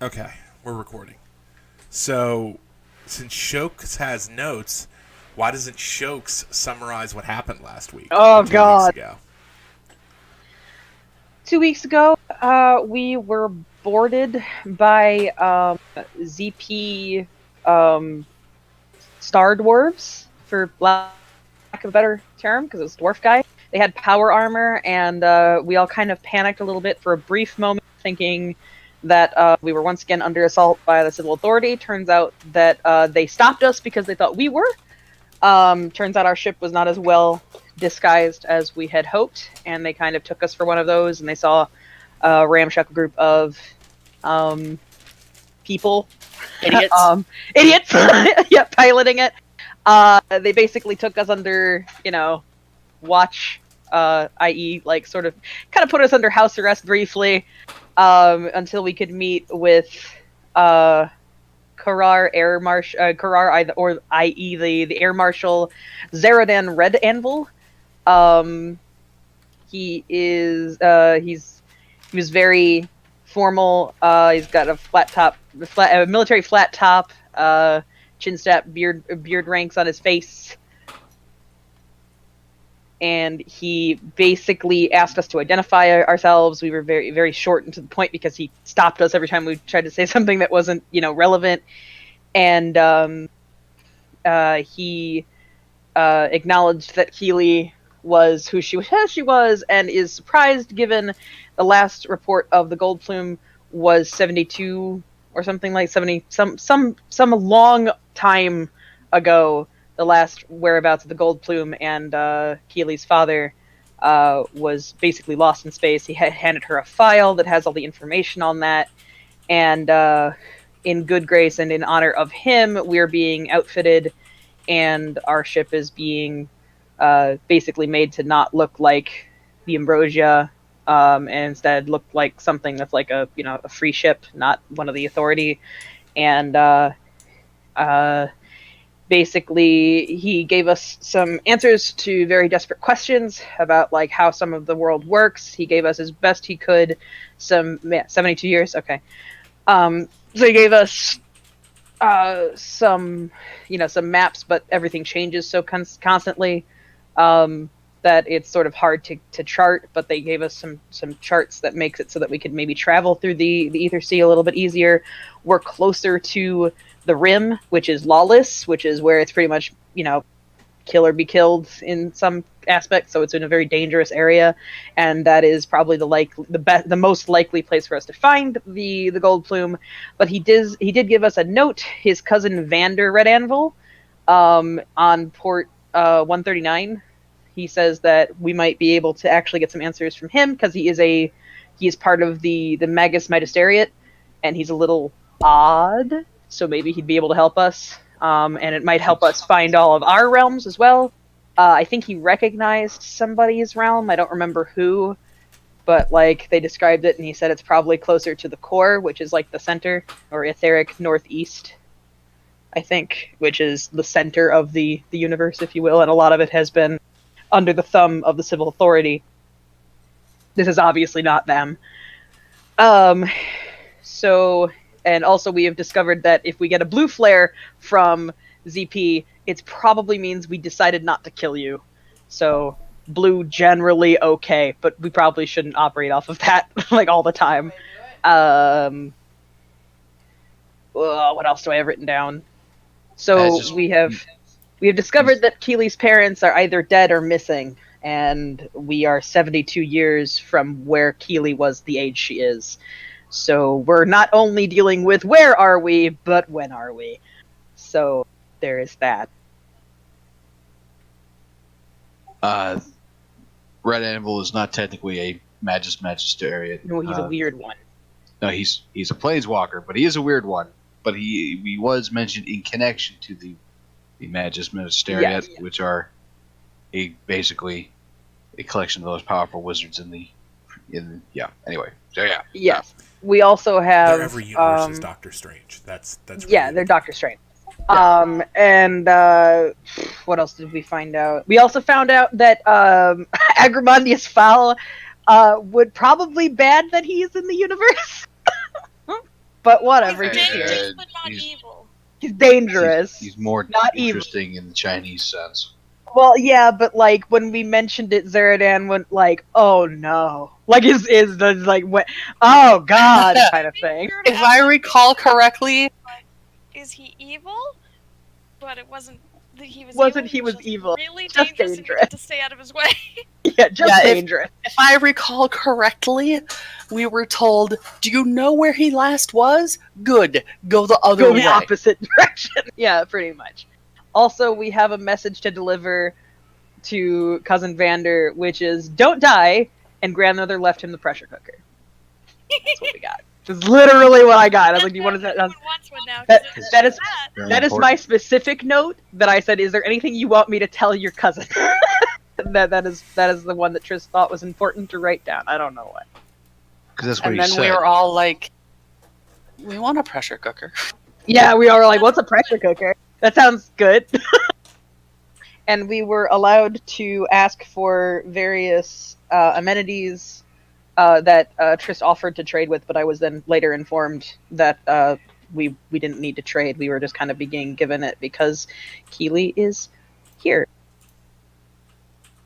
Okay, we're recording. So, since Shokes has notes, why doesn't Shokes summarize what happened last week or Oh 2 weeks God. ago? 2 weeks ago, we were boarded by ZP um, Star Dwarves, for lack of a better term, because it was dwarf guy. They had power armor, and we all kind of panicked a little bit for a brief moment, thinking that we were once again under assault by the civil authority. Turns out that they stopped us because they thought we were. Turns out our ship was not as well disguised as we had hoped, and they kind of took us for one of those, and they saw a ramshackle group of um, people, Idiots. idiots, yeah, piloting it. They basically took us under, watch, i.e., like, sort of, kind of put us under house arrest briefly, until we could meet with, Karar Air Marshal, or i.e. the Air Marshal Zeradan Red Anvil. Um, he was very formal. He's got a military flat top, chin strap, beard ranks on his face, and he basically asked us to identify ourselves. We were very, very short and to the point because he stopped us every time we tried to say something that wasn't, relevant. And he acknowledged that Keeley was who she was, and is surprised given the last report of the Gold Plume was 72 or something, like 70, some long time ago. The last whereabouts of the Gold Plume, and Keeley's father was basically lost in space. He had handed her a file that has all the information on that, and in good grace and in honor of him, we're being outfitted, and our ship is being basically made to not look like the Ambrosia, and instead look like something that's like a free ship, not one of the Authority. And uh, basically, he gave us some answers to very desperate questions about like how some of the world works. He gave us as best he could 72 years. Okay. So he gave us some maps, but everything changes so constantly, that it's sort of hard to chart. But they gave us some charts that makes it so that we could maybe travel through the ether sea a little bit easier. We're closer to the rim, which is lawless, which is where it's pretty much kill or be killed in some aspects. So it's in a very dangerous area, and that is probably the most likely place for us to find the Gold Plume. But he did give us a note. His cousin Vander Red Anvil, on port 139. He says that we might be able to actually get some answers from him, because he is part of the Magus Magisteriate, and he's a little odd. So maybe he'd be able to help us. And it might help us find all of our realms as well. I think he recognized somebody's realm. I don't remember who, but like they described it, and he said it's probably closer to the core, which is like the center, or etheric northeast, I think, which is the center of the universe, if you will. And a lot of it has been under the thumb of the civil authority. This is obviously not them. So, and also we have discovered that if we get a blue flare from ZP, it probably means we decided not to kill you. So blue generally okay, but we probably shouldn't operate off of that like all the time. What else do I have written down? So we have discovered that Keeley's parents are either dead or missing, and we are 72 years from where Keeley was the age she is. So we're not only dealing with where are we, but when are we. So there is that. Red Anvil is not technically a Magisteriate. No, he's a weird one. No, he's a Planeswalker, but he is a weird one. But he was mentioned in connection to the Magisteriate, Yes. which are basically a collection of those powerful wizards anyway. So yeah. Yes. We also have Their every universe is Doctor Strange. That's yeah, they're Doctor Strange. And what else did we find out? We also found out that Agrimondius Fowl would probably bad that he's in the universe. but whatever. He's He's dangerous. here. Dangerous, but not evil. He's dangerous. He's more Not evil. interesting in the Chinese sense. Well, yeah, but like when we mentioned it, Zeradan went like, "Oh no!" Like is like what? Oh god, kind of thing. If I recall correctly, Is he evil? But it wasn't that he was Wasn't evil. he was just evil. Really Just dangerous and we dangerous. had to stay out of his way. Yeah, just Yeah, dangerous. if I recall correctly, we were told, "Do you know where he last was? Good. Go the other Go way." the opposite direction. Yeah, pretty much. Also, we have a message to deliver to Cousin Vander, which is don't die, and grandmother left him the pressure cooker. That's what we got. That's literally what I got. I was like, do you want to... Everyone wants one now. 'cause That- it's that is- bad. Very That is my important. specific note that I said, is there anything you want me to tell your cousin? that is the one that Tris thought was important to write down. I don't know why. Because that's what And he then said. we were all like, "We want a pressure cooker." Yeah, we are like, what's a pressure cooker? That sounds good. And we were allowed to ask for various amenities that Tris offered to trade with, but I was then later informed that we didn't need to trade. We were just kind of being given it because Keely is here.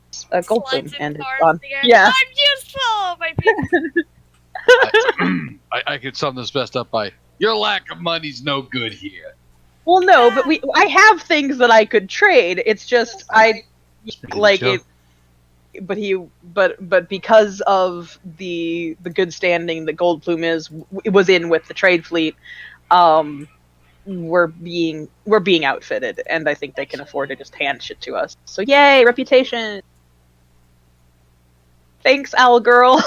It's a gold plume, Flies in and it's cars on. in the air. Yeah. I'm useful, my people. I could sum this best up by, your lack of money's no good here. Well, no, but I have things that I could trade. It's just I like Chill. it. But because of the good standing that Gold Plume was in with the trade fleet, we're being outfitted, and I think they can afford to just hand shit to us. So yay, reputation! Thanks, Owl Girl,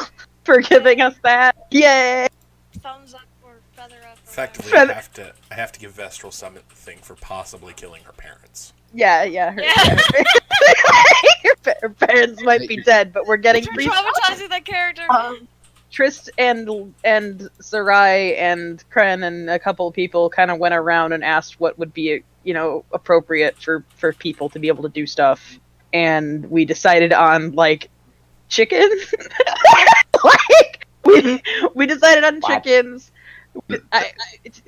for giving us that. Yay! Thumbs up or feather up. Or Effectively, Feather- I have to give Vestral Summit the thing for possibly killing her parents. Yeah. Her parents might be dead, but we're getting You're free. traumatizing that character. Trist and Sarai and Kren and a couple of people kind of went around and asked what would be, appropriate for people to be able to do stuff, and we decided on like chicken. Like we decided on chickens.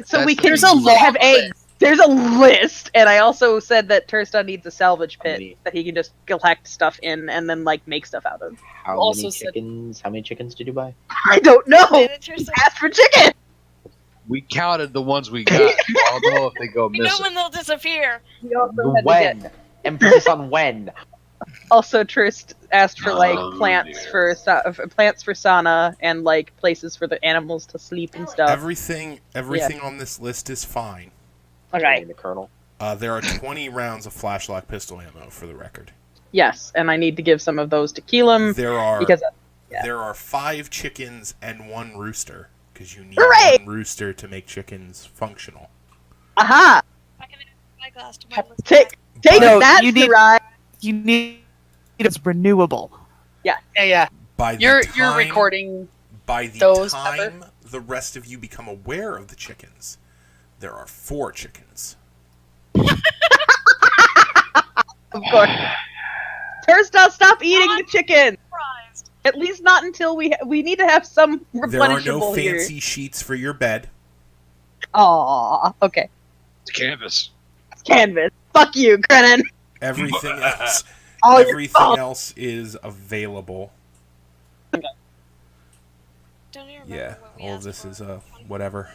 So we can There's a long have eggs. There's a list, and I also said that Tursta needs a salvage pit many? that he can just collect stuff in and then like make stuff out of. How Also many said- chickens? How many chickens did you buy? I don't know. Miniatures of- Ask for chicken. We counted the ones we got. I'll know if they go We know missing. when they'll disappear. We also had to get- When? Emphasis on when. Also, Trist asked for like Oh, plants dear. for plants for sauna and like places for the animals to sleep and stuff. Everything on this list is fine. Okay. The Colonel. There are 20 rounds of flashlock pistol ammo for the record. Yes, and I need to give some of those to Keelam There are because yeah. there are 5 chickens and 1 rooster because you need Hooray! 1 rooster to make chickens functional. I aha, can add my glass to my list. take No, that, you need- Sarai. You need it's renewable. Yeah. By the You're time, recording. By the those, time the rest of you become aware of the chickens, there are 4 chickens. Of course. Tursta, stop eating the chicken. Surprised. At least not until we need to have some There are replenishable no here. fancy sheets for your bed. Aw, okay. It's canvas. It's canvas. Fuck you, Krenin. Everything else, All your everything fault. else is available. Don't even remember Yeah, what we all of asked this for. is whatever.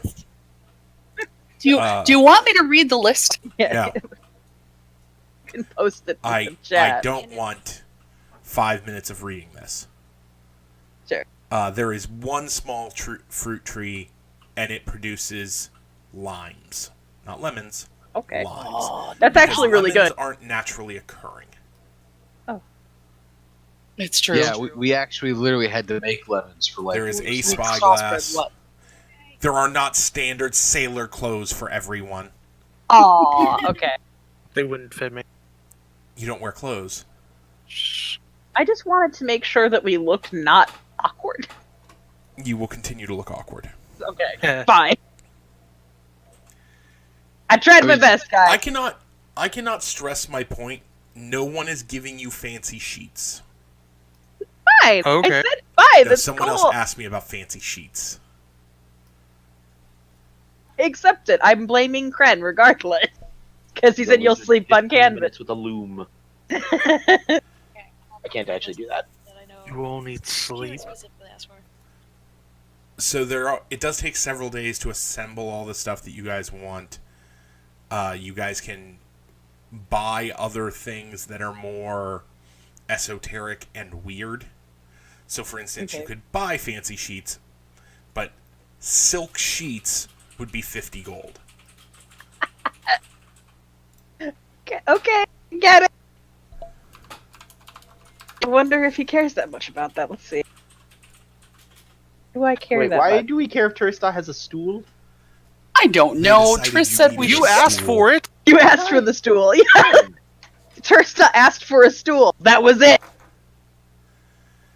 Do you want me to read the list? Yeah. No. You can post it in I the chat. don't want 5 minutes of reading this. Sure. There is one small fruit tree, and it produces limes, not lemons. Okay. Limes. That's Because actually really lemons good. aren't naturally occurring. It's true. Yeah, we actually literally had to make lemons for like. There is a We spyglass. crossbred what? There are not standard sailor clothes for everyone. Aw, okay. They wouldn't fit me. You don't wear clothes. I just wanted to make sure that we looked not awkward. You will continue to look awkward. Okay, fine. I tried my best, I guys. cannot stress my point. No one is giving you fancy sheets. Fine. Okay. I said fine. No, That's someone cool. else asked me about fancy sheets. accept it. I'm blaming Kren regardless. Because he So said you'll it's sleep on 15 canvas. minutes with a loom. Okay, I can't actually do that. I know. You will need Keely sleep. specifically asked for. So it does take several days to assemble all the stuff that you guys want. You guys can buy other things that are more esoteric and weird. So, for instance, you Okay. could buy fancy sheets, but silk sheets would be 50 gold. Okay, get it. I wonder if he cares that much about that. Let's see. Do I care Wait, that why much? do we care if Tursta has a stool? I don't They know. decided Trish you said needed we a You should. stool. asked for it. You asked for the stool. Yeah, Tursta asked for a stool. That was it.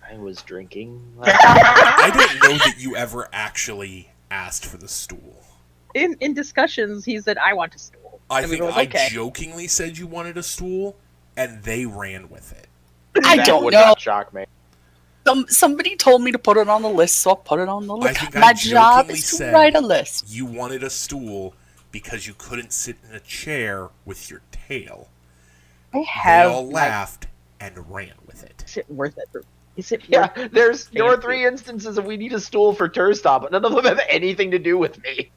I was drinking. I don't know that you ever actually asked for the stool. In discussions, he said, "I want a stool." I And we think were I like, okay. jokingly said you wanted a stool, and they ran with it. I That don't would know. not shock me. Somebody told me to put it on the list, so I'll put it on the I list. think My I job jokingly is to said write a list. you wanted a stool because you couldn't sit in a chair with your tail. I They have. all laughed and ran with it. Is it worth it? Is it? Yeah, worth there are Fancy. 3 instances of we need a stool for Tursta, but none of them have anything to do with me.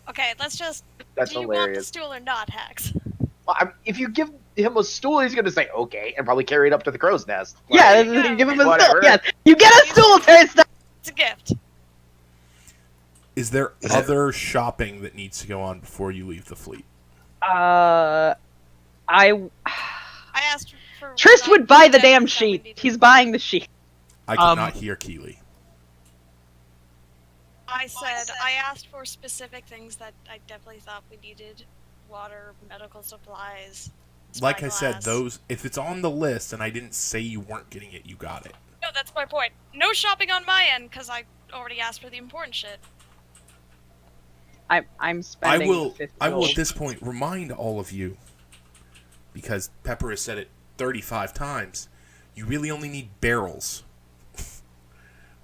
Okay, let's just. That's do you want the hilarious. stool or not, Hax? Well, if you give him a stool, he's gonna say okay and probably carry it up to the crow's nest. Yeah, Like, give him a whatever. stool. Yes, you get a stool, Tursta. It's a gift. Is there other shopping that needs to go on before you leave the fleet? I. I asked for. Trist would buy the damn that we sheet. needed. He's buying the sheet. I cannot hear Keeley. I said I asked for specific things that I definitely thought we needed: water, medical supplies. Like I said, spyglass. those if it's on the list and I didn't say you weren't getting it, you got it. No, that's my point. No shopping on my end because I already asked for the important shit. I'm I spending. will 50 I will gold. at this point remind all of you, because Pepper has said it 35 times, you really only need barrels.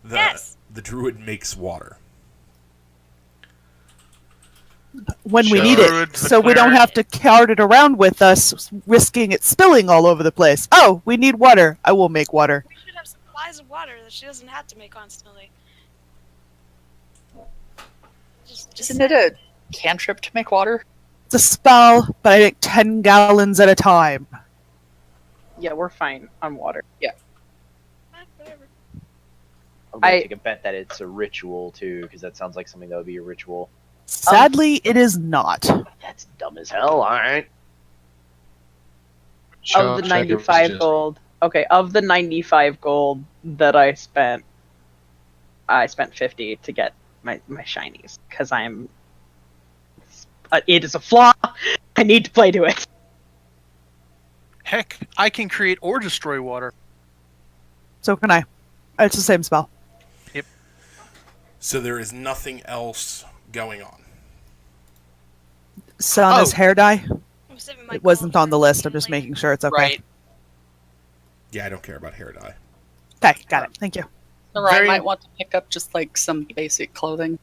Yes. The druid makes water. When we Sure. need it, The so we don't cleric. have to cart it around with us, risking it spilling all over the place. Oh, we need water. I will make water. We should have supplies of water that she doesn't have to make constantly. Just Isn't it a cantrip to make water? It's a spell, but I make 10 gallons at a time. Yeah, we're fine on water. whatever. I'm gonna I- take a bet that it's a ritual too, because that sounds like something that would be a ritual. Sadly, it is not. That's dumb as hell. All right. Of the 95 gold. Okay, of the 95 gold that I spent 50 to get my shinies because I'm. It is a flaw. I need to play to it. Heck, I can create or destroy water. So can I. It's the same spell. So there is nothing else going on. Sana's Oh. hair dye. I'm saving my It wasn't gold on the for list. I'm just later. making sure it's okay. Right. Yeah, I don't care about hair dye. Okay, got it. Thank you. Or I Very- might want to pick up just like some basic clothing.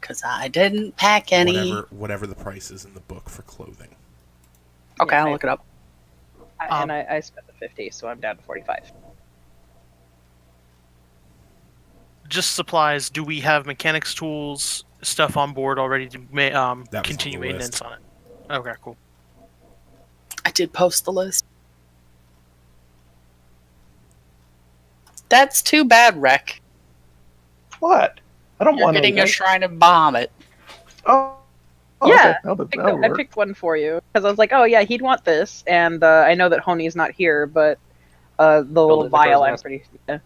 Because I didn't pack any. Whatever the price is in the book for clothing. Okay, Yeah, I'll I- look it up. And I spent the 50, so I'm down to 45. Just supplies. Do we have mechanics tools stuff on board already to That was continue on the maintenance list. on it? Okay, cool. I did post the list. That's too bad, Rec. What? I don't You're want getting to. a shrine of Bahamut. Oh. Yeah, Okay. I picked one for you because I was like, oh yeah, he'd want this, and I know that Honey's not here, but the little it in the vial, crow's I'm nest. pretty. Yeah.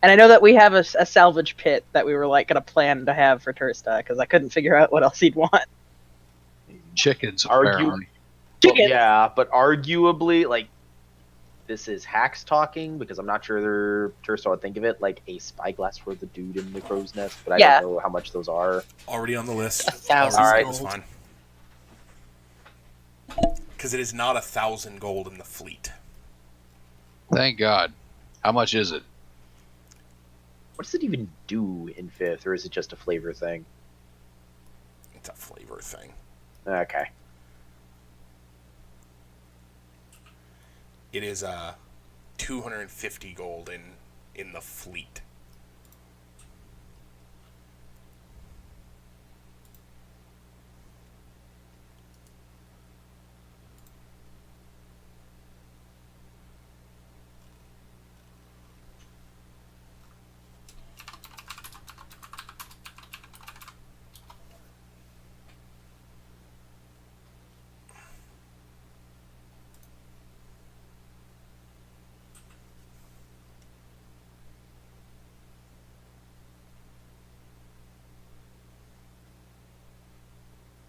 And I know that we have a salvage pit that we were like gonna plan to have for Tursta because I couldn't figure out what else he'd want. Chickens, Argue- apparently. Well, Chicken. yeah, but arguably, like, this is Hacks talking because I'm not sure Tursta would think of it like a spyglass for the dude in the crow's nest, but I Yeah. don't know how much those are. Already on the list. 1,000 Already, gold. that's fine. Because it is not 1,000 gold in the fleet. Thank God. How much is it? What does it even do in 5th, or is it just a flavor thing? It's a flavor thing. Okay. It is 250 gold in the fleet.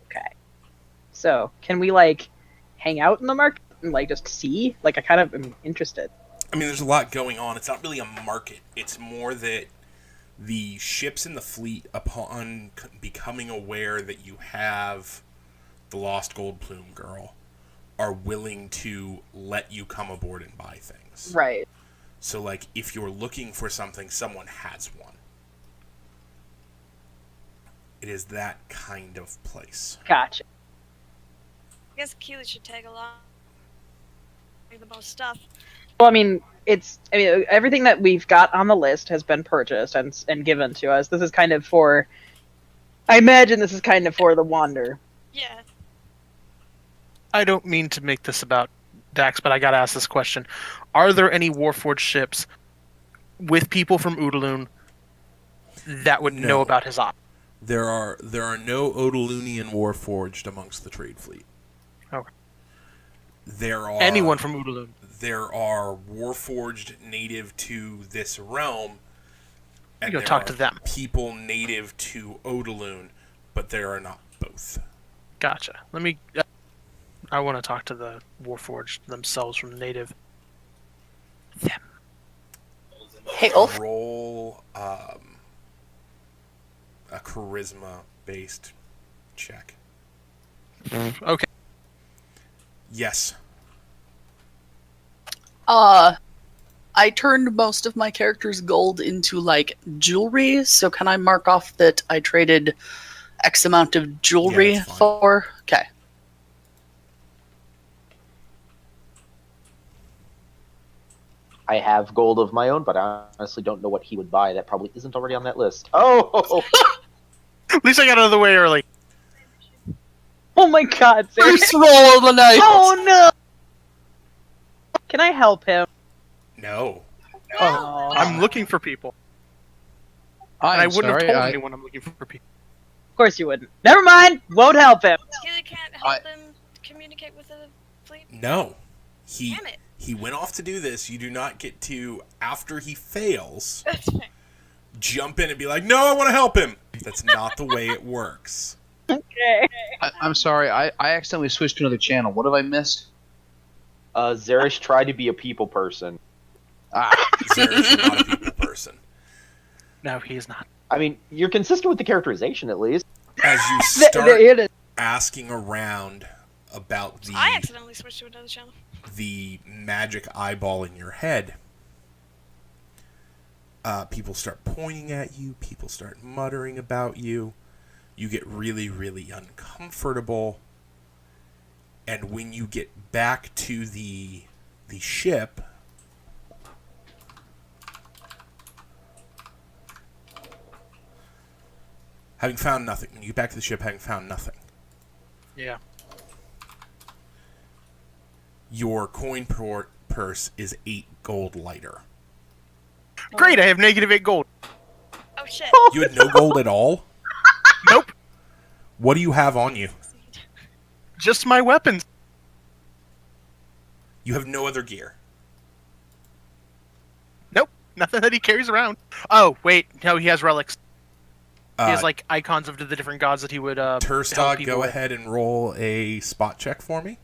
Okay. So, can we like hang out in the market and like just see? Like, I kind of am interested. I mean, there's a lot going on. It's not really a market. It's more that the ships in the fleet, upon becoming aware that you have the Lost Gold Plume girl, are willing to let you come aboard and buy things. Right. So, like, if you're looking for something, someone has one. It is that kind of place. Gotcha. I guess Keely should tag along. The most stuff. Well, I mean, everything that we've got on the list has been purchased and given to us. This is kind of for. I imagine this is kind of for the Wander. Yeah. I don't mean to make this about Dax, but I gotta ask this question. Are there any Warforged ships with people from Udaloon that would No. know about his op? There are no Odalunian Warforged amongst the trade fleet. Okay. There are Anyone from Udaloon? There are Warforged native to this realm, and You go there talk are to them. people native to Odaloon, but there are not both. Gotcha. I want to talk to the Warforged themselves from the native. Them. Hey, Ulf. Roll a charisma-based check. Okay. Yes. I turned most of my character's gold into like jewelry, so can I mark off that I traded X amount of jewelry Yeah, that's fine. for? Okay. I have gold of my own, but I honestly don't know what he would buy that probably isn't already on that list. Oh! At least I got out of the way early. Oh my god, Sarah. First roll of the night. Oh no! Can I help him? No. Oh. I'm looking for people. And I wouldn't have told anyone I'm looking for people. Of course you wouldn't. Never mind. Won't help him. Keely can't help them communicate with the fleet. No. Damn it. He went off to do this. You do not get to, after he fails, That's fine. jump in and be like, no, I want to help him. That's not the way it works. Okay. I'm sorry. I accidentally switched to another channel. What have I missed? Zerish tried to be a people person. Zerish is not a people person. No, he is not. I mean, you're consistent with the characterization, at least. As you There start it is. asking around about I accidentally switched to another channel. the magic eyeball in your head, people start pointing at you. People start muttering about you. You get really, really uncomfortable. And when you get back to the ship, having found nothing. When you get back to the ship, having found nothing. Yeah. Your coin purse is 8 gold lighter. Great, I have -8 gold. Oh shit. You had no gold at all? Nope. What do you have on you? Just my weapons. You have no other gear. Nope. Nothing that he carries around. Oh, wait. No, he has relics. He has, like, icons of the different gods that he would, help Turstog, people go with. ahead and roll a spot check for me.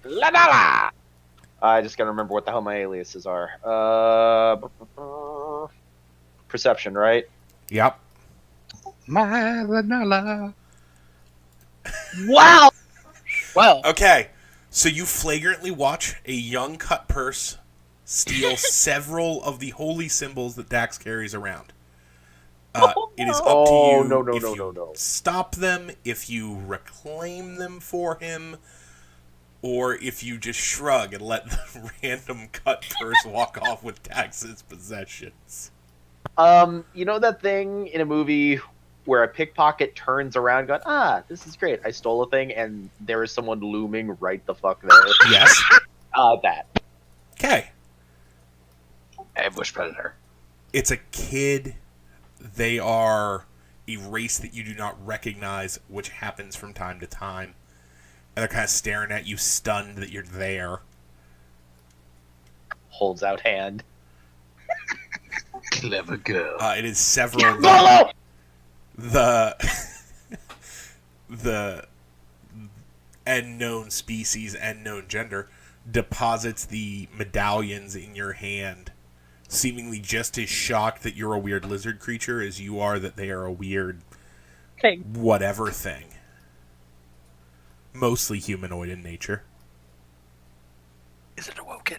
La la la! I just gotta remember what the hell my aliases are. Perception, right? Yep. My vanilla. Wow. Well, Okay. So you flagrantly watch a young cut purse steal several of the holy symbols that Dax carries around. It is up Oh, to you no, no, if no, you no, no. stop them, if you reclaim them for him, or if you just shrug and let the random cut purse walk off with Dax's possessions. You know that thing in a movie where a pickpocket turns around going, this is great. I stole a thing, and there is someone looming right the fuck there. Yes. That. Okay. Ambush predator. It's a kid. They are a race that you do not recognize, which happens from time to time. And they're kind of staring at you, stunned that you're there. Holds out hand. Clever girl. It is several the unknown species, unknown gender, deposits the medallions in your hand, seemingly just as shocked that you're a weird lizard creature as you are that they are a weird Okay. whatever thing. Mostly humanoid in nature. Is it awoken?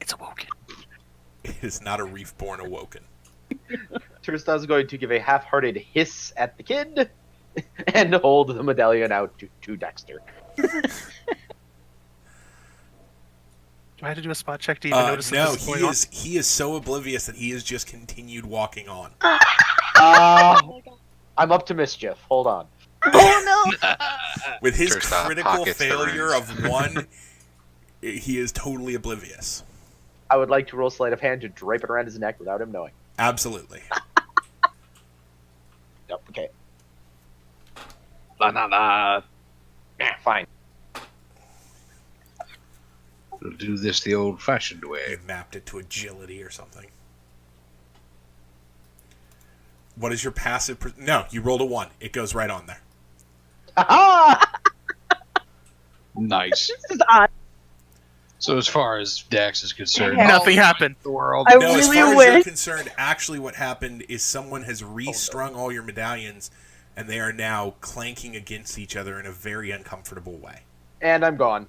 It's awoken. It is not a reef-born awoken. Tristan is going to give a half-hearted hiss at the kid and hold the medallion out to Dexter. Do I have to do a spot check to even notice that No, this is going on? he is so oblivious that he has just continued walking on. Oh my god. I'm up to mischief. Hold on. Oh no! With his Tristan critical pockets the failure runes. of one, he is totally oblivious. I would like to roll sleight of hand to drape it around his neck without him knowing. Absolutely. Yep, okay. Banana. Fine. We'll do this the old-fashioned You way. mapped it to agility or something. What is your passive... No, you rolled a 1. It goes right on there. Ha Nice. This is odd. So as far as Dax is concerned, Yeah. Nothing happened. the world. I No, as really far as you're wish. concerned, actually what happened is someone has restrung all your medallions, and they are now clanking against each other in a very uncomfortable way. And I'm gone.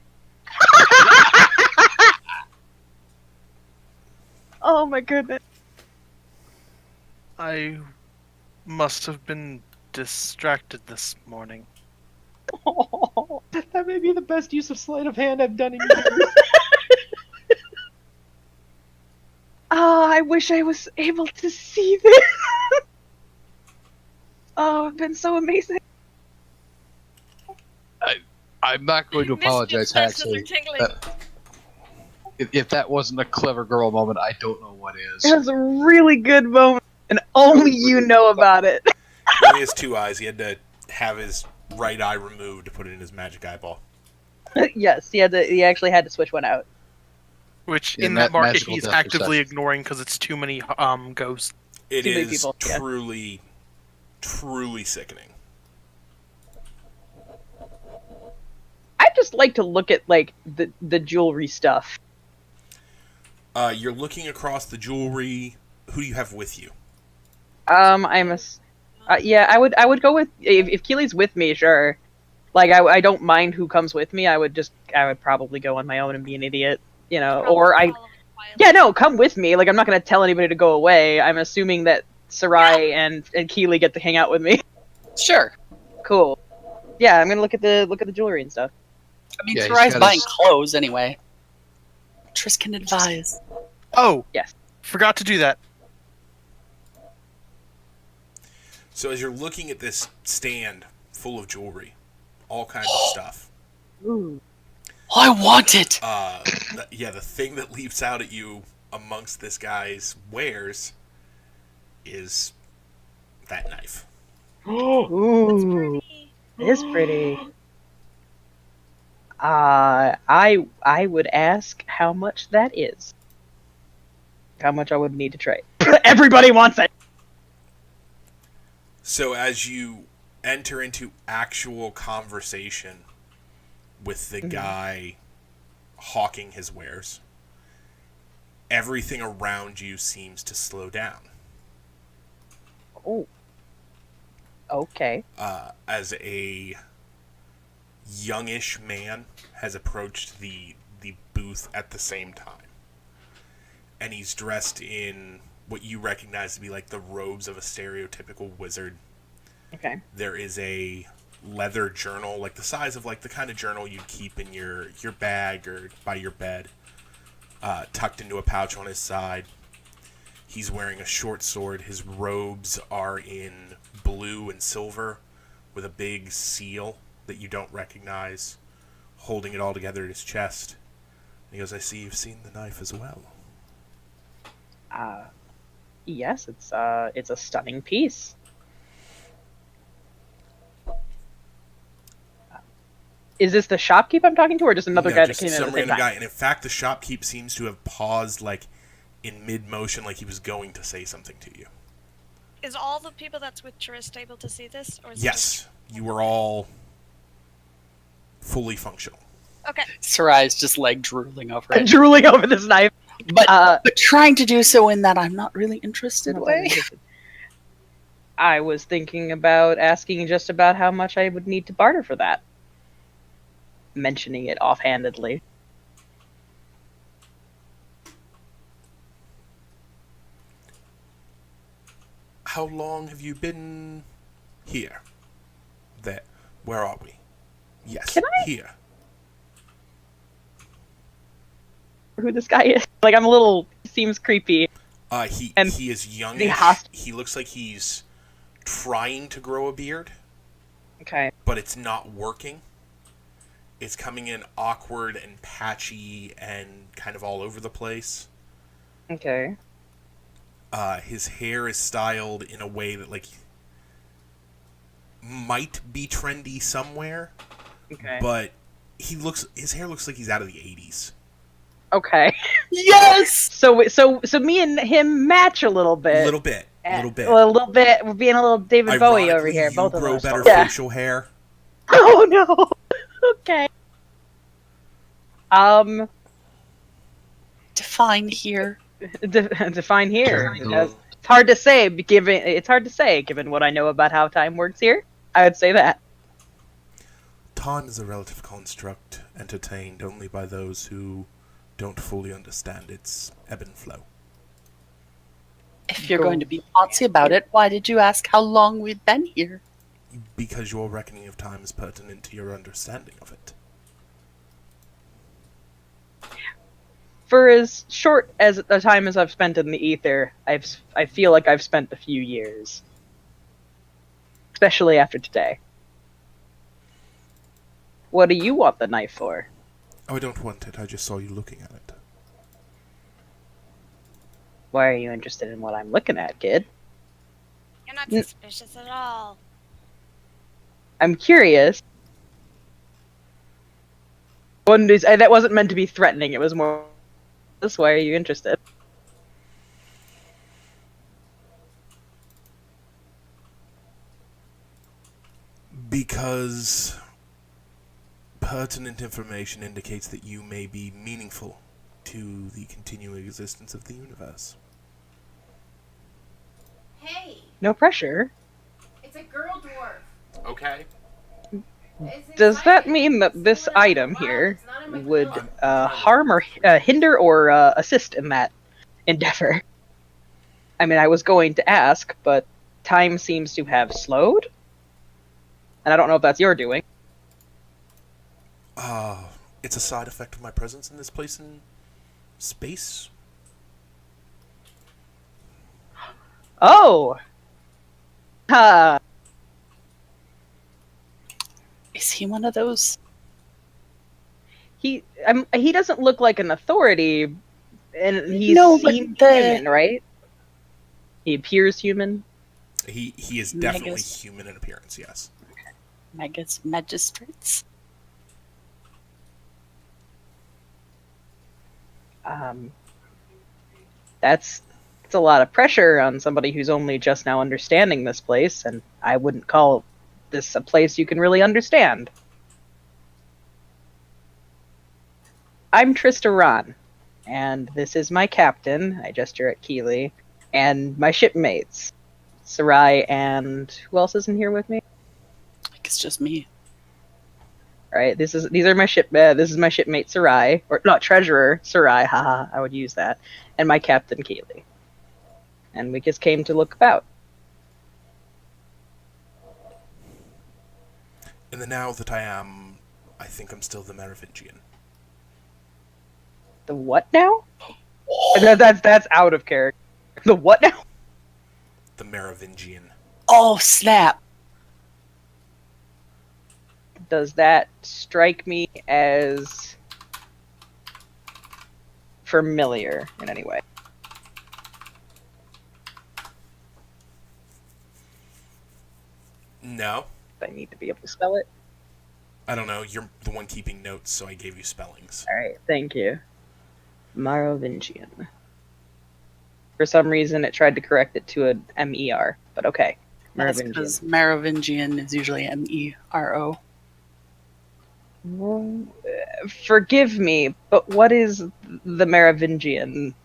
Oh my goodness. I must have been distracted this morning. That may be the best use of sleight of hand I've done in years. Oh, I wish I was able to see this. Oh, it's been so amazing. I'm not going to apologize, Mischief's senses Haxley. are tingling. If that wasn't a clever girl moment, I don't know what is. It was a really good moment, and only you know about it. He only has 2 eyes. He had to have his right eye removed to put it in his magic eyeball. Yes, he actually had to switch one out. Which, Yeah, in that market, magical he's death actively perception. ignoring because it's too many ghosts. It Too many is people, yeah. truly, truly sickening. I just like to look at like the jewelry stuff. You're looking across the jewelry. Who do you have with you? I'm a. Yeah, I would go with if Keely's with me, sure. Like I don't mind who comes with me. I would probably go on my own and be an idiot, you know. Or I. Yeah, no, come with me. Like I'm not gonna tell anybody to go away. I'm assuming that Sarai and Keely get to hang out with me. Sure. Cool. Yeah, I'm gonna look at the jewelry and stuff. I mean, Yeah, he's Sarai's got buying his- clothes anyway. Tris can advise. Oh! Yes. Forgot to do that. So as you're looking at this stand full of jewelry, all kinds of stuff. Ooh. Oh, I want it! The thing that leaps out at you amongst this guy's wares is that knife. Ooh. It is pretty. I would ask how much that is. How much I would need to trade. Everybody wants it. So as you enter into actual conversation with the guy hawking his wares, everything around you seems to slow down. Oh. Okay. As a youngish man has approached the booth at the same time. and he's dressed in what you recognize to be like the robes of a stereotypical wizard. Okay. There is a leather journal, like the size of like the kind of journal you'd keep in your bag or by your bed, tucked into a pouch on his side. He's wearing a short sword. His robes are in blue and silver with a big seal that you don't recognize, holding it all together at his chest. And he goes, I see you've seen the knife as well. Yes, it's a stunning piece. Is this the shopkeep I'm talking to, or just another No, guy just that came in at some the same random time? guy. And in fact, the shopkeep seems to have paused, like, in mid-motion, like he was going to say something to you. Is all the people that's with Trist able to see this? Or is it Yes, you were all fully functional. just... Okay. Sarai's just like drooling over it, Drooling over this knife. but trying to do so in that I'm not really interested way. I was thinking about asking just about how much I would need to barter for that. Mentioning it offhandedly. How long have you been here? There. Where are we? Yes, Can I- here. Who this guy is? Like, I'm a little... Seems creepy. He And is youngish. the host- He looks like he's trying to grow a beard, Okay. but it's not working. It's coming in awkward and patchy and kind of all over the place. Okay. His hair is styled in a way that, like, might be trendy somewhere, Okay. but his hair looks like he's out of the 80s. Okay. Yes. So me and him match a little bit. A little bit. A little bit. We're being a little David Bowie over Ironically, here, you both of grow us. better Yeah. facial hair. Oh no. Okay. Define here. Define here. It's hard to say, given what I know about how time works here. I would say that. Time is a relative construct entertained only by those who don't fully understand its ebb and flow. If you're going to be poncy about it, why did you ask how long we'd been here? Because your reckoning of time is pertinent to your understanding of it. For as short as the time as I've spent in the ether, I feel like I've spent a few years. Especially after today. What do you want the knife for? Oh, I don't want it. I just saw you looking at it. Why are you interested in what I'm looking at, kid? You're not suspicious at all. I'm curious. That wasn't meant to be threatening, it was more... Why are you interested? Because pertinent information indicates that you may be meaningful to the continuing existence of the universe. Hey, No pressure. it's a girl dwarf. Okay. It's Does that exciting. mean that this It's going item on the here It's not in my would pillow. harm or hinder or assist in that endeavor? I mean, I was going to ask, but time seems to have slowed. And I don't know if that's your doing. It's a side effect of my presence in this place in space. Oh! Ha! Is he one of those? He doesn't look like an authority, and he No, but seems the- human, right? He appears human. He is definitely Megas. human in appearance, yes. Megas magistrates? That's a lot of pressure on somebody who's only just now understanding this place, and I wouldn't call this a place you can really understand. I'm Trista Ron, and this is my captain, I gesture at Keeley, and my shipmates, Sarai and who else isn't here with me? I think it's just me. Right, these are my shipmate Sarai, or not treasurer Sarai, haha, I would use that, and my Captain Keeley. And we just came to look about. In the now that I think I'm still the Merovingian. The what now? That's out of character. The what now? The Merovingian. Oh, snap. Does that strike me as familiar in any way? No. I need to be able to spell it. I don't know. You're the one keeping notes, so I gave you spellings. All right, thank you. Merovingian. For some reason, it tried to correct it to an M-E-R, but okay. That's Merovingian. because Merovingian is usually M-E-R-O. Forgive me, but what is the Merovingian?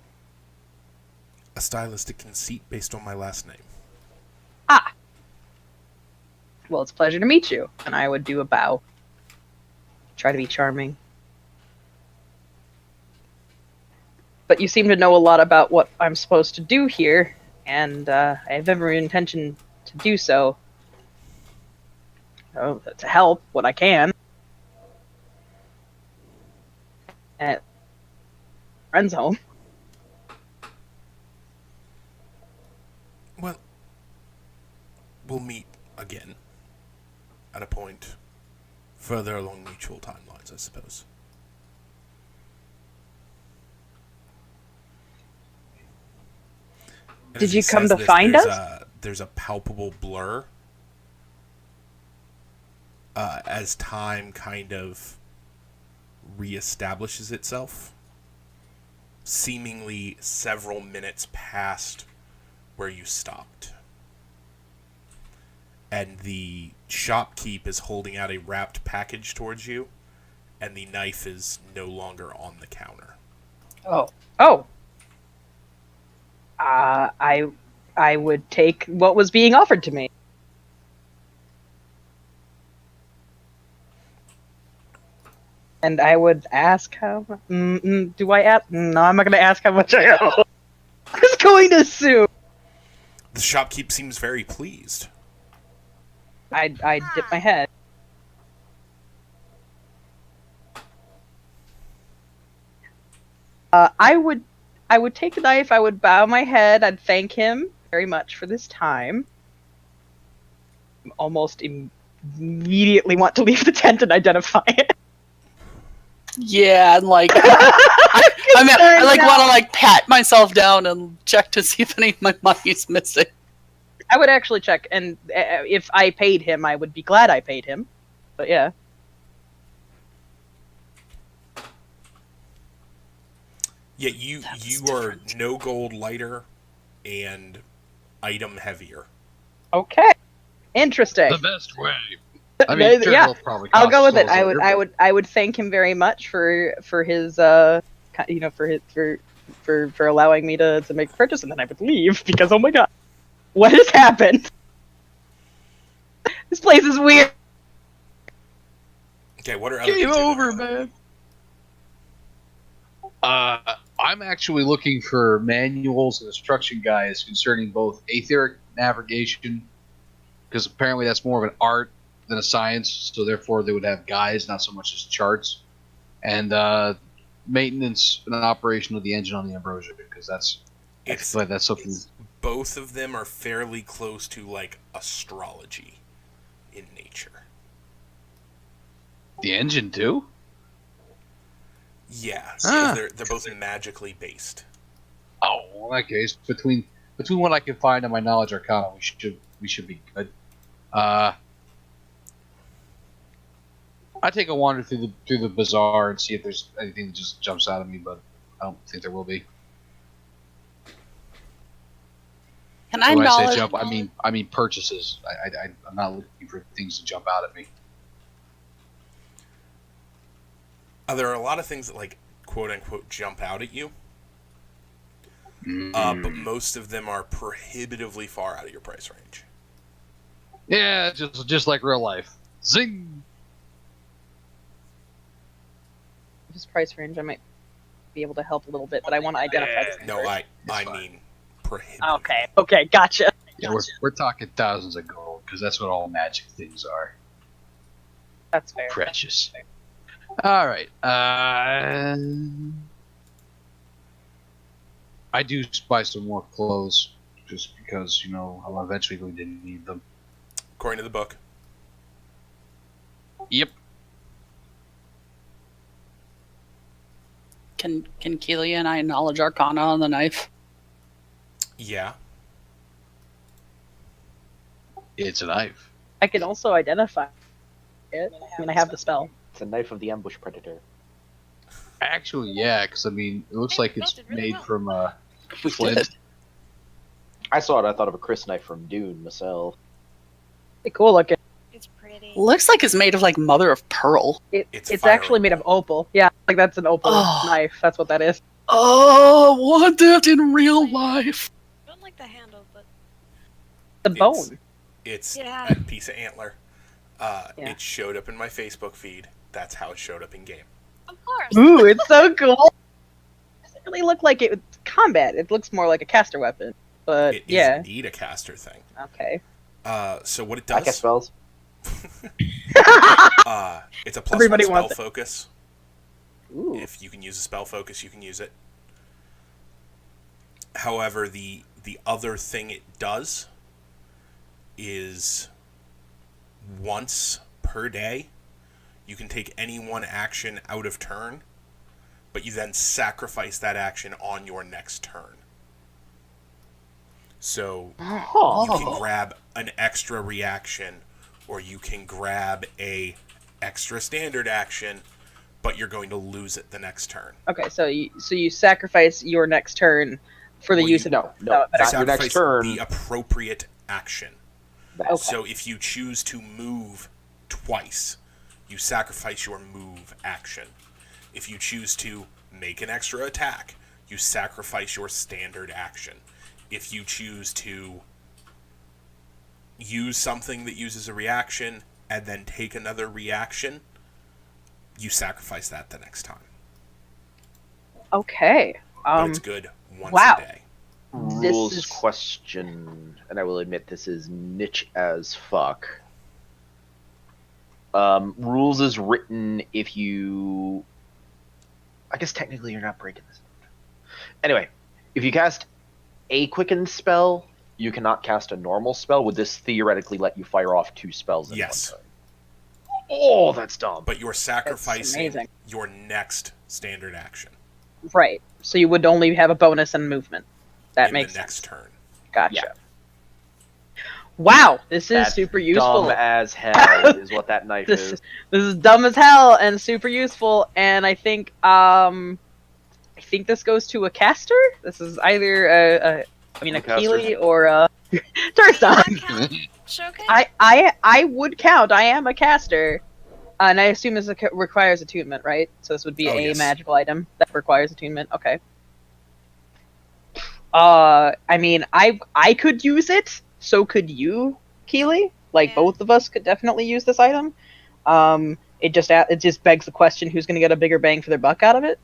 A stylistic conceit based on my last name. Ah! Well, it's a pleasure to meet you. And I would do a bow. Try to be charming. But you seem to know a lot about what I'm supposed to do here, and I have every intention to do so. Oh, to help what I can. At friend's home. Well, we'll meet again at a point further along mutual timelines, I suppose. And Did as he you come says to find there's us? There's a palpable blur as time kind of reestablishes itself. Seemingly several minutes past where you stopped. And the shopkeep is holding out a wrapped package towards you, and the knife is no longer on the counter. Oh. Oh. I would take what was being offered to me. And I would ask how. Do I ask? No, I'm not going to ask how much I owe. I was going to assume. The shopkeep seems very pleased. I dip my head. I would take the knife. I would bow my head. I'd thank him very much for this time. Almost immediately want to leave the tent and identify it. Yeah, and like I like want to like pat myself down and check to see if any of my money's missing. I would actually check, and if I paid him, I would be glad I paid him. But yeah. Yeah, you are no gold lighter and item heavier. Okay. Interesting. The best way. I mean, sure, yeah, it'll probably I'll cost go with it. a little bit, I would thank him very much for his for allowing me to make a purchase, and then I would leave because oh my god, what has happened? This place is weird. Okay, what are other Game things you're over, looking at? man. I'm actually looking for manuals and instruction guides concerning both aetheric navigation, because apparently that's more of an art than a science, so therefore they would have guides, not so much as charts, and maintenance and operation of the engine on the Ambrosia, because that's something. Both of them are fairly close to like astrology in nature. The engine too? Yeah, Ah. they're both magically based. Oh, well, in that case, between what I can find and my knowledge arcana, we should be good. I take a wander through the bazaar and see if there's anything that just jumps out at me, but I don't think there will be. Can I So when I say knowledge? jump, I mean purchases. I'm not looking for things to jump out at me. There are a lot of things that like quote unquote jump out at you, but most of them are prohibitively far out of your price range. Yeah, just like real life. Zing. This price range, I might be able to help a little bit, but I want to identify this. No, first. I fine. mean prohibitive. Okay, gotcha. Yeah, we're talking thousands of gold because that's what all magic things are. That's fair. Precious. All right. I do buy some more clothes just because I'm eventually going to need them. According to the book. Yep. Can Keely and I knowledge Arcana on the knife? Yeah. It's a knife. I can also identify it. I mean, I have the spell. It's a knife of the ambush predator. Actually, yeah, because it looks like it's Melted really made well. from We flint. did. I saw it. I thought of a Chris knife from Dune myself. Pretty cool looking. It's pretty. Looks like it's made of like mother of pearl. It's It's fire actually made of opal. Yeah, like that's an opal Oh. knife. That's what that is. Oh, want that in real life? I don't like the handle, but The It's- bone. It's Yeah. a piece of antler. Yeah. It showed up in my Facebook feed. That's how it showed up in game. of course. Ooh, it's so cool. It doesn't really look like it with combat. It looks more like a caster weapon. But It is yeah, indeed a caster thing. okay. So what it I cast does, spells. it's a plus Everybody one spell wants it. focus. Ooh. If you can use a spell focus, you can use it. However, the other thing it does is once per day, you can take any one action out of turn, but you then sacrifice that action on your next turn. So you can grab an extra reaction, or you can grab a extra standard action, but you're going to lose it the next turn. Okay, so you sacrifice your next turn for the Well, use you- of No, No, not your Sacrifice next turn. the appropriate action. Okay. So if you choose to move twice, you sacrifice your move action. If you choose to make an extra attack, you sacrifice your standard action. If you choose to use something that uses a reaction and then take another reaction, you sacrifice that the next time. Okay. But it's good once wow. a day. Rules is- question, and I will admit this is niche as fuck. Rules is written if you. I guess technically you're not breaking this. Anyway, if you cast a quicken spell, you cannot cast a normal spell. Would this theoretically let you fire off 2 spells in Yes. one turn? Oh, that's dumb. But you're sacrificing amazing. your next standard action Right. So you would only have a bonus and movement. That in makes the next sense. turn. Gotcha. Yeah. Wow, this is That's super useful. Dumb as hell is what that knife This is. this is dumb as hell and super useful. And I think this goes to a caster. This is either a A caster. Keely or a Turstock. Showcase? I would count. I am a caster, and I assume this requires attunement, right? So this would be Oh, a yes. magical item that requires attunement. Okay. I mean, I could use it. So could you, Keely. Like Yeah. both of us could definitely use this item. It just begs the question: who's going to get a bigger bang for their buck out of it?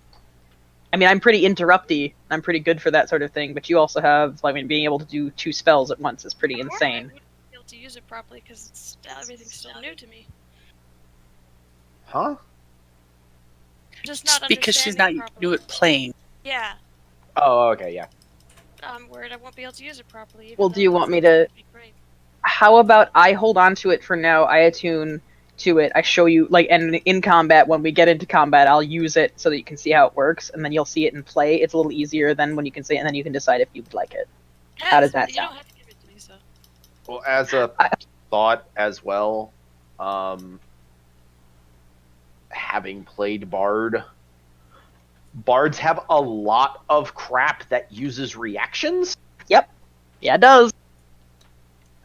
I mean, I'm pretty interrupty. I'm pretty good for that sort of thing. But you also have, I mean, being able to do 2 spells at once is pretty Or I insane. wouldn't be able to use it properly because everything's still new to me. Huh? Just not Because she's not understanding new properly. at playing. Yeah, Oh, okay, yeah. I'm worried I won't be able to use it properly. even Well, do though you want me it to- would be great. How about I hold on to it for now? I attune to it. I show you, like, and in combat, when we get into combat, I'll use it so that you can see how it works, and then you'll see it in play. It's a little easier than when you can see it, and then you can decide if you would like it. How does that You sound? don't have to give it to me, so. Well, as a thought as well, having played Bard, Bards have a lot of crap that uses reactions. Yeah, it does.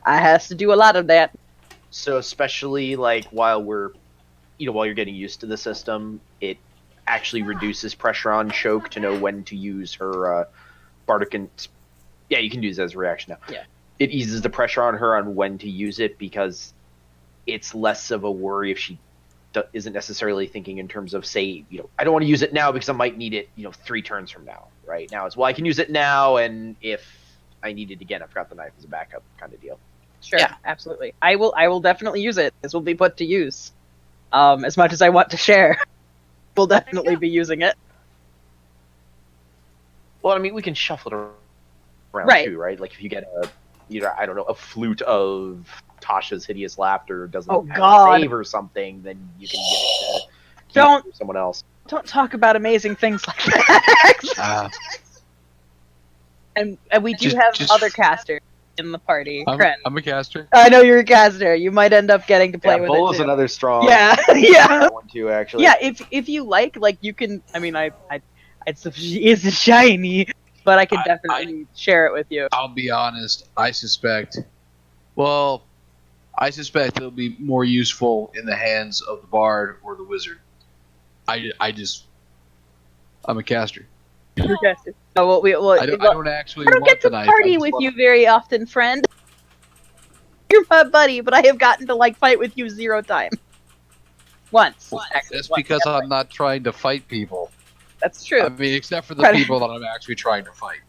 I has to do a lot of that. So especially like while you're getting used to the system, it actually reduces pressure on Choke to know when to use her Bardic. Yeah, you can use it as a reaction now. Yeah. It eases the pressure on her on when to use it because it's less of a worry if she isn't necessarily thinking in terms of, say, I don't want to use it now because I might need it, 3 turns from now. Right now, it's, well, I can use it now, and if I need it again, I've got the knife as a backup kind of deal. Sure, Yeah. absolutely. I will definitely use it. This will be put to use. As much as I want to share, we'll definitely be using it. Well, I mean, we can shuffle it around Right. too, right? Like if you get I don't know, a flute of Tasha's hideous laughter doesn't Oh, have God. a save or something, then you can give it to Don't- someone else. Don't talk about amazing things like that. Uh, and we do Just- have just- other casters in the party. Kren. I'm a caster. I know you're a caster. You might end up getting to play Yeah, with Bull it is too. another strong Yeah. one too, actually. Yeah, if you like you can. I mean, it's shiny, but I can I- definitely share it with you. I'll be honest. I suspect it'll be more useful in the hands of the bard or the wizard. I'm a caster. You're a caster. Oh, well, I don't actually I don't want get to the knife. party I with just you very often, friend. You're my buddy, but I have gotten to fight with you 0 times. Once. Actually, That's once, because yeah, I'm not trying to fight people. That's true. I mean, except for the Right. people that I'm actually trying to fight.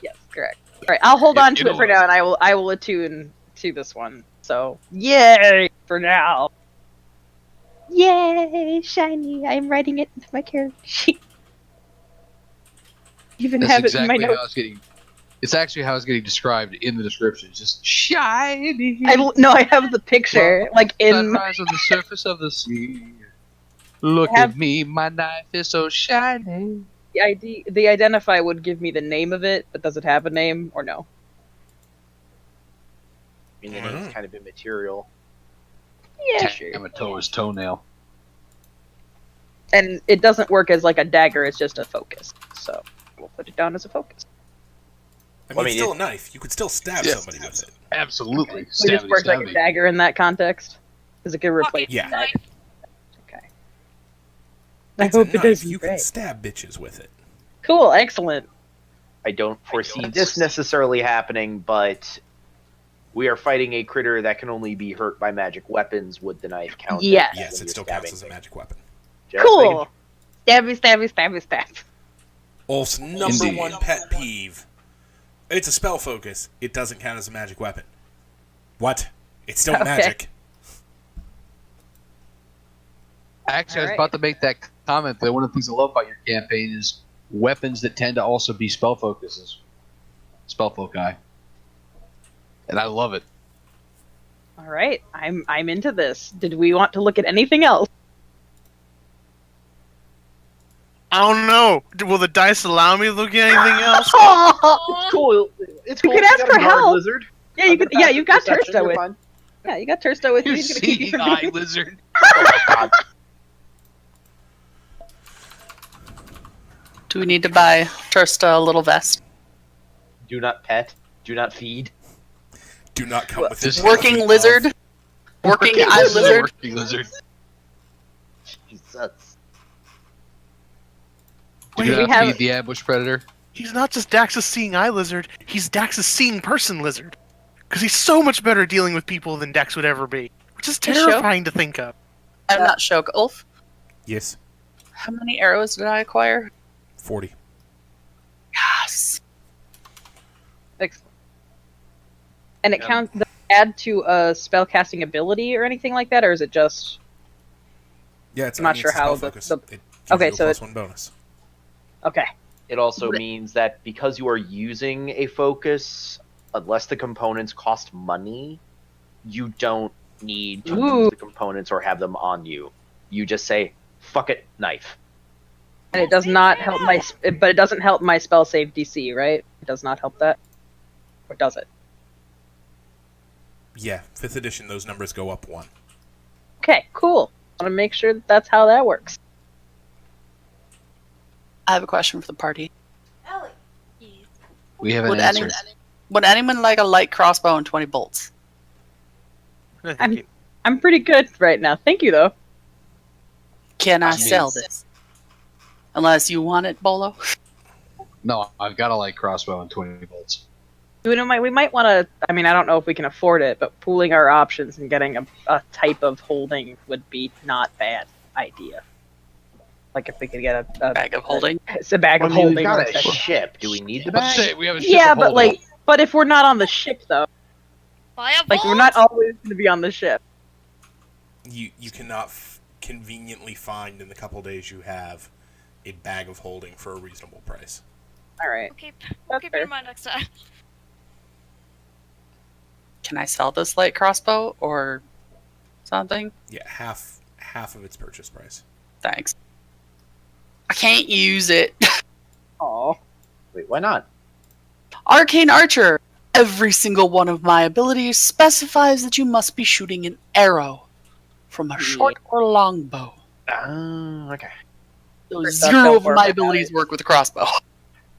Yes, correct. All right, I'll hold on You to it know for what? now, and I will attune to this one. So, yay for now. Yay, shiny! I'm writing it into my character sheet. Even That's have it in my exactly how notes. it's getting. It's actually how it's getting described in the description. Just shiny. I have the picture in. Sunrise on the surface of the sea. Look I have- at me, my knife is so shiny. The identify would give me the name of it, but does it have a name or no? I mean, it's kind of immaterial. Yeah, sure. I'm a toe's toenail. And it doesn't work as a dagger; it's just a focus. So we'll put it down as a focus. I mean, Well, I it's mean, still a knife. You could still stab Yeah. somebody with it. Absolutely. So it just works like a dagger in that context, because it can replace. Pocket Yeah. knife. Okay. It's a knife. You can stab bitches with it. Cool, excellent. I don't foresee this necessarily happening, but we are fighting a critter that can only be hurt by magic weapons. Would the knife count? as Yes. when Yes, it you're still stabbing counts as a things? magic weapon. Just Cool. Stabby, stabby, stabby, stab. Ulf's number Indeed. one pet peeve. It's a spell focus. It doesn't count as a magic weapon. What? It's still Okay. magic. Actually, I was Alright. about to make that comment that one of the things I love about your campaign is weapons that tend to also be spell focuses. Spell foci. And I love it. All right, I'm into this. Did we want to look at anything else? I don't know. Will the dice allow me to look at anything else? It's cool. It's You cool. could ask got for a guard help. Lizard. Yeah, you could. Yeah, you got Perception, Tursto you're with. fine. Yeah, you got Tursto with you. You He's gonna keep you seeing from eye lizard. Oh my god. Do we need to buy Tursta a little vest? Do not pet. Do not feed. Do not come with Just it. Working lizard? Working eye lizard? Working lizard. Jesus. Do Wait, we not have- feed the ambush predator. He's not just Dax's seeing eye lizard, he's Dax's seeing person lizard. Because he's so much better at dealing with people than Dax would ever be. Which is Hey, Sho. terrifying to think of. I'm not Shok. Ulf, Yes, how many arrows did I acquire? 40. Yes. Excellent. And it counts. Does it add to a spellcasting ability or anything like that, or is it just? Yeah, it's I'm not it's sure a spell how focus. the- It gives Okay, you a so +1 bonus. Okay. It also means that because you are using a focus, unless the components cost money, you don't need to Ooh. use the components or have them on you. You just say, "Fuck it, knife." And it does not help but it doesn't help my spell save DC, right? It does not help that, or does it? Yeah, 5th edition, those numbers go up 1. Okay, cool. I want to make sure that's how that works. I have a question for the party. Ellie. We have an Would, answer. would anyone like a light crossbow and 20 bolts? No, thank you. I'm pretty good right now. Thank you, though. Can I I mean- sell this? Unless you want it, Bolo. No, I've got a light crossbow and 20 bolts. We might want to. I mean, I don't know if we can afford it, but pooling our options and getting a type of holding would be not bad idea. Like if we could get a Bag of holding. It's a bag Well, of I mean, holding. we've got or a something. ship. Do we need the Let's bag? say we have a ship Yeah, of but holding. but if we're not on the ship though, Buy a like we're vault? not always going to be on the ship. You cannot conveniently find in the couple days you have a bag of holding for a reasonable price. All right. We'll keep it in mind next time. Can I sell this light crossbow or something? Yeah, half of its purchase price. Thanks. I can't use it. Oh. Wait, why not? Arcane Archer. Every single one of my abilities specifies that you must be shooting an arrow from a short or long bow. Okay. So That's zero so of far my from abilities work with a crossbow.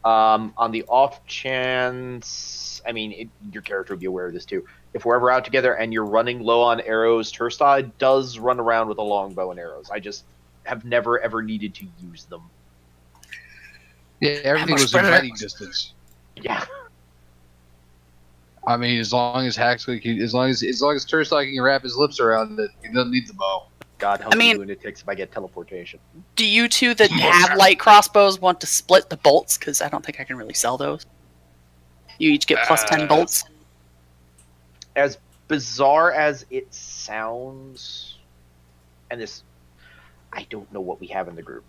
On the off chance, I mean, your character would be aware of this too. If we're ever out together and you're running low on arrows, Tursta does run around with a long bow and arrows. I just have never ever needed to use them. Yeah, everything Ambush was in predator. fighting distance. Yeah. I mean, as long as Haxley can, as long as Turstock can wrap his lips around it, he doesn't need the bow. God help I mean- me lunatics if I get teleportation. Do you two that have light crossbows want to split the bolts? Because I don't think I can really sell those. You each get plus 10 bolts. As bizarre as it sounds, and this, I don't know what we have in the group,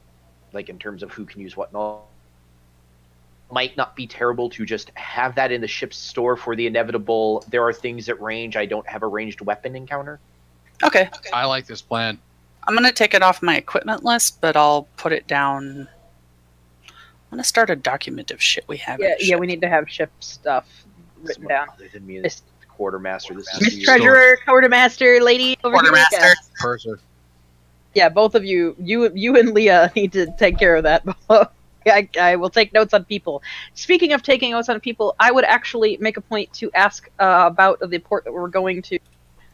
like in terms of who can use what and all. Might not be terrible to just have that in the ship's store for the inevitable. There are things at range. I don't have a ranged weapon encounter. Okay. I like this plan. I'm going to take it off my equipment list, but I'll put it down. I'm going to start a document of shit we have. in Yeah, the yeah. ship. We need to have ship stuff written Someone down. Other than me, Miss- quartermaster. This is Miss weird. Treasurer, Quartermaster, lady over here. Quartermaster. Yeah. Purser. Yeah, both of you and Leah need to take care of that. I will take notes on people. Speaking of taking notes on people, I would actually make a point to ask about the port that we're going to,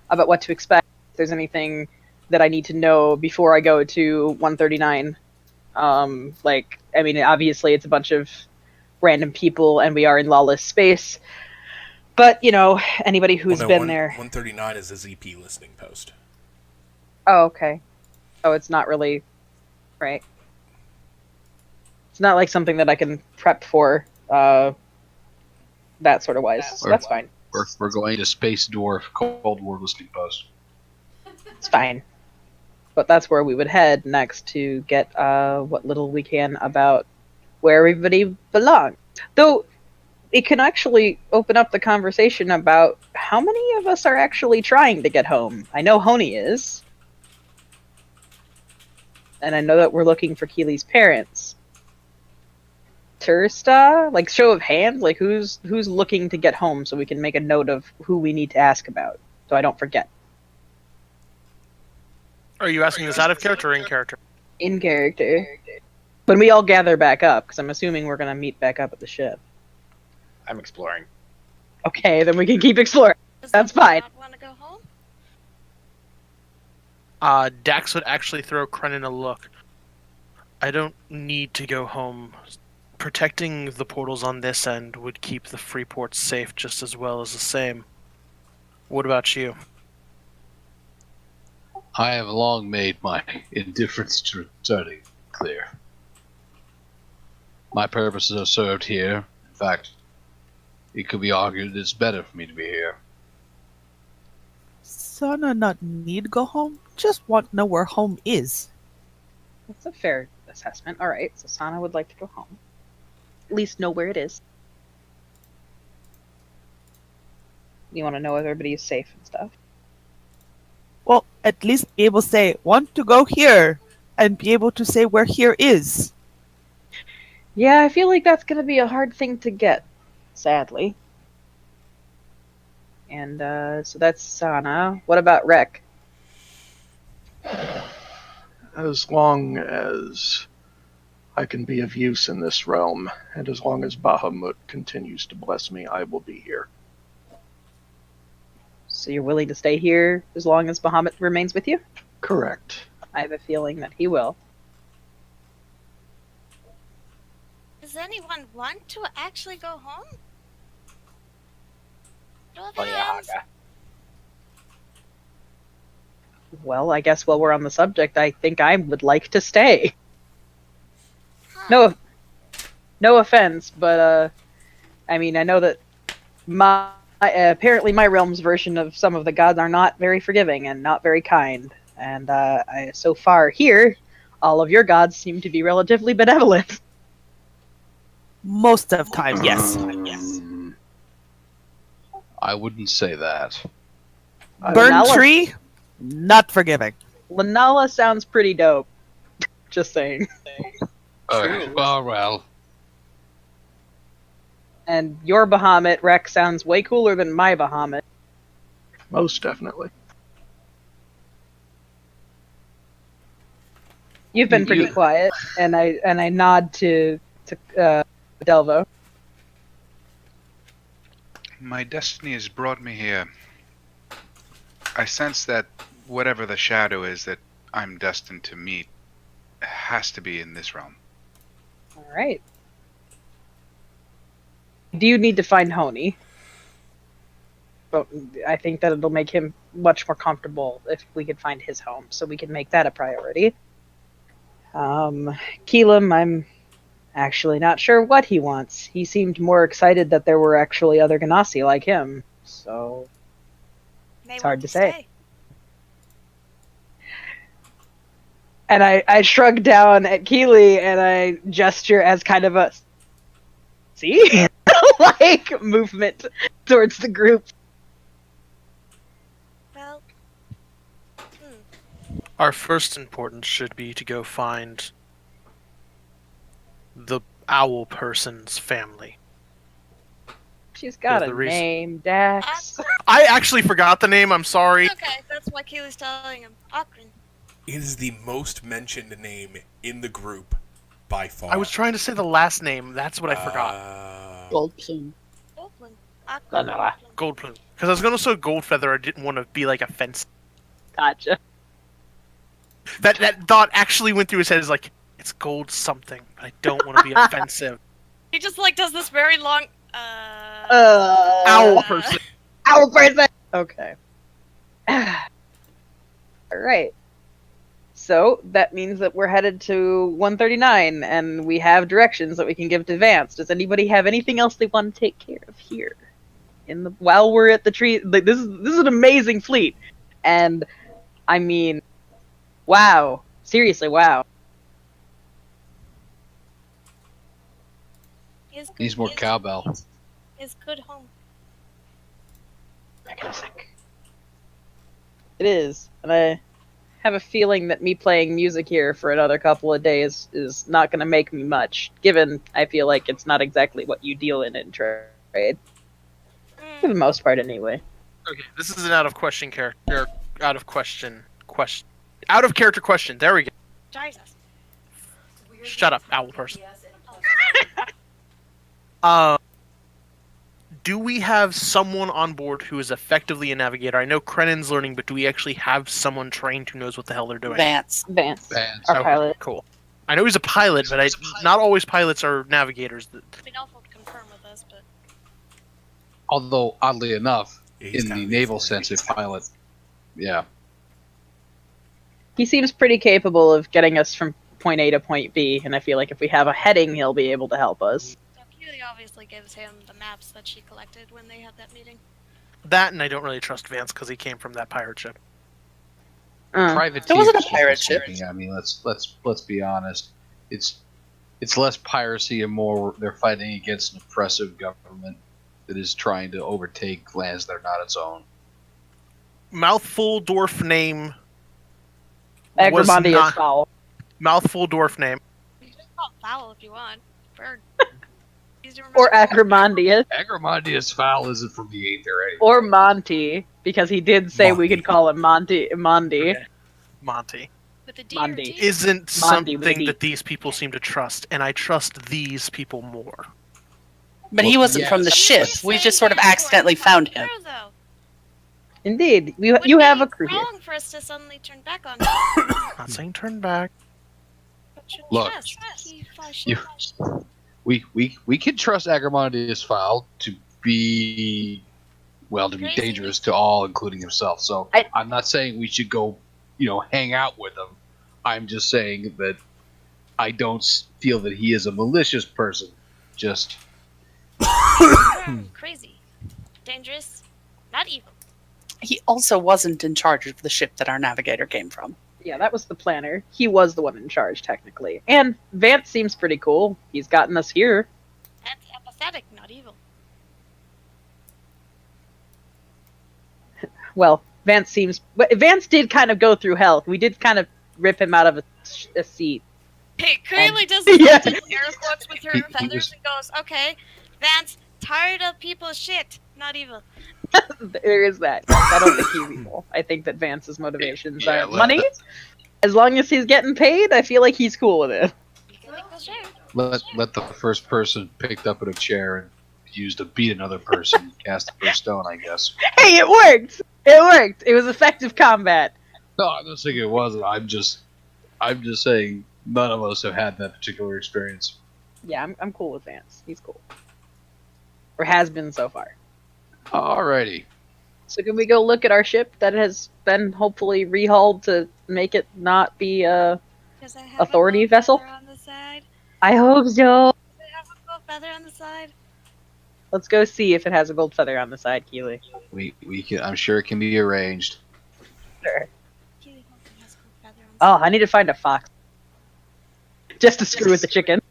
about what to expect. If there's anything that I need to know before I go to 139. Like, I mean, obviously it's a bunch of random people and we are in lawless space. But, you know, anybody who's been there. 139 is a ZP listening post. Oh, okay. Oh, it's not really right. It's not like something that I can prep for that sort of wise. So that's fine. We're going to Space Dwarf Cold War listening post. It's fine. But that's where we would head next to get what little we can about where everybody belongs. Though it can actually open up the conversation about how many of us are actually trying to get home. I know Honey is. And I know that we're looking for Keely's parents. Tursta? Like, show of hands? Like, who's looking to get home so we can make a note of who we need to ask about, so I don't forget. Are you asking this out of character or in character? In character. When we all gather back up, because I'm assuming we're going to meet back up at the ship. I'm exploring. Okay, then we can keep exploring. Does That's anyone fine. not want to go home? Dax would actually throw Krenin a look. I don't need to go home. Protecting the portals on this end would keep the free ports safe just as well as the same. What about you? I have long made my indifference to returning clear. My purposes are served here. In fact, it could be argued it's better for me to be here. Sana not need go home. Just want to know where home is. That's a fair assessment. Alright, so Sana would like to go home. At least know where it is. You want to know if everybody is safe and stuff. Well, at least be able to say, want to go here, and be able to say where here is. Yeah, I feel like that's going to be a hard thing to get, sadly. And so that's Sana. What about Rek? As long as I can be of use in this realm, and as long as Bahamut continues to bless me, I will be here. So you're willing to stay here as long as Bahamut remains with you? Correct. I have a feeling that he will. Does anyone want to actually go home? No Oh yeah, offense. Haga. Well, I guess while we're on the subject, I think I would like to stay. Huh. No offense, but I mean, I know that my apparently my realm's version of some of the gods are not very forgiving and not very kind. And so far here, all of your gods seem to be relatively benevolent. Most of time, yes. I wouldn't say that. Burn Lunala- tree, not forgiving. Lunala sounds pretty dope. Just saying. Well. And your Bahamut, Rex, sounds way cooler than my Bahamut. Most definitely. You've been pretty quiet, and I nod to Delvo. My destiny has brought me here. I sense that whatever the shadow is that I'm destined to meet has to be in this realm. All right. Do you need to find Honey? But I think that it'll make him much more comfortable if we could find his home, so we can make that a priority. Keelam, I'm actually not sure what he wants. He seemed more excited that there were actually other Ganassi like him, so May It's hard want to say. stay. And I shrug down at Keely and I gesture as kind of a see like movement towards the group. Well, Our first importance should be to go find the owl person's family. She's got There's a the reason- name, Dax. I actually forgot the name. I'm sorry. okay, that's why Keely's telling him. Akron. It is the most mentioned name in the group by far. I was trying to say the last name. That's what I forgot. Gold plume. Oakland. Akron. Goldplume. Because I was going to say Goldfeather. I didn't want to be like offensive. Gotcha. That thought actually went through his head. Is like, it's gold something, but I don't want to be offensive. He just like does this very long. Owl person. Owl person. Okay. All right. So that means that we're headed to 139, and we have directions that we can give to Vance. Does anybody have anything else they want to take care of here? While we're at the tree, like, this is an amazing fleet, and I mean, wow, seriously, wow. Needs more cowbell. His good home. Magnific. It is, and I have a feeling that me playing music here for another couple of days is not going to make me much, given I feel like it's not exactly what you deal in trade. For the most part, anyway. Okay, this is an out of question character. Out of question. Out of character question. There we go. Jesus. Shut up, owl person. Do we have someone on board who is effectively a navigator? I know Krennan's learning, but do we actually have someone trained who knows what the hell they're doing? Vance, Vance. our Okay, pilot. Cool. I know he's a pilot, but not always pilots are navigators. I mean, Alpha would confirm with us, but Although, oddly enough, Yeah, he's in kind the of naval informed. sense, a pilot. Yeah. He seems pretty capable of getting us from point A to point B, and I feel like if we have a heading, he'll be able to help us. so Keely obviously gives him the maps that she collected when they had that meeting. That, and I don't really trust Vance because he came from that pirate ship. Privateers. It wasn't a pirate ship. I mean, let's be honest. It's less piracy and more they're fighting against an oppressive government that is trying to overtake lands that are not its own. Mouthful dwarf name. Was Agramondia not- is foul. Mouthful dwarf name. You can just call it foul if you want. Bird. Easy to remember. Or Agramondia. Agramondia's foul isn't from the Aether anyway. Or Monty, because he did say we Monty. could call him Mondi. Okay. Monty. With a D or Monday. T. Isn't Monty with a something D. that these people seem to trust, and I trust these people more. But he wasn't from the ship. We just sort of accidentally found him. True, though. Indeed, you Would you have be a crew here. wrong for us to suddenly turn back on him. Not saying turn back. Look, you- we can trust Agramondia's foul to be well, to be Crazy. dangerous to all, including himself. So I'm not saying we should go, hang out with him. I'm just saying that I don't feel that he is a malicious person. Just Crazy. Dangerous. Not evil. He also wasn't in charge of the ship that our navigator came from. Yeah, that was the planner. He was the one in charge, technically. And Vance seems pretty cool. He's gotten us here. That's empathetic, not evil. Well, Vance did kind of go through hell. We did kind of rip him out of a seat. He clearly does Yeah. air quotes with her feathers and goes, okay, Vance, tired of people's shit, not evil. There is that. I don't think he's evil. I think that Vance's motivations Yeah, are let- money. As long as he's getting paid, I feel like he's cool with it. You can make those share. let the first person picked up in a chair and used to beat another person cast the first stone, I guess. Hey, it worked! It worked! It was effective combat. No, I'm not saying it wasn't. I'm just saying none of us have had that particular experience. Yeah, I'm cool with Vance. He's cool. Or has been so far. Alrighty. So can we go look at our ship that has been hopefully rehauled to make it not be a Does it have authority a gold vessel? feather on the side? I hope so. Does it have a gold feather on the side? Let's go see if it has a gold feather on the side, Keely. We can. I'm sure it can be arranged. Sure. Keely Holden has a gold feather on the Oh, I need to find a fox. Just to screw with the chicken.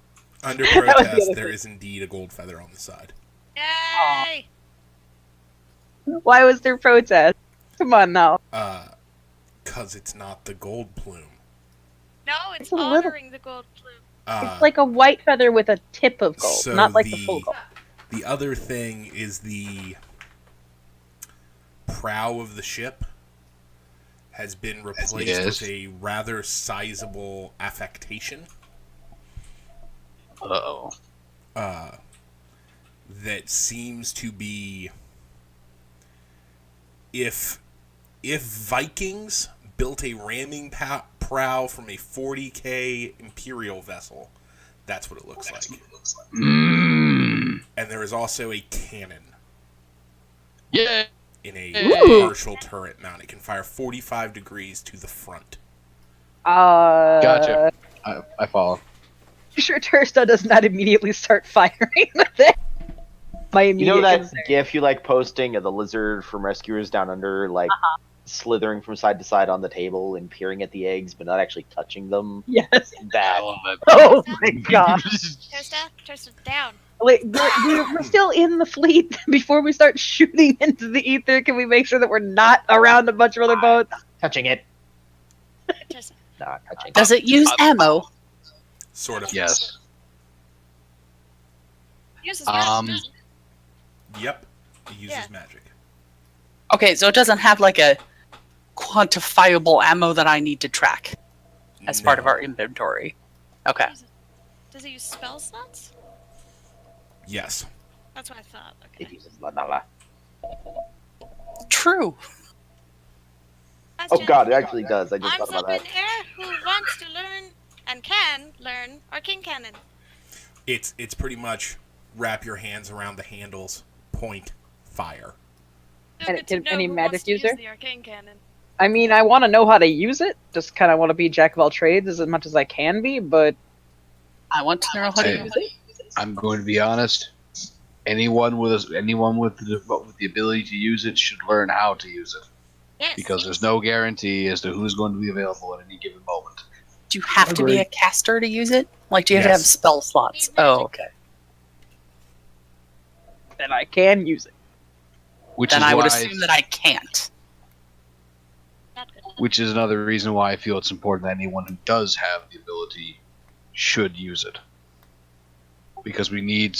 Under That was the protest, other there thing. is indeed a gold feather on the side. Yay! Why was there protest? Come on now. 'Cause it's not the gold plume. No, it's It's a little- honoring the gold plume. It's like a white feather with a tip of gold, so not like the full gold. The other thing is the prow of the ship has been replaced Yes. with a rather sizable affectation Uh-oh. that seems to be if Vikings built a ramming prow from a 40k Imperial vessel, that's what it looks like. Mm. And there is also a cannon Yeah. in a Ooh. partial turret mount. It can fire 45 degrees to the front. Gotcha. I follow. You sure Tursta does not immediately start firing with it? My You immediate know that concern. gif you like posting of the lizard from Rescuers Down Under, like slithering from side to side on the table and peering at the eggs, but not actually touching them? Yes. That. love it. Oh my god. Tursta, down. Wait, we're still in the fleet. Before we start shooting into the ether, can we make sure that we're not around a bunch of other boats? Touching it. Tursta. Not touching it. Does it use ammo? Sort of. Yes. Uses magic. Yep. It uses Yeah. magic. Okay, so it doesn't have like a quantifiable ammo that I need to track as part of No. our inventory. Okay. Does it use spell slots? Yes. That's what I thought. It Okay. uses la la la. True. Oh god, it actually does. I just I'm thought about Flippin' that. Air who wants to learn and can learn Arcane Cannon. It's pretty much wrap your hands around the handles, point, fire. It's And good to know any who magic wants to use user? the Arcane Cannon. I mean, I want to know how to use it. Just kind of want to be jack of all trades as much as I can be, but I want to know how to Hey. use it. I'm going to be honest. Anyone with the ability to use it should learn how to use it, Yes. because there's no guarantee as to who's going to be available at any given moment. Do you have to be Agreed. a caster to use it? Like, do you have to have Yes. spell slots? Oh, okay. then I can use it. Which Then is I would why, assume that I can't. Not good. which is another reason why I feel it's important that anyone who does have the ability should use it. Because we need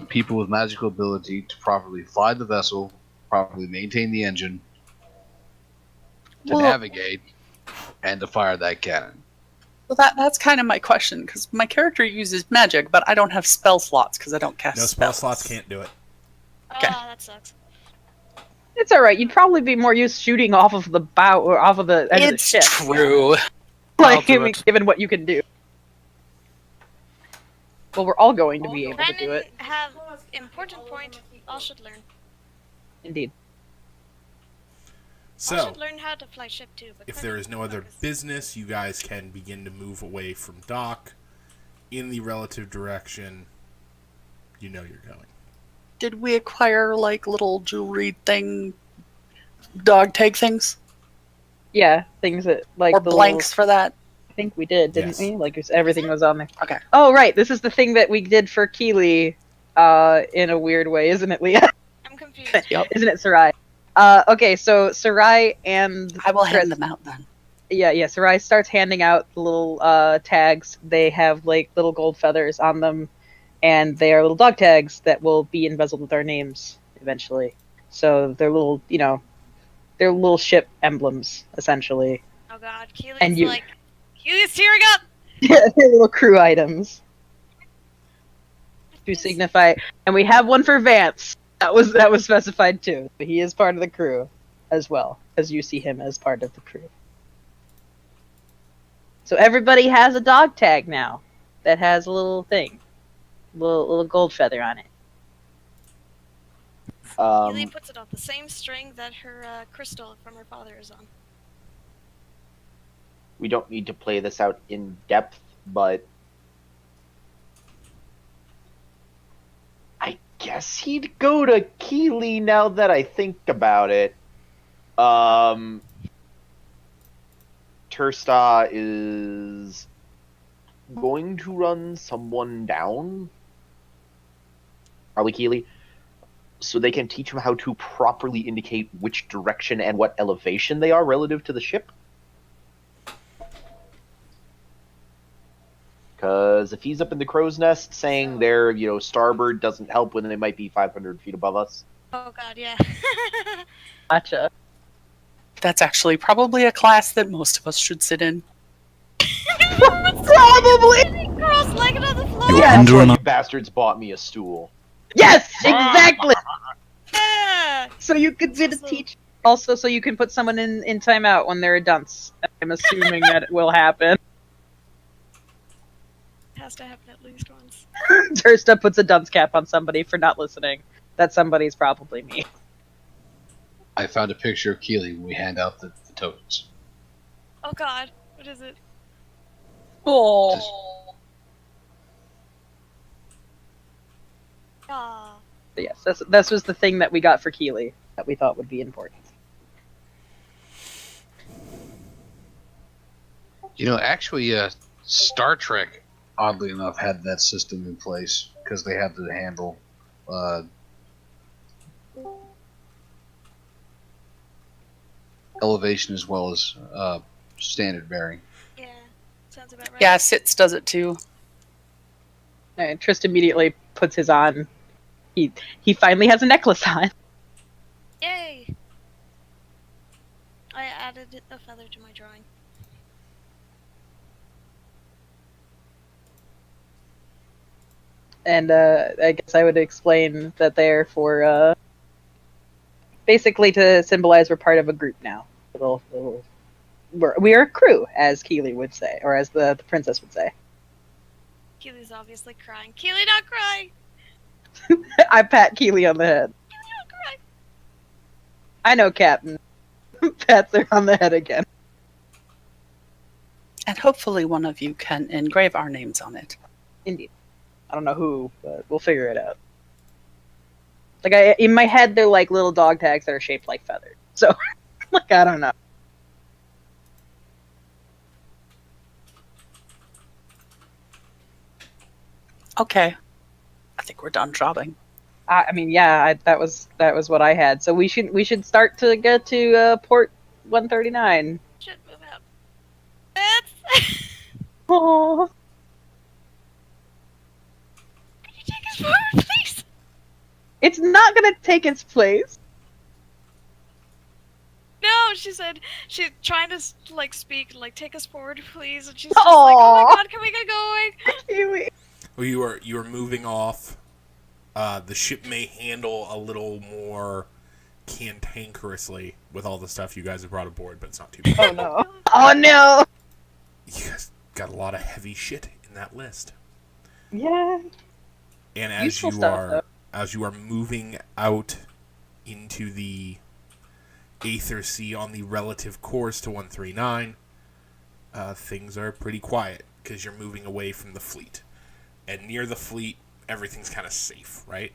people with magical ability to properly fly the vessel, properly maintain the engine, to Well- navigate, and to fire that cannon. Well, that's kind of my question, because my character uses magic, but I don't have spell slots because I don't cast No spell spells. slots can't do it. Okay. Oh, that sucks. It's all right. You'd probably be more used shooting off of the bow or off of the end of the It's ship. true. I'll Like, do I mean, it. given what you can do. Well, we're all going to be able to do Brennan it. have important point. All should learn. Indeed. I So, should learn how to fly ship too. But if Quentin there is no other focus. business, you guys can begin to move away from dock in the relative direction you know you're going. Did we acquire like little jewelry thing, dog tag things, Yeah, things that like or the blanks for that? I think we did, didn't Yes. we? Like everything was on there. Okay. Oh right, this is the thing that we did for Keely, in a weird way, isn't it, Leah? I'm confused. Yep. Isn't it, Sarai? Okay, so Sarai and I will hand Chris- them out then. yeah, Sarai starts handing out the little tags. They have like little gold feathers on them, and they are little dog tags that will be embezzled with our names eventually. So they're little, they're little ship emblems essentially. Oh god, Keely's And you- like, Keely's tearing up! Yeah, they're little crew items to signify, and we have one for Vance. That was specified too. He is part of the crew as well, as you see him as part of the crew. So everybody has a dog tag now that has a little thing, little gold feather on it. Keely puts it on the same string that her crystal from her father is on. We don't need to play this out in depth, but I guess he'd go to Keely now that I think about it. Tursta is going to run someone down. Probably Keely. So they can teach him how to properly indicate which direction and what elevation they are relative to the ship. Because if he's up in the crow's nest saying their, starboard doesn't help when they might be 500 feet above us. Oh god, yeah. Gotcha. That's actually probably a class that most of us should sit in. Probably. Cross-legged on the floor! Yeah, that's why you bastards bought me a stool. Yes, exactly. Yeah! So you could be the teacher. Also, so you can put someone in timeout when they're a dunce. I'm assuming that it will happen. Has to happen at least once. Tursta puts a dunce cap on somebody for not listening. That somebody's probably me. I found a picture of Keely when we hand out the tokens. Oh god, what is it? Oh. Ah. But yes, this was the thing that we got for Keely that we thought would be important. Actually, Star Trek, oddly enough, had that system in place because they had to handle elevation as well as standard bearing. Yeah, sounds about right. Yeah, Sitz does it too. And Trist immediately puts his on. He finally has a necklace on. Yay! I added a feather to my drawing. And I guess I would explain that they're for basically to symbolize we're part of a group now. We are a crew, as Keely would say, or as the princess would say. Keely's obviously crying. Keely, not cry! I pat Keely on the head. Keely, not cry! I know, Captain. Pats her on the head again. And hopefully one of you can engrave our names on it. Indeed. I don't know who, but we'll figure it out. Like, in my head, they're like little dog tags that are shaped like feathers. So, like, I don't know. Okay. I think we're done jobbing. I mean, yeah, that was what I had. So we should start to get to port 139. Should move out. That's... Oh, Can you take us forward, please? it's not gonna take its place. No, she said she's trying to speak, take us forward, please, and she's just like, oh my god, can we get going? Kiwi. Well, you are moving off. The ship may handle a little more cantankerously with all the stuff you guys have brought aboard, but it's not too bad. Oh no! Oh no! You guys got a lot of heavy shit in that list. Yeah. And as Useful you stuff, are though. as you are moving out into the Aether Sea on the relative course to 139, things are pretty quiet because you're moving away from the fleet. And near the fleet, everything's kind of safe, right?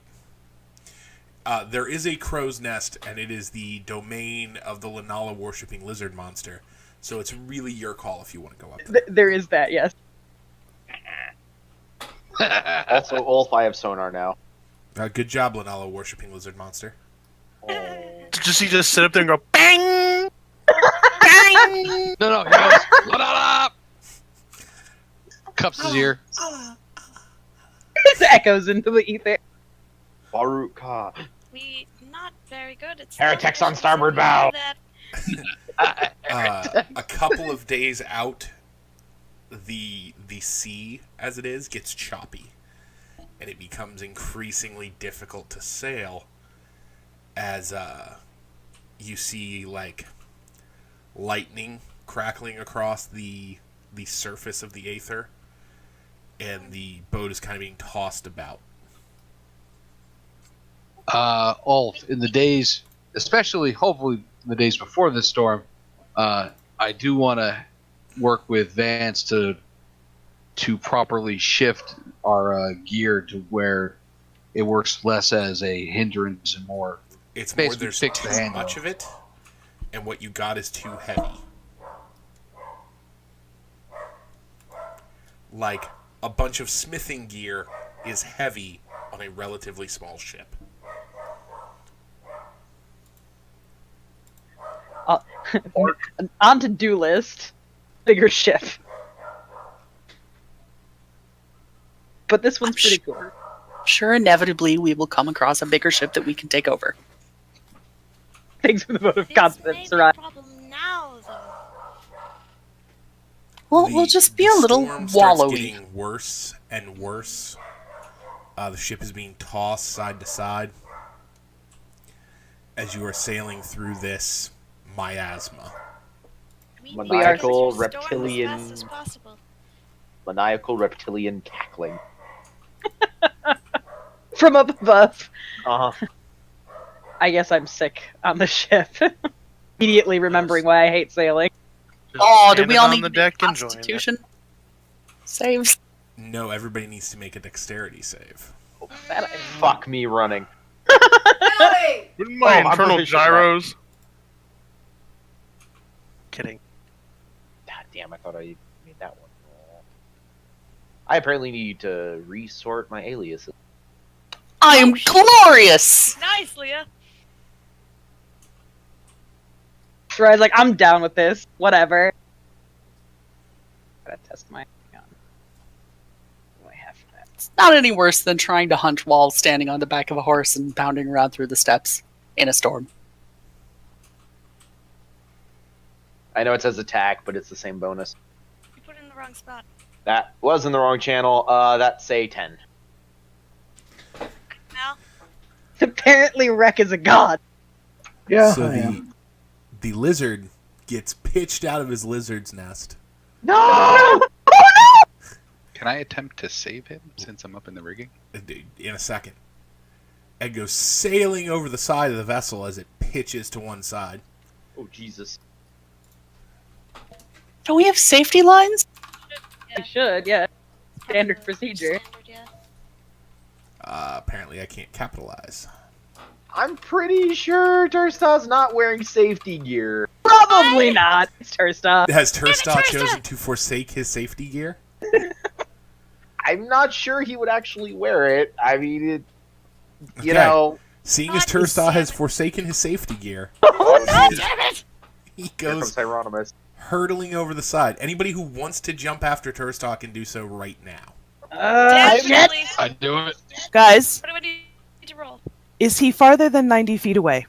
There is a crow's nest, and it is the domain of the Lenala worshipping lizard monster. So it's really your call if you want to go up there. There is that, yes. Also, Ulf, I have sonar now. Good job, Lenala worshipping lizard monster. Does he just sit up there and go bang, bang? No, he goes, "La, la, la." Cups his ear. It echoes into the ether. Baruch Ka. We not very good at Heretics on starboard bow. A couple of days out, the sea, as it is, gets choppy. And it becomes increasingly difficult to sail as you see, like, lightning crackling across the surface of the Aether. And the boat is kind of being tossed about. Ulf, in the days, especially hopefully in the days before this storm, I do want to work with Vance to properly shift our gear to where it works less as a hindrance and more. It's more basically there's fix the too handle. much of it, and what you got is too heavy. Like, a bunch of smithing gear is heavy on a relatively small ship. On to-do list, bigger ship. But this one's pretty cool. Sure, inevitably we will come across a bigger ship that we can take over. Thanks for the vote of This may confidence, be a Sarai. problem now, though. Well, The- we'll just be the a little storm starts wallowy. getting worse and worse. The ship is being tossed side to side as you are sailing through this miasma. We Maniacal need to storm reptilian- as fast as possible. Maniacal reptilian cackling. From up above. Uh-huh. I guess I'm sick on the ship. Immediately remembering why I hate sailing. Just Oh, do stand we it all on need the to deck make and join it. Constitution saves? No, everybody needs to make a dexterity save. That Fuck me running. Ellie! Wouldn't my I'm internal proficient, right? gyros? Kidding. God damn, I thought I made that one. I apparently need to resort my aliases. I am glorious! Nice, Leah. Sarai's like, I'm down with this. Whatever. Gotta test my. Hang on. What do I have for that? It's not any worse than trying to hunt while standing on the back of a horse and bounding around through the steps in a storm. I know it says attack, but it's the same bonus. You put it in the wrong spot. That was in the wrong channel. That's a 10. Now, Apparently, Wreck is a god. Yeah, So I am. the lizard gets pitched out of his lizard's nest. No! Can I attempt to save him since I'm up in the rigging? In a second. And goes sailing over the side of the vessel as it pitches to one side. Oh, Jesus. Don't we have safety lines? I should, yeah. Standard procedure. Standard, yeah. Apparently I can't capitalize. I'm pretty sure Tursta's not wearing safety gear. Probably not. It's Tursta. Has Turstall Tursta! chosen to forsake his safety gear? I'm not sure he would actually wear it. I mean, you Okay. know. Seeing as God, Turstall has damn it. forsaken his safety gear, Oh, no! Damn it! he Here goes comes Hieronymus. hurtling over the side. Anybody who wants to jump after Turstall can do so right now. Shit! Definitely. I do it. Guys, What do I need to roll? is he farther than 90 feet away?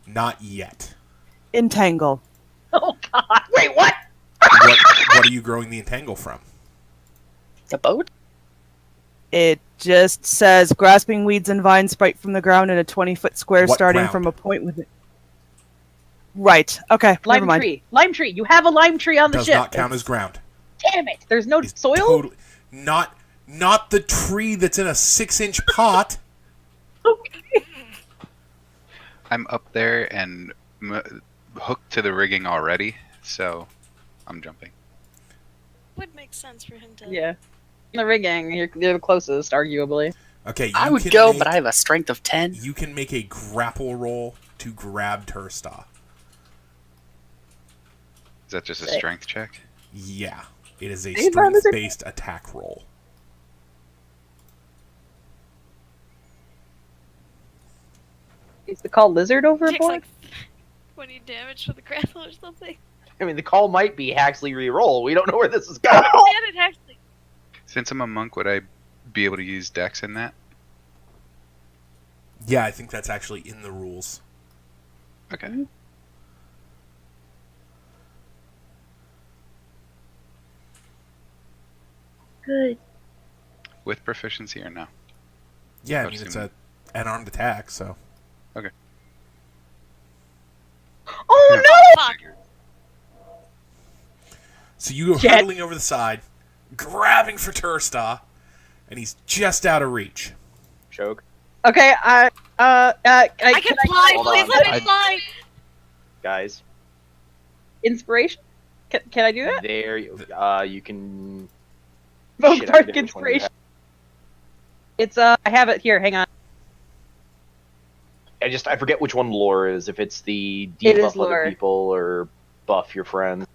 Not yet. Entangle. Oh, God. Wait, what? What are you growing the entangle from? The boat? It just says grasping weeds and vines sprout from the ground in a 20-foot square What starting ground? from a point with it. Right. Okay. Never Lime mind. tree. Lime tree. You have a lime tree on the Does ship. not count as ground. Damn it. There's no It's soil? totally not the tree that's in a 6-inch pot. I'm up there and hooked to the rigging already, so I'm jumping. Would make sense for him to. Yeah. The rigging, you're the closest, arguably. Okay, you I would can go, make- but I have a strength of 10. You can make a grapple roll to grab Tursta. Is that just a Sick. strength check? Yeah, it is a Hey, Bob, is it- strength-based attack roll. Is the call lizard Takes overboard? like 20 damage for the grapple or something. I mean, the call might be Haxley reroll. We don't know where this is going. Man, it actually. Since I'm a monk, would I be able to use Dex in that? Yeah, I think that's actually in the rules. Okay. Good. With proficiency or no? Yeah, I I've mean, it's seen- an armed attack, so... Oh no! Fuck. So you go Jet. hurtling over the side, grabbing for Tursta, and he's just out of reach. Choke. Okay, I can fly. Hold Please on. let me fly. Guys, Inspiration? Can I do that? there you can. Vote Shit, I dark forget which one you inspiration. It's I have it here. Hang on. I forget which one lore is. If it's the It is debuff other lore. people or buff your friends.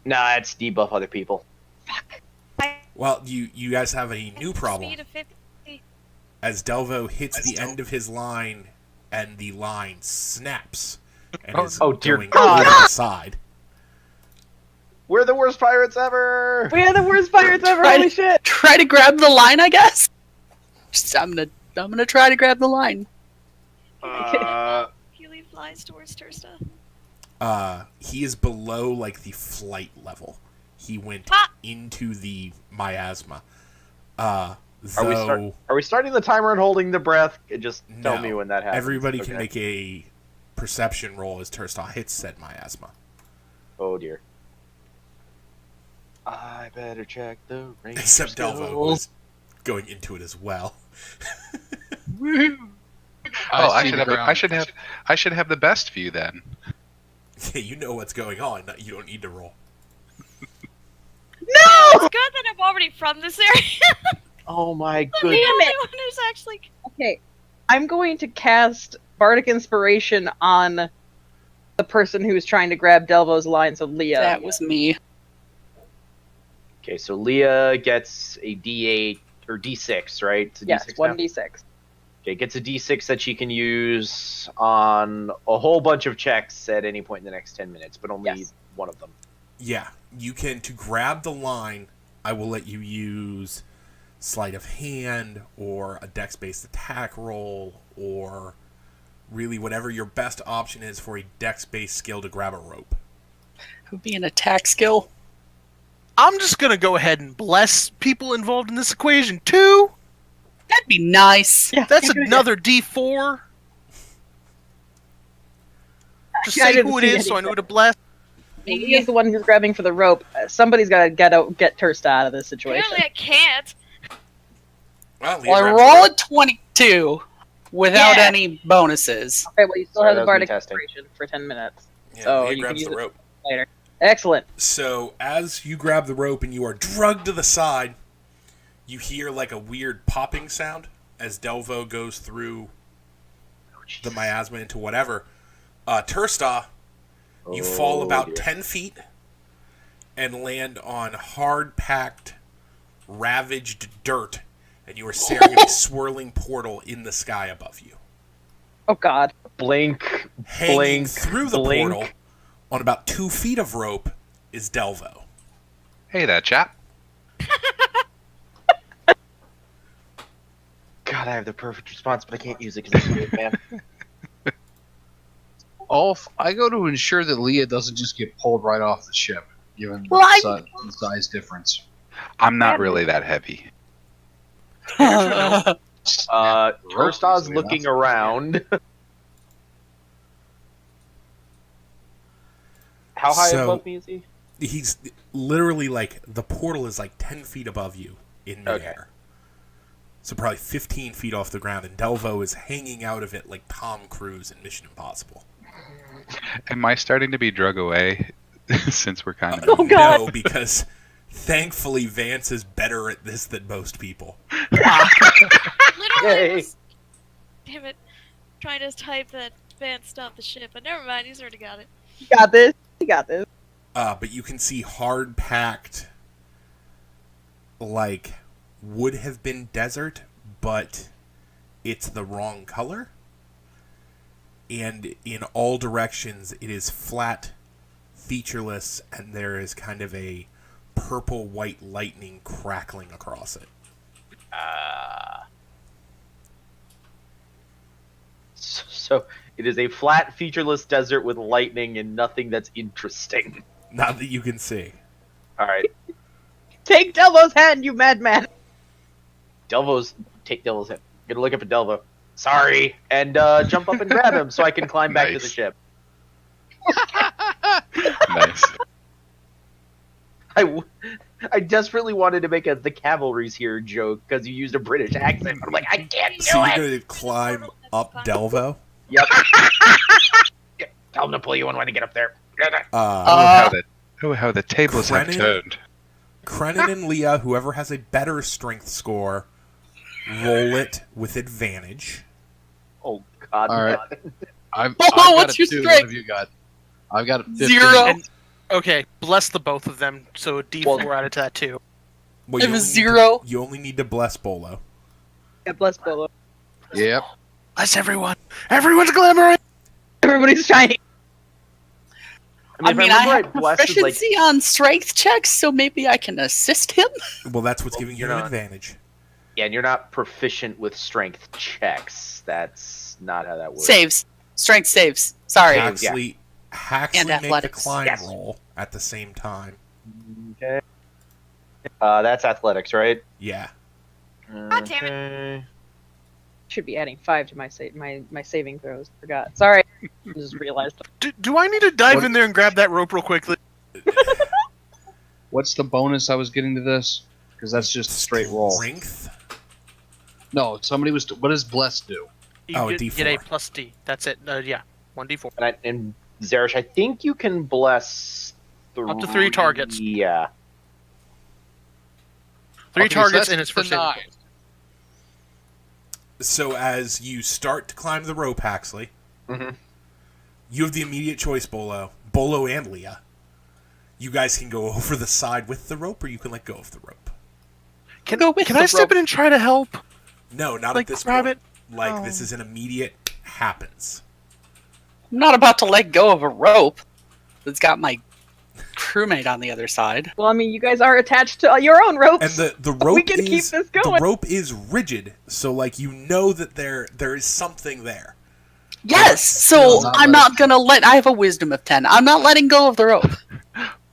Nah, it's debuff other people. Well, you guys have a new problem. Speed of 50. As Delvo hits the end of his line, and the line snaps, and is Oh, dear going God. over the side. We're the worst pirates ever. We are the worst pirates ever. Right. Holy shit! Try to grab the line, I guess. I'm gonna try to grab the line. Healy flies towards Tursta. He is below like the flight level. He went Ah! into the miasma. Are Though we starting the timer and holding the breath? Just tell No. me when that happens. everybody can Okay. make a perception roll as Tursta hits said miasma. Oh dear. I better check the range. Except Delvo was going into it as well. Oh, I see should the have. ground. I should have the best view then. Yeah, you know what's going on. You don't need to roll. It's good that I'm already from this area. Oh my I'm the goodness. only one who's actually. Okay, I'm going to cast Bardic Inspiration on the person who's trying to grab Delvo's line. So Leah. That was me. Okay, so Leah gets a D8 or D6, right? It's a yes, D6 now? 1d6. Okay, gets a D6 that she can use on a whole bunch of checks at any point in the next 10 minutes, but only Yes. one of them. Yeah, you can, to grab the line, I will let you use sleight of hand or a dex-based attack roll or really whatever your best option is for a dex-based skill to grab a rope. It would be an attack skill. I'm just gonna go ahead and bless people involved in this equation too. That'd be nice. Yeah, That's you can do another D4. Just Yeah, I say didn't who it see is so I know anything. who to bless. that. Leah's the one who's grabbing for the rope. Somebody's got to get Tursta out of this situation. Apparently, I can't. Well, Well, I roll a 22 without Yeah. any bonuses. Okay, well, you still Sorry, have that the was me Bardic testing. Inspiration for 10 minutes. Yeah, So Leah you can grabs use the it rope. later. Excellent. So as you grab the rope and you are drugged to the side, you hear like a weird popping sound as Delvo goes through the miasma into whatever. Tursta, you fall about dear. 10 feet and land on hard-packed, ravaged dirt, and you are staring at a swirling portal in the sky above you. Oh, God. Blink, Hanging blink, through the blink. portal on about 2 feet of rope is Delvo. Hey there, chap. God, I have the perfect response, but I can't use it because I'm a good man. I go to ensure that Leah doesn't just get pulled right off the ship, given Well, the size difference. I'm not really that heavy. Tursta's looking around. How high So- above me is he? He's literally like, the portal is like 10 feet above you in midair. So probably 15 feet off the ground, and Delvo is hanging out of it like Tom Cruise in Mission Impossible. Am I starting to be drug away since we're kind of... Oh, God. No, because thankfully Vance is better at this than most people. Literally, damn it, trying to type that Vance stopped the ship, but never mind, he's already got it. You got this. You got this. But you can see hard-packed, like, would have been desert, but it's the wrong color. And in all directions, it is flat, featureless, and there is kind of a purple-white lightning crackling across it. So it is a flat, featureless desert with lightning and nothing that's interesting. Not that you can see. All right, Take Delvo's hand, you madman. take Delvo's head. Gonna look up at Delvo. Sorry, and jump up and grab him so I can climb back to the Nice. ship. Nice. I desperately wanted to make the cavalry's here joke because you used a British accent. But I'm like, I can't do So you're it. going to climb up Delvo? Yep. Tell him to pull you in when to get up there. How the tables have Krenin? turned. Krenin and Leah, whoever has a better strength score, roll it with advantage. Oh God! All right. God. I've Oh, got what's a your 2. strength? What have you got? I've got a 15. 0. And- Okay, bless the both of them, so a D4 Well- added to that too. Well, I have a only need 0. you only need to bless Bolo. God bless Bolo. Yep. Bless everyone. Everyone's glimmering. Everybody's shining. I mean, if I remember have right, Bless is like proficiency on strength checks, so maybe I can assist him. Well, that's what's giving you you're an not. advantage. yeah, and you're not proficient with strength checks. That's not how that works. Saves. Strength saves. Sorry. Haxley And make the athletics. climb Yes. roll at the same time. Okay. That's athletics, right? Yeah. God damn it. Okay. Should be adding 5 to my saving throws. Forgot. Sorry. I just realized. Do I need to dive What- in there and grab that rope real quickly? What's the bonus I was getting to this? Because that's just a straight roll. Strength? No, somebody was. What does bless do? You Oh, a get a D4. plus D. That's it. Yeah, 1D4. And Zerish, I think you can bless Up to 3 targets. Yeah. 3 Okay, so targets that's and it's for the saving 9. throws. So as you start to climb the rope, Haxley, Mhm. you have the immediate choice, Bolo and Leah. You guys can go over the side with the rope, or you can let go of the rope. Can, Go with can the I step rope. in and try to help? No, not Like, at this grab point. it? Like, Oh. this is an immediate happens. I'm not about to let go of a rope that's got my crewmate on the other side. Well, I mean, you guys are attached to your own ropes. And the rope We can is keep this the going. rope is rigid, so like you know that there is something there. Yes, so Not I'm letting not gonna let. I have a wisdom of 10. I'm not letting go of the rope.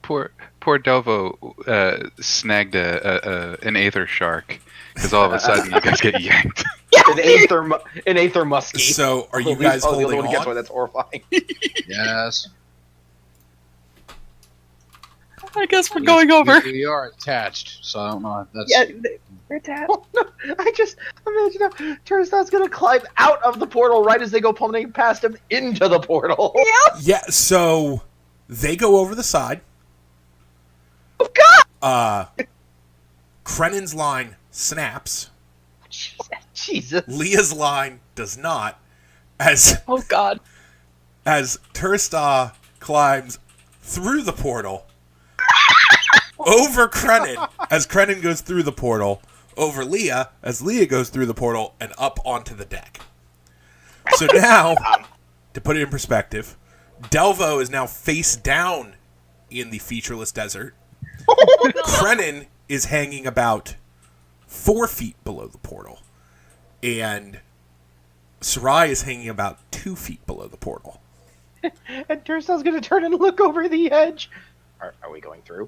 Poor Delvo snagged an aether shark because all of a sudden you guys get yanked. An Aether Muskie. So are you Oh, guys the other holding one gets one. on? That's horrifying. Yes. I guess we're going over. We are attached, so I don't know if that's. Yeah, they're attached. Oh, no, I just imagine Turnstile's gonna climb out of the portal right as they go plummeting past him into the portal. Yeah, so they go over the side. Oh God! Krenin's line snaps. Jesus. Leah's line does not. As Oh God. Tursta climbs through the portal over Krenin as Krenin goes through the portal, over Leah as Leah goes through the portal and up onto the deck. So now, to put it in perspective, Delvo is now face down in the featureless desert. Krenin is hanging about 4 feet below the portal, and Sarai is hanging about 2 feet below the portal. And Turnstile's gonna turn and look over the edge. Are we going through?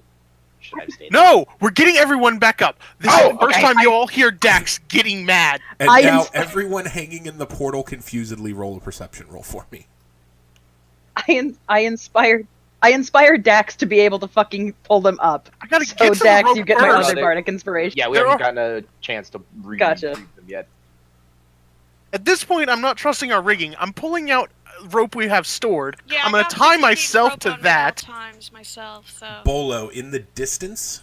Should I have stayed? No, we're getting everyone back up. This is Oh, the first okay, time you all hear Dax getting mad. And I now ins- everyone hanging in the portal confusedly roll a perception roll for me. I inspired I inspired Dax to be able to fucking pull them up. I gotta So get to the Dax, rope you get my first. other bardic inspiration. Yeah, we There haven't are- gotten a chance to read Gotcha. them yet. At this point, I'm not trusting our rigging. I'm pulling out rope we have stored. Yeah, I'm gonna got tie 50 myself rope to on me that. all times myself, so. Bolo, in the distance,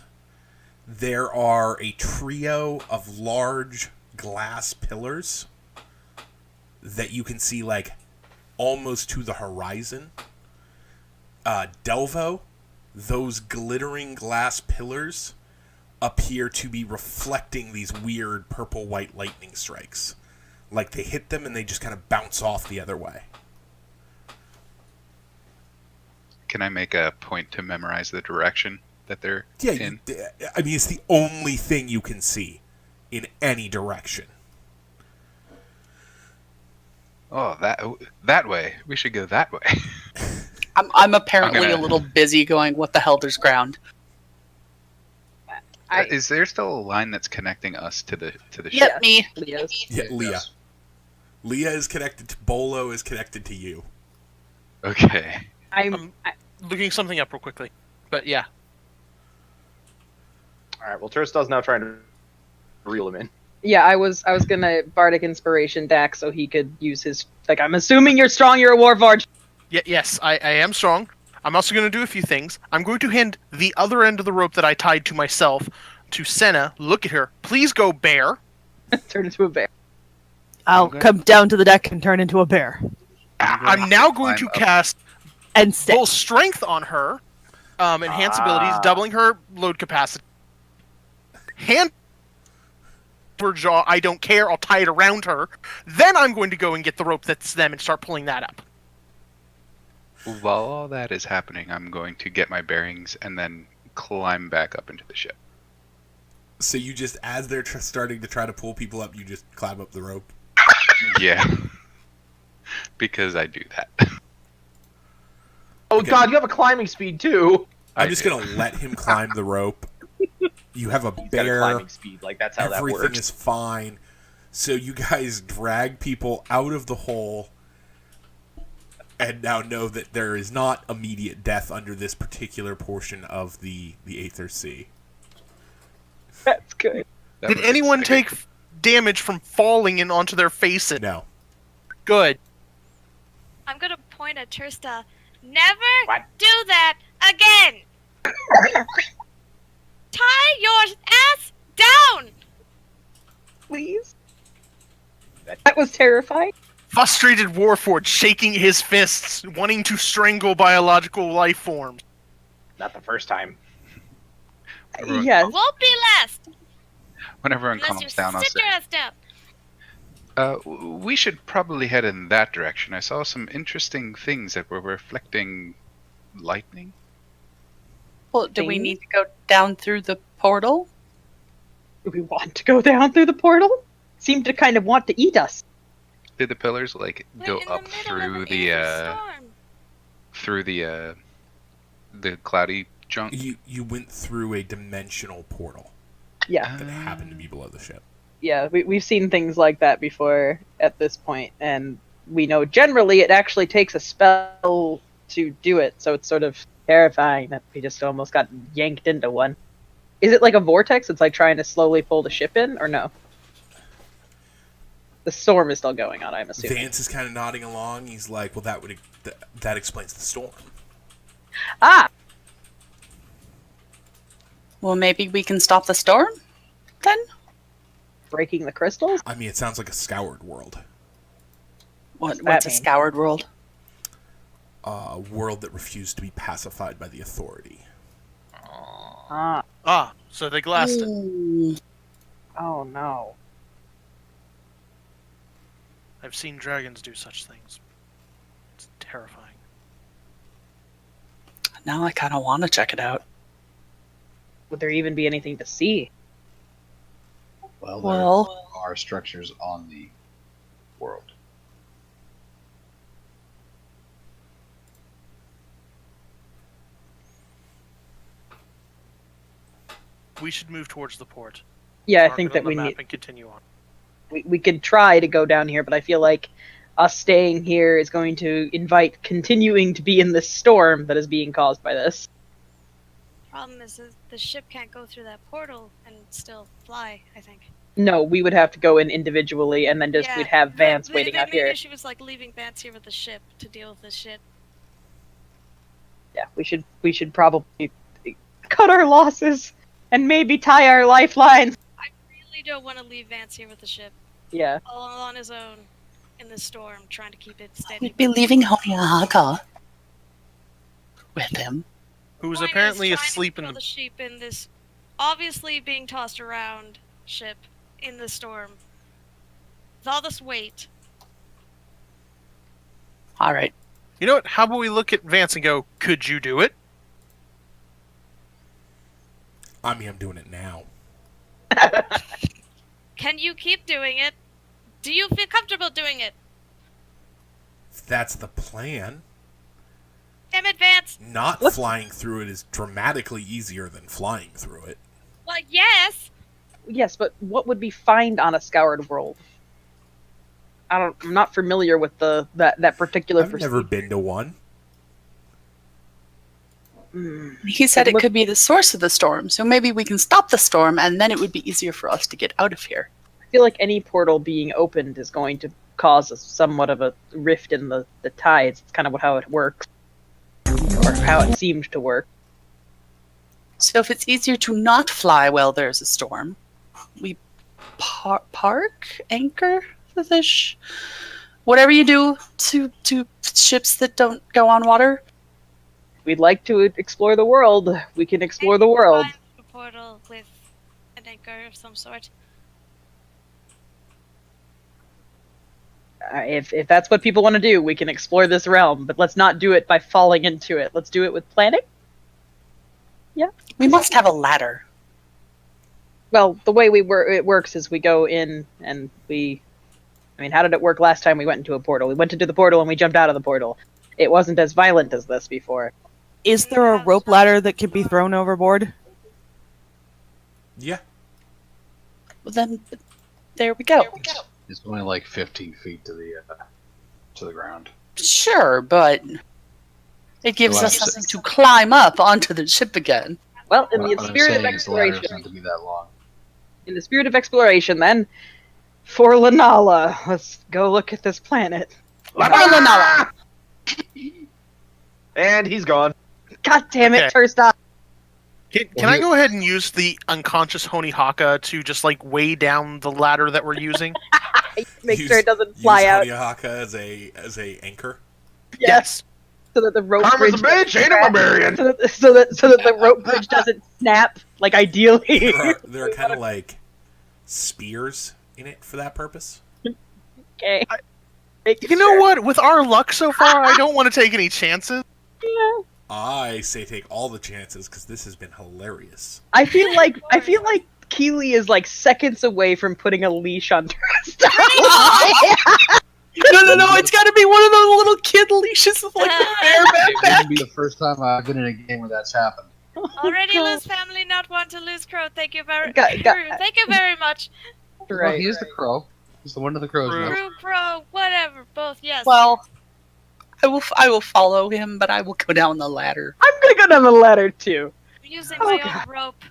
there are a trio of large glass pillars that you can see, like, almost to the horizon. Delvo, those glittering glass pillars appear to be reflecting these weird purple-white lightning strikes. Like, they hit them and they just kind of bounce off the other way. Can I make a point to memorize the direction that they're Yeah, in? I mean, it's the only thing you can see in any direction. Oh, that way. We should go that way. I'm apparently I'm gonna- a little busy going, what the hell, there's ground. Is there still a line that's connecting us to the ship? Yep, me. Leo's. Yeah, Leah. Yes. Leah is connected to Bolo, is connected to you. Okay. I'm. Looking something up real quickly. But yeah. All right. Well, Turista's now trying to reel him in. Yeah, I was gonna bardic inspiration Dax so he could use his. Like, I'm assuming you're strong. You're a warforged. Yes, I am strong. I'm also going to do a few things. I'm going to hand the other end of the rope that I tied to myself to Senna. Look at her. Please go bear. Turn into a bear. I'll Okay. come down to the deck and turn into a bear. I'm now going to climb up. cast And stay. full strength on her. Enhance abilities, doubling her load capacity. Hand her jaw. I don't care. I'll tie it around her. Then I'm going to go and get the rope that's them and start pulling that up. While all that is happening, I'm going to get my bearings and then climb back up into the ship. So you just, as they're starting to try to pull people up, you just climb up the rope. Yeah. Because I do that. Oh Okay. God, you have a climbing speed too. I'm I just do. going to let him climb the rope. You have a He's got a bear. climbing speed. Like that's how that Everything works. is fine. So you guys drag people out of the hole and now know that there is not immediate death under this particular portion of the Aether Sea. That's good. That Did was anyone exciting. take damage from falling in onto their faces? No. Good. I'm gonna point at Tursta. Never What? do that again! Tie your ass down! Please. That was terrifying. Frustrated Warforged shaking his fists, wanting to strangle biological life forms. Not the first time. Everyone- Yes. Won't be last! When everyone Unless you calms down, I'll sit say, your ass down. we should probably head in that direction. I saw some interesting things that were reflecting lightning. Well, do we Things? need to go down through the portal? Do we want to go down through the portal? Seem to kind of want to eat us. Did the pillars like We're go in up the middle of through an the evil storm. through the cloudy junk? You went through a dimensional portal Yeah. that happened to be below the ship. Yeah, we've seen things like that before at this point, and we know generally it actually takes a spell to do it, so it's sort of terrifying that we just almost got yanked into one. Is it like a vortex? It's like trying to slowly pull the ship in, or no? The storm is still going on, I'm assuming. Vance is kind of nodding along. He's like, "Well, that explains the storm." Ah! Well, maybe we can stop the storm then? Breaking the crystals? I mean, it sounds like a scoured world. What's that a mean? scoured world? A world that refused to be pacified by the authority. Ah. Ah, so they glassed it. Ooh. Oh no. I've seen dragons do such things. It's terrifying. Now I kind of want to check it out. Would there even be anything to see? Well, Well- there are structures on the world. We should move towards the port. Yeah, I Mark think it that on the we map need. and continue on. We could try to go down here, but I feel like us staying here is going to invite continuing to be in this storm that is being caused by this. Problem is that the ship can't go through that portal and still fly, I think. No, we would have to go in individually, and then we'd have Vance waiting out here. Maybe she was like leaving Vance here with the ship to deal with this shit. Yeah, we should probably cut our losses and maybe tie our lifelines. I really don't want to leave Vance here with the ship. Yeah. All on his own in the storm, trying to keep it steady. We'd be leaving Honeyahaka with him. Who's Point apparently is trying to asleep in control the... the sheep in this obviously being tossed around ship in the storm. With all this weight. All right. You know what? How about we look at Vance and go, could you do it? I mean, I'm doing it now. Can you keep doing it? Do you feel comfortable doing it? If that's the plan. Damn it, Vance! Not flying through it is dramatically easier than flying through it. Well, yes! Yes, but what would we find on a scoured world? I'm not familiar with that particular I've never been to one. He said it could be the source of the storm, so maybe we can stop the storm, and then it would be easier for us to get out of here. I feel like any portal being opened is going to cause somewhat of a rift in the tides. It's kind of how it works. Or how it seemed to work. So if it's easier to not fly while there's a storm, we anchor the fish, whatever you do to ships that don't go on water. We'd like to explore the world. We can explore the world. Find a portal with an anchor of some sort. If that's what people want to do, we can explore this realm, but let's not do it by falling into it. Let's do it with planning. Yeah. We must have a ladder. Well, the way it works is we go in and how did it work last time we went into a portal? We went into the portal and we jumped out of the portal. It wasn't as violent as this before. Is there a rope ladder that can be thrown overboard? Yeah. Well, then, there we go. It's only like 15 feet to the ground. Sure, but it gives Well, us something to climb up onto the ship again. Well, in the What I'm spirit of saying is the ladder exploration, doesn't have to be that long. in the spirit of exploration, then, for Lanala, let's go look at this planet. Lanala! And he's gone. God damn it, Okay. Turstop. Can I go ahead and use the unconscious Honeyhaka to just like weigh down the ladder that we're using? Make sure it doesn't fly use out. Honeyahaka as a anchor. Yes. So that the rope Karma's bridge a bitch, ain't a barbarian. so that the rope bridge doesn't snap, like ideally. There are kind of like spears in it for that purpose. Okay. You know what? With our luck so far, I don't want to take any chances. Yeah. I say take all the chances because this has been hilarious. I feel like Keely is like seconds away from putting a leash on Turstop. No, it's gotta be one of those little kid leashes with like the bear It backpack. wouldn't be the first time I've been in a game where that's happened. Already lose family, not want to lose crow. Thank you very, Got- thank you very much. Well, he is the crow. He's the one of the crows. True. Now. Crew, crow, whatever. Both, yes. Well, I will follow him, but I will go down the ladder. I'm gonna go down the ladder too. I'm using Oh, my God. own rope.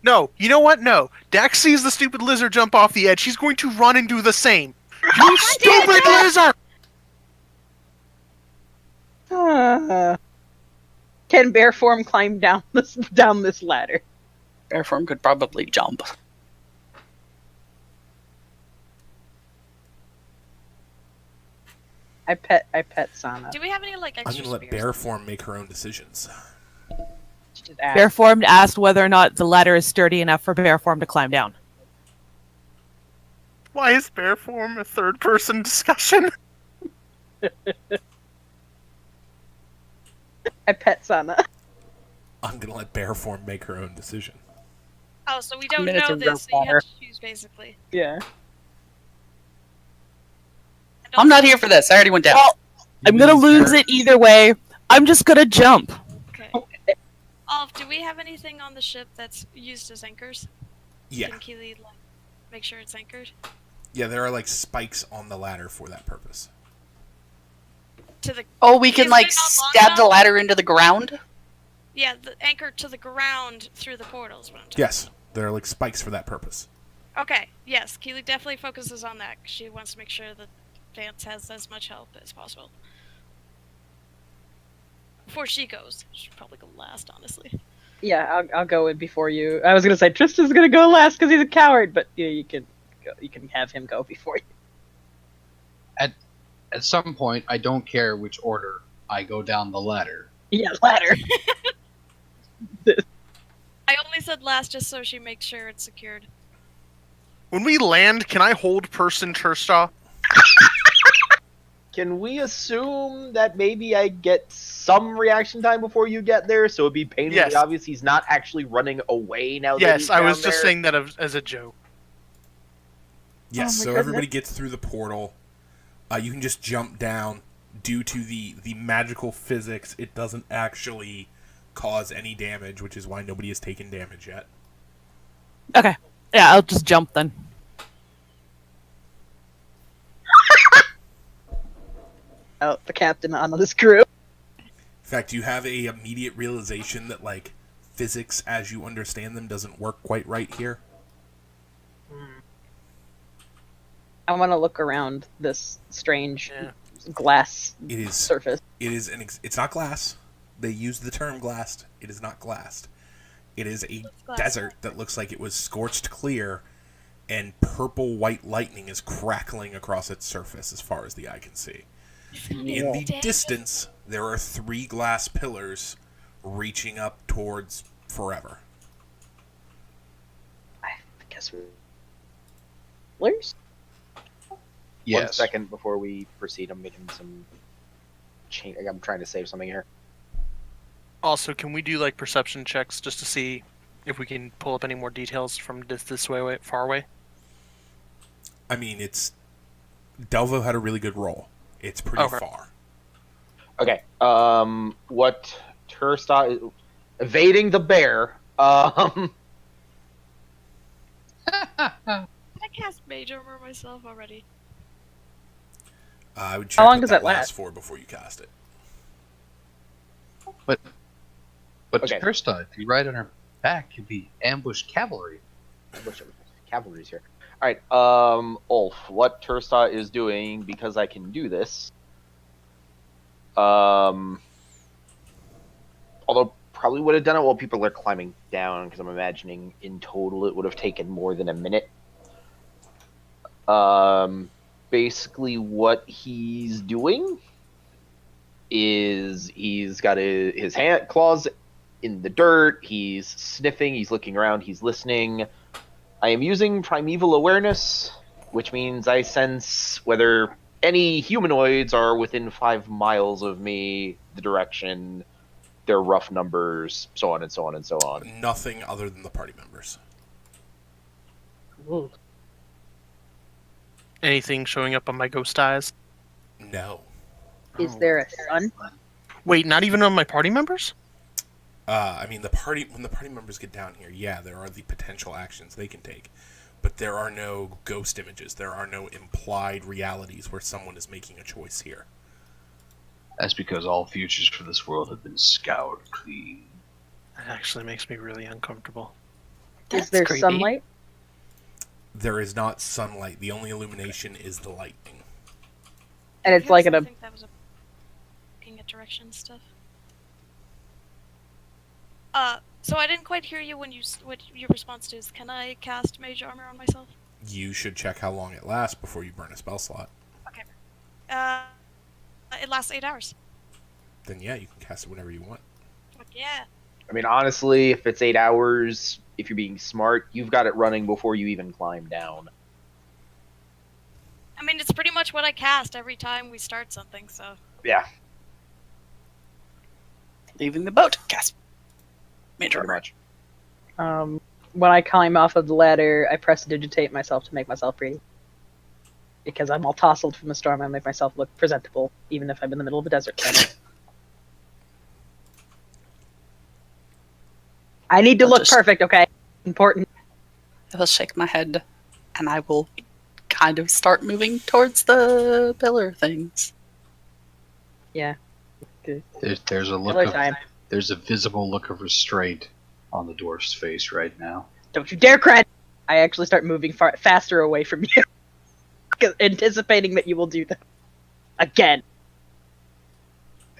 No, you know what? No. Dax sees the stupid lizard jump off the edge. She's going to run and do the same. You stupid lizard! Can bear form climb down this ladder? Bearform could probably jump. I pet Sana. Do we have any like I'm extra gonna let spears? Bearform make her own decisions. Just ask. Bearform asked whether or not the ladder is sturdy enough for Bearform to climb down. Why is bear form a third-person discussion? I pet Sana. I'm gonna let Bearform make her own decision. Oh, so we don't Minutes know of this, rope so you ladder. have to choose basically. Yeah. And I'm not also- here for this. I already went down. Well, I'm gonna lose it either way. I'm just gonna jump. Okay. Olaf, do we have anything on the ship that's used as anchors? Yeah. Can Keely like make sure it's anchored? Yeah, there are like spikes on the ladder for that purpose. To the Oh, we can Is like it not long stab the enough? ladder into the ground? yeah, the anchor to the ground through the portals. What I'm talking Yes, there are like spikes for that purpose. Okay, yes, Keely definitely focuses on that. 'Cause she wants to make sure that Vance has as much help as possible. Before she goes. She'll probably go last, honestly. Yeah, I'll go in before you. I was gonna say Tristan's gonna go last because he's a coward, but yeah, you can have him go before you. At some point, I don't care which order I go down the ladder. Yeah, ladder. I only said last just so she makes sure it's secured. When we land, can I hold person Turstaw? Can we assume that maybe I get some reaction time before you get there, so it'd be painfully Yes. obvious he's not actually running away now that Yes, he's I was down just there? saying that as a joke. Yes, Oh my so everybody goodness. gets through the portal. You can just jump down. Due to the magical physics, it doesn't actually cause any damage, which is why nobody has taken damage yet. Okay. Yeah, I'll just jump then. Oh, the captain on this crew. In fact, you have a immediate realization that like physics as you understand them doesn't work quite right here. I want to look around this strange Yeah. glass It is surface. it's not glass. They use the term glassed. It is not glassed. It is a glass. desert that looks like it was scorched clear, and purple white lightning is crackling across its surface as far as the eye can see. In the distance, there are 3 glass pillars reaching up towards forever. I guess we're. Pillars? 1 second before we proceed, I'm making some change. I'm trying to save something here. Also, can we do like perception checks just to see if we can pull up any more details from this way far away? I mean, Delvo had a really good roll. It's pretty Okay. far. Okay. What Tursta is evading the bear. I cast Mage Armor myself already. I would check How long what does that that lasts last? for before you cast it. But Okay. Tursta, if you ride on her back, you'd be ambushed cavalry. Cavalry's here. All right. Ulf, what Tursta is doing because I can do this. Although probably would have done it while people are climbing down, because I'm imagining in total it would have taken more than a minute. Basically, what he's doing is he's got his hand claws in the dirt. He's sniffing. He's looking around. He's listening. I am using primeval awareness, which means I sense whether any humanoids are within 5 miles of me, the direction, their rough numbers, so on and so on and so on. Nothing other than the party members. Ooh. Anything showing up on my ghost eyes? No. Is there a sun? Wait, not even on my party members? I mean, when the party members get down here, yeah, there are the potential actions they can take. But there are no ghost images. There are no implied realities where someone is making a choice here. That's because all futures for this world have been scoured clean. That actually makes me really uncomfortable. Is there creepy. sunlight? There is not sunlight. The only illumination is the lightning. And it's like I in a. think that was looking at direction stuff. So I didn't quite hear you when what your response is. Can I cast Mage Armor on myself? You should check how long it lasts before you burn a spell slot. Okay. It lasts 8 hours. Then yeah, you can cast it whenever you want. Fuck yeah. I mean, honestly, if it's 8 hours, if you're being smart, you've got it running before you even climb down. I mean, it's pretty much what I cast every time we start something, so. Yeah, Leaving the boat. Cast. Major pretty much. When I climb off of the ladder, I prestidigitate myself to make myself breathe. Because I'm all tousled from the storm, I make myself look presentable, even if I'm in the middle of a desert planet. I need to I'll look just- perfect, okay? Important. I will shake my head, and I will kind of start moving towards the pillar things. Yeah. Good. There's a look Pillar of, time. there's a visible look of restraint on the dwarf's face right now. Don't you dare cry! I actually start moving faster away from you, anticipating that you will do that again.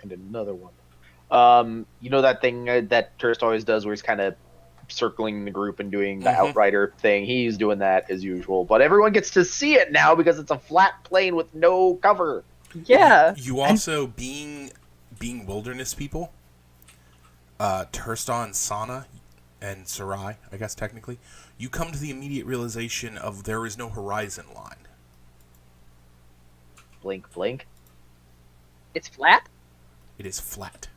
And another one. You know that thing that Turst always does, where he's kind of circling the group and doing the Outrider thing. He's doing that as usual, but everyone gets to see it now because it's a flat plane with no cover. Yeah. You also, being wilderness people, Turston, Sana, and Sarai, I guess technically, you come to the immediate realization of there is no horizon line. Blink, blink. It's flat? It is flat.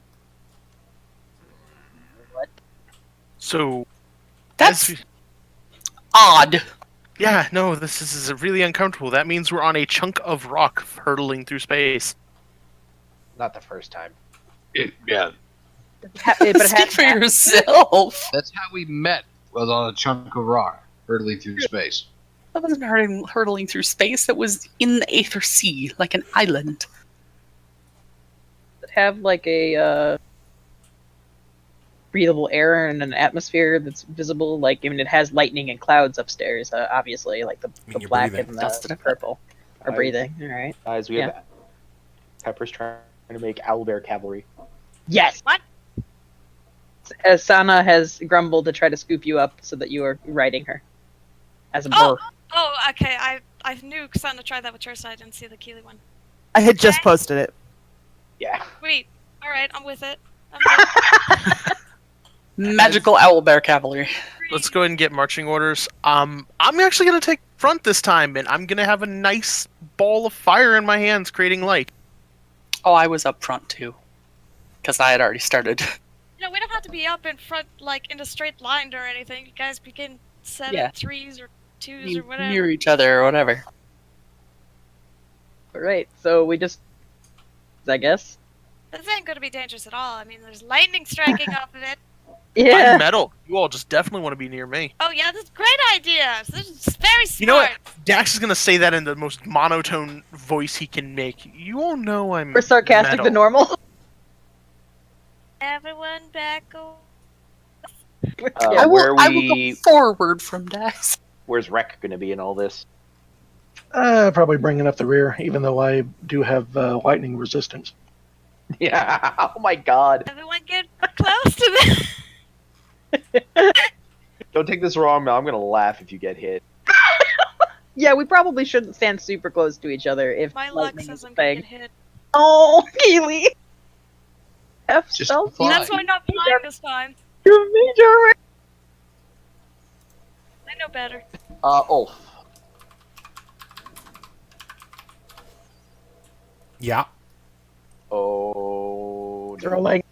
What? So That's as we- odd. yeah, no, this is really uncomfortable. That means we're on a chunk of rock hurtling through space. Not the first time. Yeah, But it Speak has for yourself. that's how we met. Was on a chunk of rock hurtling through space. That wasn't hurtling through space. It was in the Aether Sea, like an island. have like a breathable air and an atmosphere that's visible. Like, I mean, it has lightning and clouds upstairs, obviously, like the you're black breathing. and Dusted the up. purple are I- breathing. All right. Guys, we have Pepper's trying to make owlbear cavalry. Yes. What? Sana has grumbled to try to scoop you up so that you are riding her as a Oh, burr. oh, okay. I knew Sana tried that with Tursa. I didn't see the Keeley one. I had just Okay. posted it. Yeah. Sweet. All right, I'm with it. I'm Magical owlbear cavalry. Let's go ahead and get marching orders. I'm actually gonna take front this time, and I'm gonna have a nice ball of fire in my hands, creating light. Oh, I was up front too, because I had already started. You know, we don't have to be up in front, like in a straight line or anything. You guys begin 7 Yeah. 3s or 2s or whatever. Near each other or whatever. All right. So we just, I guess. This ain't gonna be dangerous at all. I mean, there's lightning striking off of it. Yeah. I'm metal. You all just definitely want to be near me. Oh yeah, that's a great idea. This is very smart. You know what? Dax is gonna say that in the most monotone voice he can make. You all know I'm More sarcastic metal. than normal. Everyone back over. I Where will we? go forward from Dax. Where's Rek going to be in all this? Probably bringing up the rear, even though I do have lightning resistance. Yeah. Oh my God. Everyone get close to them. Don't take this wrong, man. I'm gonna laugh if you get hit. Yeah, we probably shouldn't stand super close to each other if My luck lightning is says a I'm gonna thing. get hit. Oh, Keely. F Just self. fly. That's why I'm not flying this time. You major. I know better. Ulf. Yeah. Oh. They're like,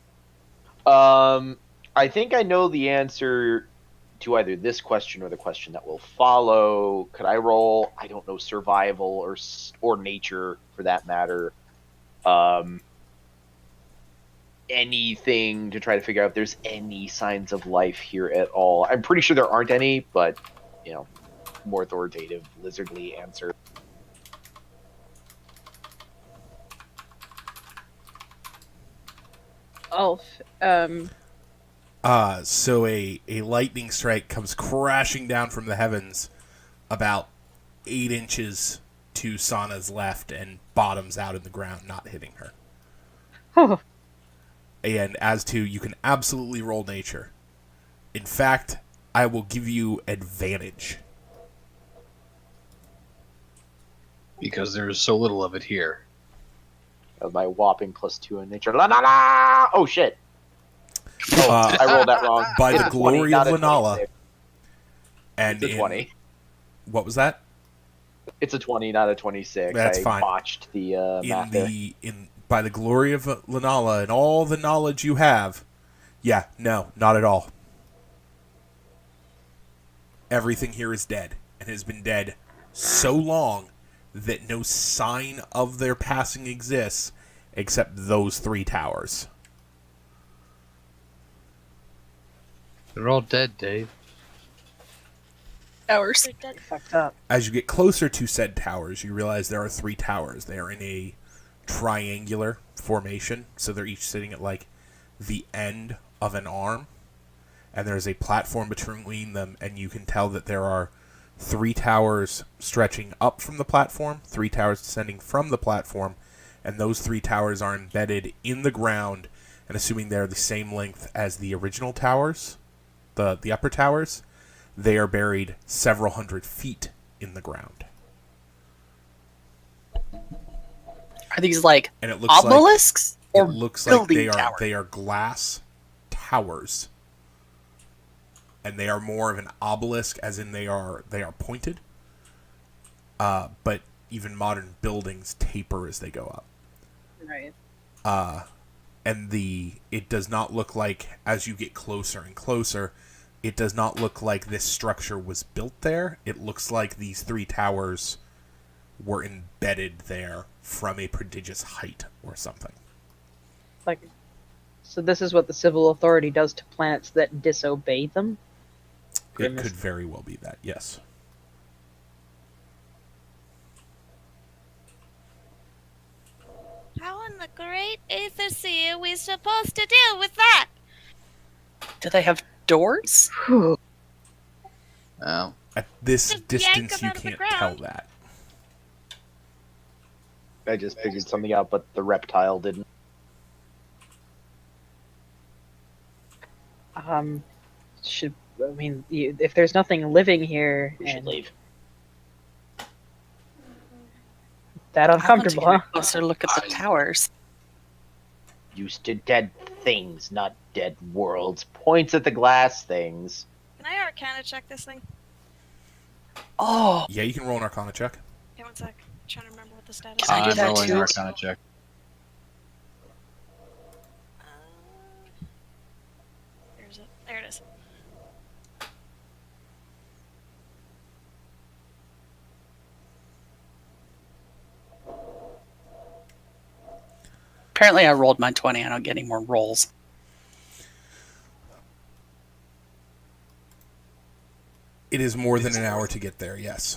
I think I know the answer to either this question or the question that will follow. Could I roll? I don't know, survival or nature for that matter. Anything to try to figure out if there's any signs of life here at all. I'm pretty sure there aren't any, but you know, more authoritative lizardly answer. Ulf. So a lightning strike comes crashing down from the heavens about 8 inches to Sana's left and bottoms out in the ground, not hitting her. And as to, you can absolutely roll nature. In fact, I will give you advantage. Because there is so little of it here. Of my whopping +2 in nature. La la la! Oh shit! Uh, I rolled that wrong. by It's the a 20, glory not of a Lanala. 26. And It's a 20. What was that? It's a 20, not a 26. That's I fine. botched the math there. By the glory of Lanala and all the knowledge you have, yeah, no, not at all. Everything here is dead, and has been dead so long that no sign of their passing exists except those 3 towers. They're all dead, Dave. Towers. They're dead. Fucked up. As you get closer to said towers, you realize there are 3 towers. They are in a triangular formation, so they're each sitting at like the end of an arm, and there's a platform between them, and you can tell that there are 3 towers stretching up from the platform, 3 towers descending from the platform, and those 3 towers are embedded in the ground, and assuming they're the same length as the original towers, the upper towers, they are buried several hundred feet in the ground. Are these like And it looks obelisks like, or it looks like building towers? they are glass towers. And they are more of an obelisk, as in they are pointed. But even modern buildings taper as they go up. Right. And it does not look like, as you get closer and closer, it does not look like this structure was built there. It looks like these 3 towers were embedded there from a prodigious height or something. Like, so this is what the civil authority does to planets that disobey them? It Goodness. could very well be that, yes. How in the great Aether Sea are we supposed to deal with that? Do they have doors? Oh. At this Just yank distance, them you out of the can't ground. tell that. I just figured something out, but the reptile didn't. If there's nothing living here, We should and leave. that uncomfortable, I want huh? to get a closer look at the towers. Used to dead things, not dead worlds. Points at the glass things. Can I Arcana check this thing? Oh, Yeah, you can roll an Arcana check. Okay, one sec. I'm trying to remember what the status Can I do is. that rolling too? an Arcana check. Where is it? There it is. apparently I rolled my 20. I don't get any more rolls. It is more than an hour to get there, yes.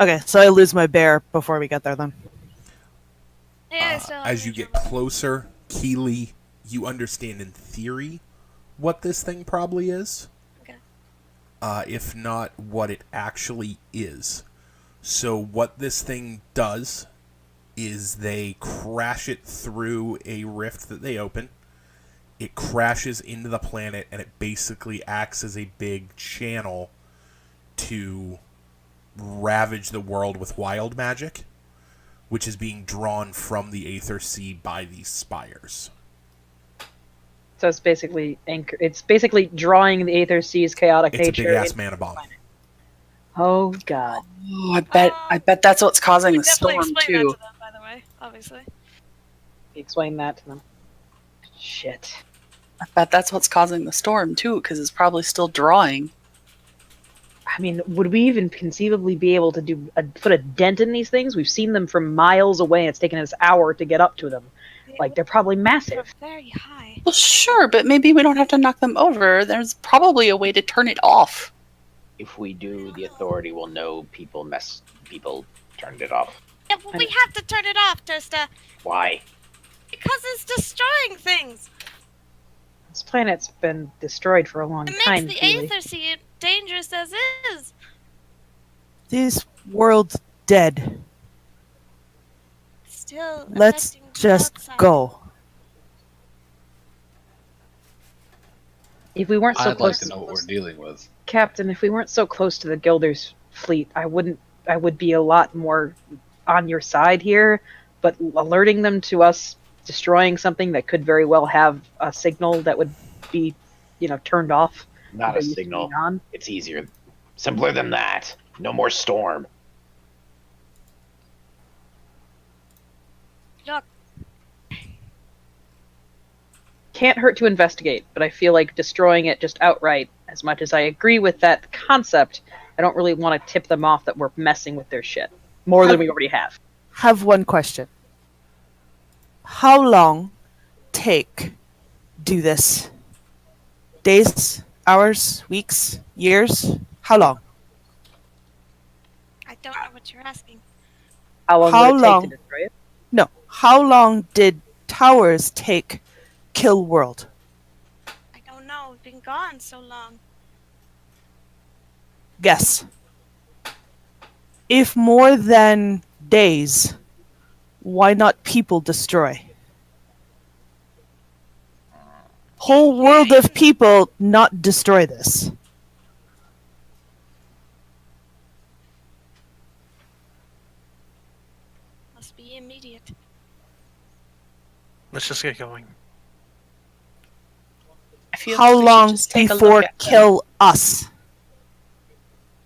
Okay, so I lose my bear before we get there then. Yeah, I still have As you major get closer, Keely, you understand in theory what this thing probably is. Okay. If not what it actually is. So what this thing does is they crash it through a rift that they open. It crashes into the planet, and it basically acts as a big channel to ravage the world with wild magic, which is being drawn from the Aether Sea by these spires. So it's basically drawing the Aether Sea's chaotic It's a nature. big ass mana bomb. Oh god. Oh, I bet that's what's causing the Definitely storm explain too. that to them, by the way, obviously. Explain that to them. Shit. I bet that's what's causing the storm too, because it's probably still drawing. I mean, would we even conceivably be able to put a dent in these things? We've seen them from miles away, and it's taken us an hour to get up to them. Like, they're probably They're massive. very high. Well, sure, but maybe we don't have to knock them over. There's probably a way to turn it off. If we do, the authority will know people turned it off. Yeah, well, we have to turn it off, Trista, Why? because it's destroying things. This planet's been destroyed for a long It time, makes the Keely. Aether Sea dangerous as is. This world's dead. Still Let's affecting the just outside. go. If we weren't so I'd like close to know what we're dealing with. Captain, if we weren't so close to the Gilder's fleet, I would be a lot more on your side here, but alerting them to us destroying something that could very well have a signal that would be, turned off. Not that a used to be signal. on. It's easier. Simpler than that. No more storm. Look, Can't hurt to investigate, but I feel like destroying it just outright, as much as I agree with that concept, I don't really want to tip them off that we're messing with their shit. More than we already have. Have one question. How long do this? Days, hours, weeks, years? How long? don't know what you're asking. How long How would it take long? to destroy it? No. How long did towers take Kill World? I don't know. We've been gone so long. Guess. If more than days, why not people destroy? Whole world of people not destroy this. Must be immediate. Let's just get going. I feel How like we should long just take a look before at them. kill us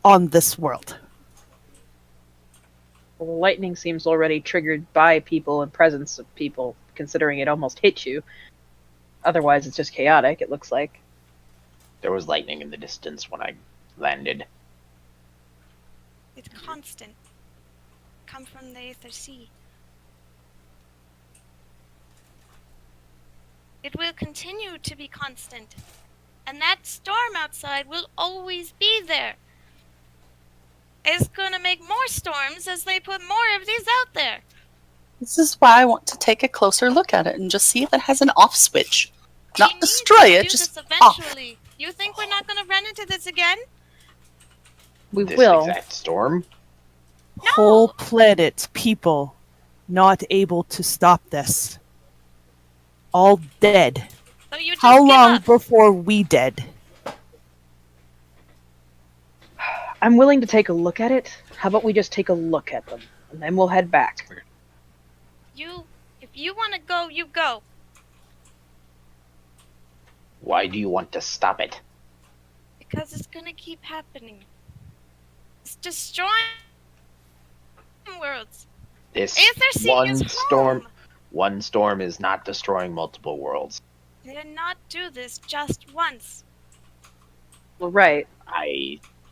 on this world? Well, lightning seems already triggered by people and presence of people, considering it almost hit you. Otherwise, it's just chaotic, it looks like. There was lightning in the distance when I landed. It's constant. Come from the Aether Sea. It will continue to be constant. And that storm outside will always be there. It's gonna make more storms as they put more of these out there. This is why I want to take a closer look at it and just see if it has an off switch. We Not need destroy to it, do just this off. eventually. You think we're not gonna run into this again? We This will. exact storm? Whole planet, people, not able to stop this. All dead. So you just How give long up. before we dead? I'm willing to take a look at it. How about we just take a look at them, and then we'll head back. If you wanna go, you go. Why do you want to stop it? Because it's gonna keep happening. It's destroying worlds. This Aether Sea one is storm. home. One storm is not destroying multiple worlds. They did not do this just once. Well, right.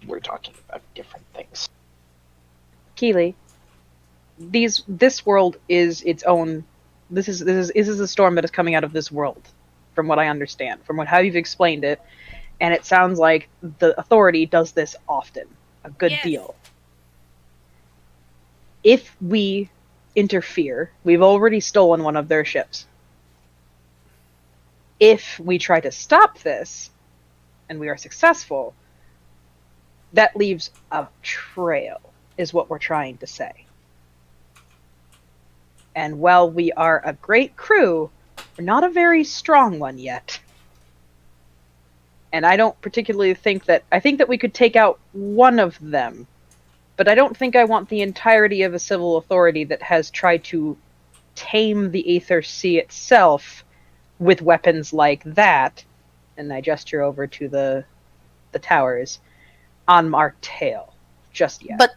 We're talking about different things. Keeley, this world is its own. This is a storm that is coming out of this world, from what I understand, from how you've explained it, and it sounds like the Authority does this often, a good Yes. deal. If we interfere, we've already stolen one of their ships. If we try to stop this, and we are successful, that leaves a trail, is what we're trying to say. And while we are a great crew, we're not a very strong one yet. And I don't particularly think that... I think that we could take out one of them, but I don't think I want the entirety of a civil authority that has tried to tame the Aether Sea itself with weapons like that, and I gesture over to the towers, on our tail just yet. But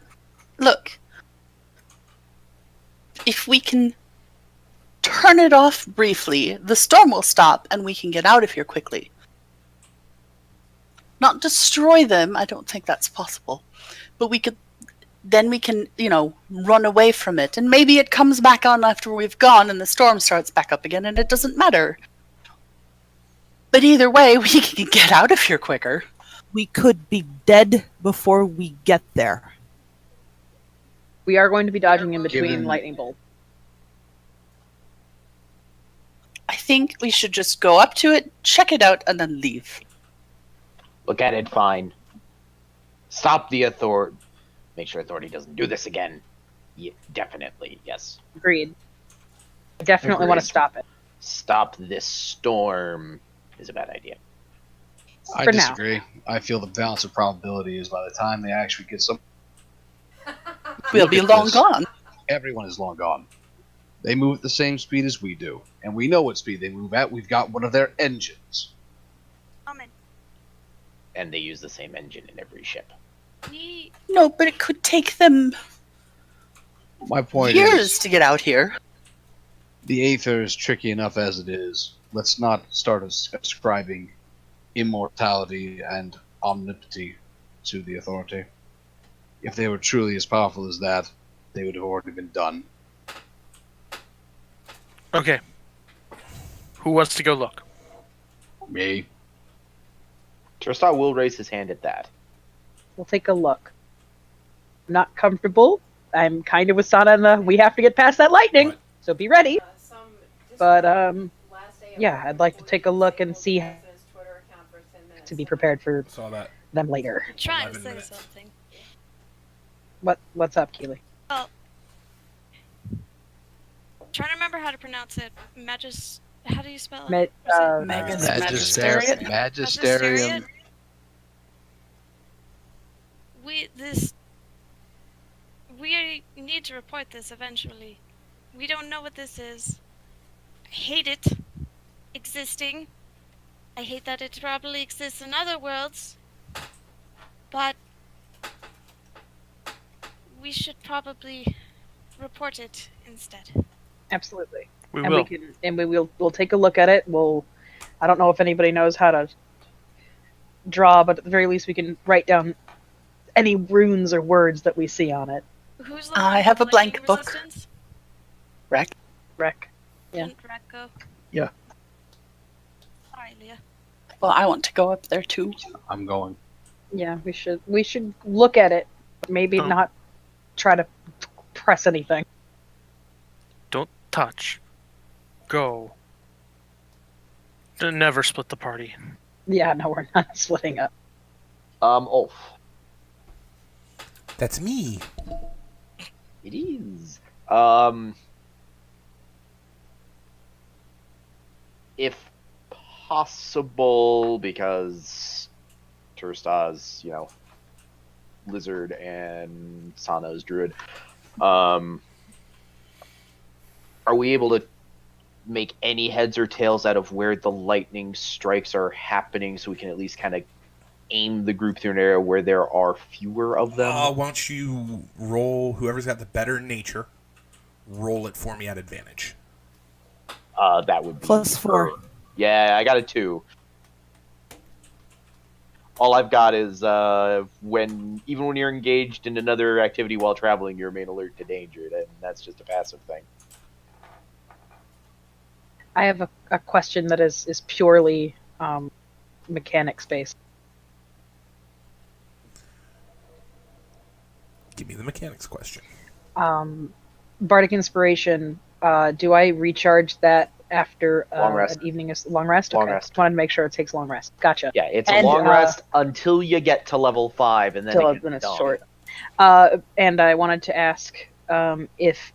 look, if we can turn it off briefly, the storm will stop and we can get out of here quickly. Not destroy them, I don't think that's possible. But we can, run away from it. And maybe it comes back on after we've gone and the storm starts back up again and it doesn't matter. But either way, we can get out of here quicker. We could be dead before we get there. We are going to be dodging in between Given- lightning bolts. I think we should just go up to it, check it out, and then leave. Look at it fine. Stop the Authority. Make sure Authority doesn't do this again. Yeah, definitely, yes. Agreed. I definitely want to Agreed. stop it. Stop this storm is a bad idea. I For now. disagree. I feel the balance of probability is by the time they actually get some, We'll be Look at long this. gone. everyone is long gone. They move at the same speed as we do, and we know what speed they move at. We've got one of their engines. Amen. And they use the same engine in every ship. We No, but it could take them My point years is, to get out here. the Aether is tricky enough as it is. Let's not start ascribing immortality and omnipotence to the Authority. If they were truly as powerful as that, they would have already been done. Okay. Who wants to go look? Me. Tristar will raise his hand at that. We'll take a look. not comfortable. I'm kind of with Sana in the we have to get past that lightning, What? so be ready. Some But last day of yeah, I'd like to take a look and see his Twitter account for 10 minutes. to be prepared for Saw that. them later. I'm trying to 11 say minutes. something. What's up, Keely? Trying to remember how to pronounce it. How do you spell it? Med, Magisterium. Magisterium. We need to report this eventually. We don't know what this is. I hate it existing. I hate that it probably exists in other worlds. But we should probably report it instead. Absolutely. We and will. We'll take a look at it. I don't know if anybody knows how to draw, but at the very least we can write down any runes or words that we see on it. Who's the I one have with a blank lightning book. resistance? Rec. Rec. Yeah. Didn't Rec go? Yeah. Sorry, Leah. Well, I want to go up there too. I'm going. Yeah, we should look at it, but maybe Oh. not try to press anything. Don't touch. Go. Never split the party. Yeah, no, we're not splitting up. Ulf. That's me. It is. If possible, because Tursta's, lizard and Sana's druid, are we able to make any heads or tails out of where the lightning strikes are happening so we can at least kind of aim the group through an area where there are fewer of them? Why don't you roll, whoever's got the better nature, roll it for me at advantage. That would be +4. Yeah, I got a 2. All I've got is even when you're engaged in another activity while traveling, you remain alert to danger, and that's just a passive thing. I have a question that is purely mechanics based. Give me the mechanics question. Bardic Inspiration, do I recharge that after Long rest. an evening of long rest? Long Okay. rest. Just wanted to make sure it takes long rest. Gotcha. Yeah, it's And, a long rest until you get to level 5, and then Then it's it's done. short. And I wanted to ask if,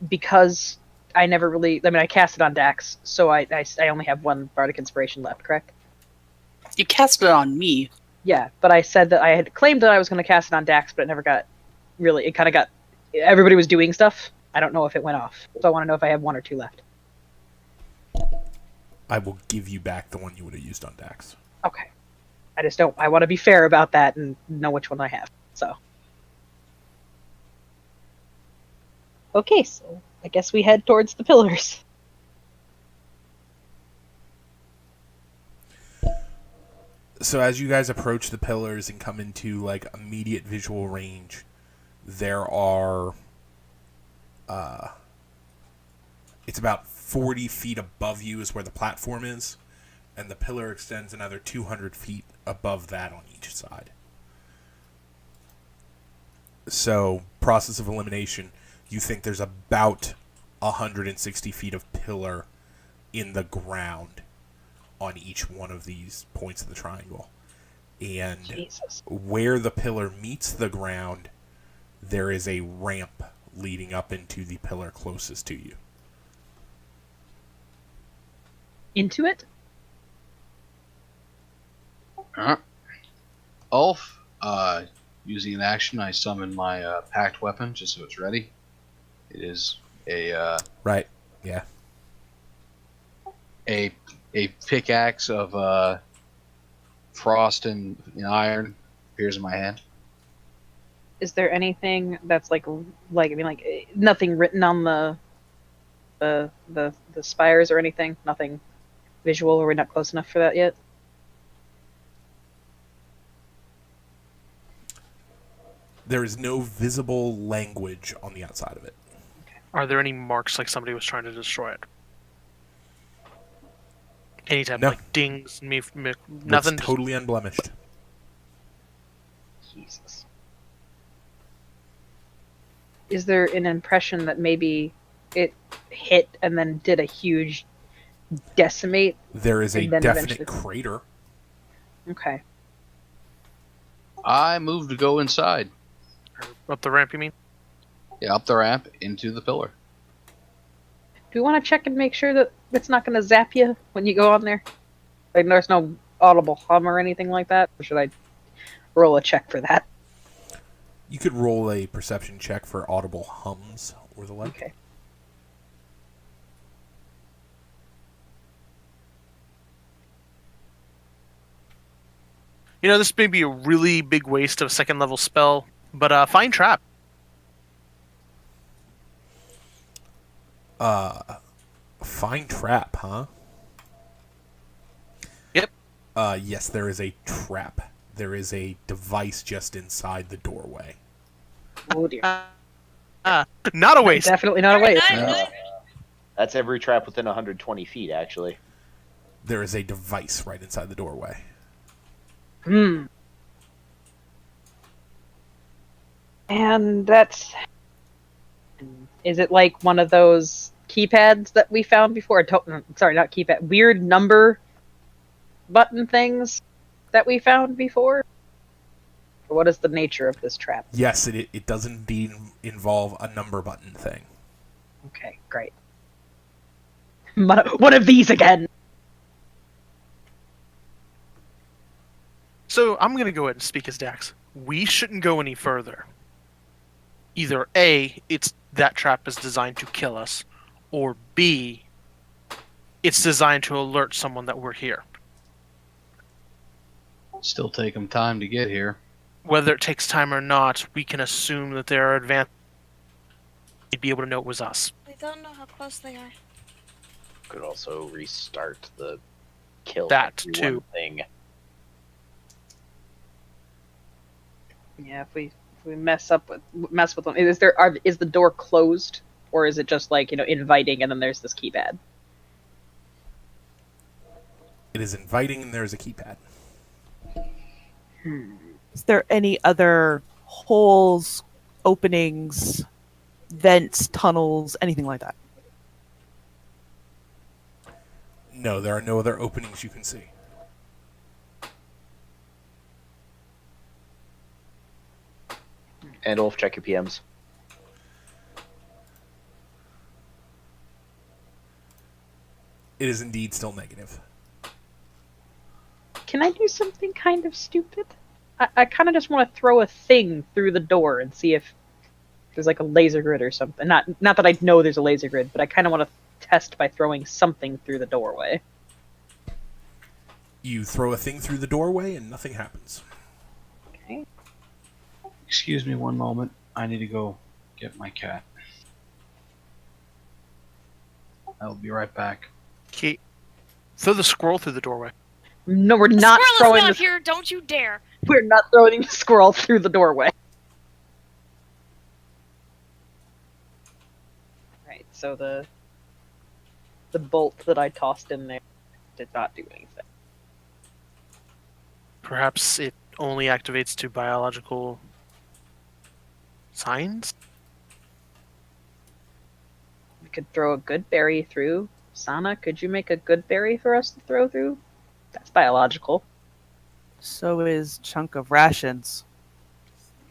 because I never really, I cast it on Dax, so I only have one Bardic Inspiration left, correct? You cast it on me. Yeah, but I said that I had claimed that I was going to cast it on Dax, but it never got, really, it kind of got, everybody was doing stuff. I don't know if it went off. So I want to know if I have 1 or 2 left. I will give you back the one you would have used on Dax. Okay. I want to be fair about that and know which one I have. So. Okay, so I guess we head towards the pillars. So as you guys approach the pillars and come into like immediate visual range, there are it's about 40 feet above you is where the platform is, and the pillar extends another 200 feet above that on each side. So, process of elimination, you think there's about 160 feet of pillar in the ground on each one of these points of the triangle. And Jesus. where the pillar meets the ground, there is a ramp leading up into the pillar closest to you. Into it? Ulf, using an action, I summon my packed weapon just so it's ready. It is a Right, yeah. a pickaxe of frost and iron appears in my hand. Is there anything that's like nothing written on the spires or anything? Nothing visual, or we're not close enough for that yet? There is no visible language on the outside of it. Are there any marks like somebody was trying to destroy it? Any type No. of like dings, Nothing. nothing. Totally unblemished. Jesus. is there an impression that maybe it hit and then did a huge decimate? There is a And then definite eventually- crater. Okay. I move to go inside. Up the ramp, you mean? Yeah, up the ramp into the pillar. Do you want to check and make sure that it's not going to zap you when you go on there? Like, there's no audible hum or anything like that? Or should I roll a check for that? You could roll a perception check for audible hums or the like. Okay. You know, this may be a really big waste of a second level spell, but find trap. Find trap, huh? Yep. Yes, there is a trap. There is a device just inside the doorway. Oh dear. Not a waste. Definitely not a waste. That's every trap within 120 feet, actually. There is a device right inside the doorway. Hmm. And that's... Is it like one of those keypads that we found before? Sorry, not keypad. Weird number button things that we found before? Or what is the nature of this trap? Yes, it does indeed involve a number button thing. Okay, great. One of these again! So I'm going to go ahead and speak as Dax. We shouldn't go any further. Either A, that trap is designed to kill us, or B, it's designed to alert someone that we're here. Still take them time to get here. Whether it takes time or not, we can assume that there are advanced. We'd be able to know it was us. We don't know how close they are. Could also restart the kill That, everyone too. thing. Yeah, if we mess with them, is the door closed, or is it just like, inviting and then there's this keypad? It is inviting and there is a keypad. Is there any other holes, openings, vents, tunnels, anything like that? No, there are no other openings you can see. And Ulf, check your PMs. It is indeed still negative. Can I do something kind of stupid? I kind of just want to throw a thing through the door and see if there's like a laser grid or something. Not that I know there's a laser grid, but I kind of want to test by throwing something through the doorway. You throw a thing through the doorway and nothing happens. Okay. Excuse me one moment. I need to go get my cat. I'll be right back. Okay. Throw the squirrel through the doorway. No, we're The not squirrel throwing is not the here. Don't you dare. we're not throwing the squirrel through the doorway. Right. So the bolt that I tossed in there did not do anything. Perhaps it only activates to biological signs? We could throw a good berry through. Sana, could you make a good berry for us to throw through? That's biological. So is chunk of rations.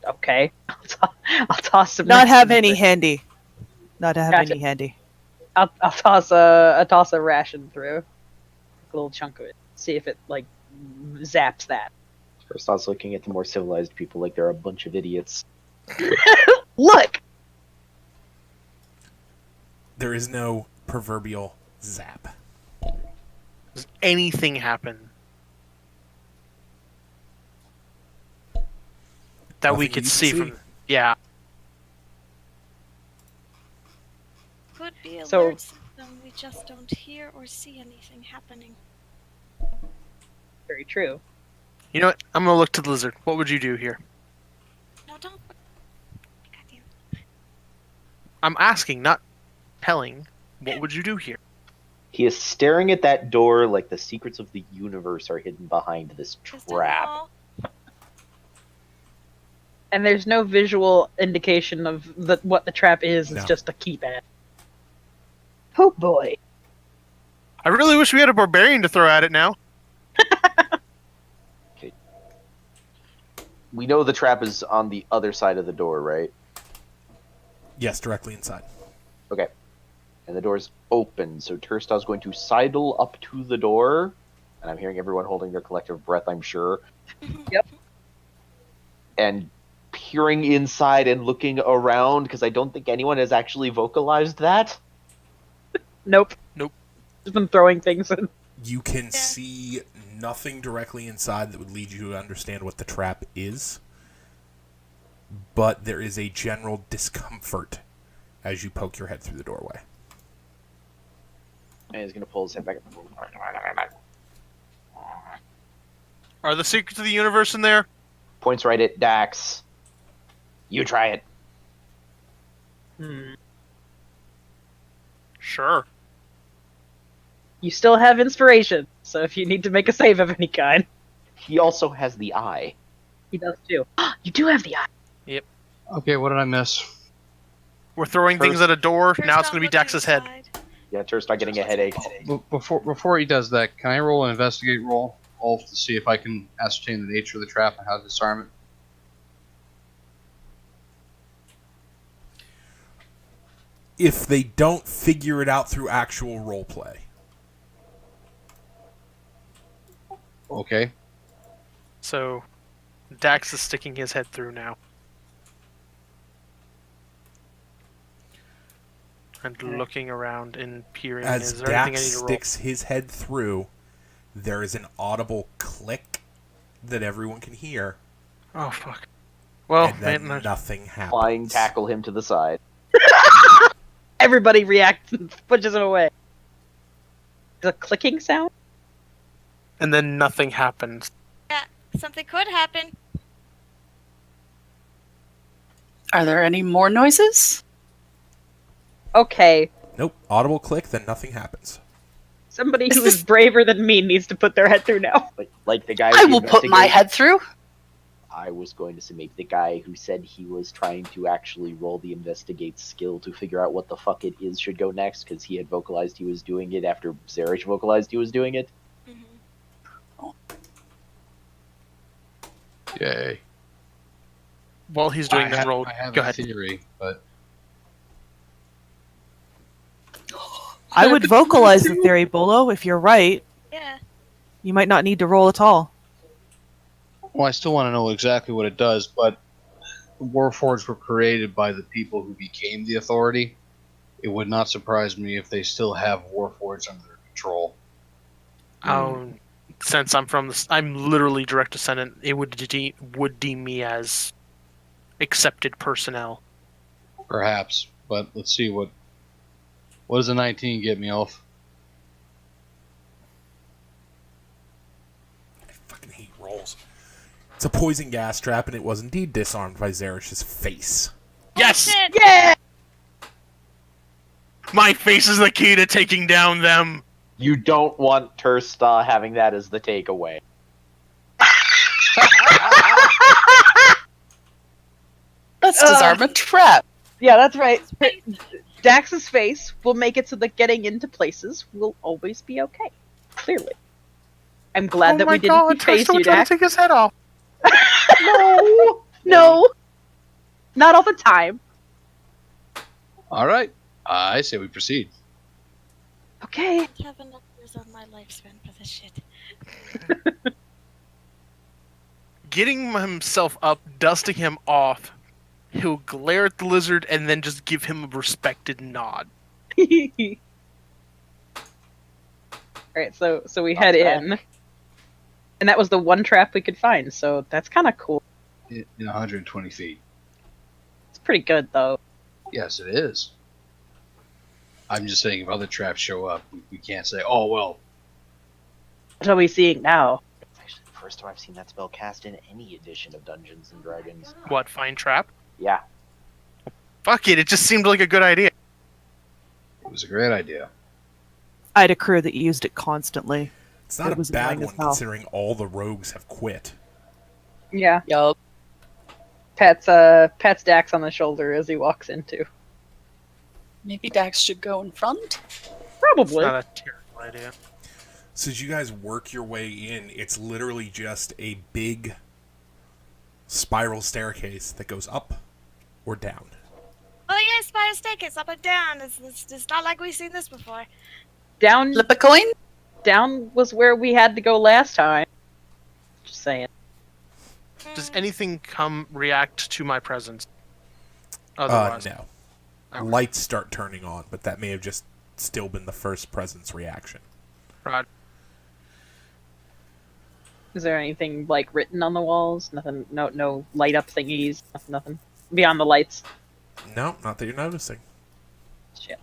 Okay. I'll toss some. Not have rations any through. handy. Not to have Gotcha. any handy. I'll toss a ration through. A little chunk of it. See if it like zaps that. First, I was looking at the more civilized people like they're a bunch of idiots. Look! There is no proverbial zap. Does anything happen that we Nothing could you see can from? Yeah. Could be a So- alert system. We just don't hear or see anything happening. Very true. You know what? I'm gonna look to the lizard. What would you do here? No, don't. Goddamn. I'm asking, not telling. What would you do here? He is staring at that door like the secrets of the universe are hidden behind this Is that trap. all? And there's no visual indication of what the trap is. It's No. just a keypad. Oh boy. I really wish we had a barbarian to throw at it now. We know the trap is on the other side of the door, right? Yes, directly inside. Okay. And the door's open, so Turstow's going to sidle up to the door. And I'm hearing everyone holding their collective breath, I'm sure. Yep. And peering inside and looking around, because I don't think anyone has actually vocalized that. Nope. Nope. Just been throwing things in. You can see nothing directly inside that would lead you to understand what the trap is, but there is a general discomfort as you poke your head through the doorway. And he's going to pull his head back. Are the secrets of the universe in there? Points right at Dax. You try it. Sure. You still have inspiration, so if you need to make a save of any kind. He also has the eye. He does too. You do have the eye. Okay, what did I miss? We're throwing things at a door. First Now it's off, going to be look to Dax's the head. side. Yeah, Turstow getting a headache. Before he does that, can I roll an investigate roll, Ulf, to see if I can ascertain the nature of the trap and how to disarm it? If they don't figure it out through actual roleplay. Okay. So, Dax is sticking his head through now. And looking around and peering. As Is there anything I Dax need to roll? sticks his head through, there is an audible click that everyone can hear, Oh, fuck. Well, and then man, nothing happens. Flying tackle him to the side. Everybody reacts and pushes him away. The clicking sound? and then nothing happens. Something could happen. Are there any more noises? Okay. Nope. Audible click, then nothing happens. Somebody Is who this- is braver than me needs to put their head through now. Like the guy I who will put my investigated- head through. I was going to say maybe the guy who said he was trying to actually roll the investigate skill to figure out what the fuck it is should go next, because he had vocalized he was doing it after Zerich vocalized he was doing it. Yay. While he's doing I that have, roll, I have go a ahead. theory, but I would vocalize the theory, Bolo. If you're right, Yeah. you might not need to roll at all. well, I still want to know exactly what it does. But the Warforged were created by the people who became the Authority. It would not surprise me if they still have Warforged under their control. Since I'm from this, I'm literally direct descendant. It would deem me as accepted personnel. Perhaps, but let's see what does a 19 get me, Ulf? I fucking hate rolls. It's a poison gas trap, and it was indeed disarmed by Zerich's face. Yes, Shit. Yeah! my face is the key to taking down them. You don't want Tursta having that as the takeaway. Let's disarm a trap. Yeah, that's right. Dax's face will make it so that getting into places will always be okay. Clearly. I'm glad that we didn't face you, trying Dax. to take his head off. No! No! Not all the time. All right, I say we proceed. Okay. I have enough years on my lifespan for this shit. Getting himself up, dusting him off, he'll glare at the lizard and then just give him a respected nod. Alright, so we head in. And that was the one trap we could find, so that's kind of cool. In 120 feet. It's pretty good, though. Yes, it is. I'm just saying, if other traps show up, we can't say, "Oh well." What are we seeing now? It's actually the first time I've seen that spell cast in any edition of Dungeons and Dragons. What, find trap? Yeah. Fuck it, it just seemed like a good idea. It was a great idea. I had a crew that used it constantly. It's not It a was bad annoying as one hell. considering all the rogues have quit. Yeah. Yup. pats Dax on the shoulder as he walks into. Maybe Dax should go in front? Probably. Not a terrible idea. So as you guys work your way in, it's literally just a big spiral staircase that goes up or down. Oh yeah, spiral staircase up and down. It's not like we've seen this before. Down Flip a coin? down was where we had to go last time. Just saying. Does anything react to my presence? Otherwise, No. Okay. Lights start turning on, but that may have just still been the first presence reaction. Right. Is there anything like written on the walls? Nothing. No light up thingies. Nothing. Beyond the lights. No, not that you're noticing. Shit.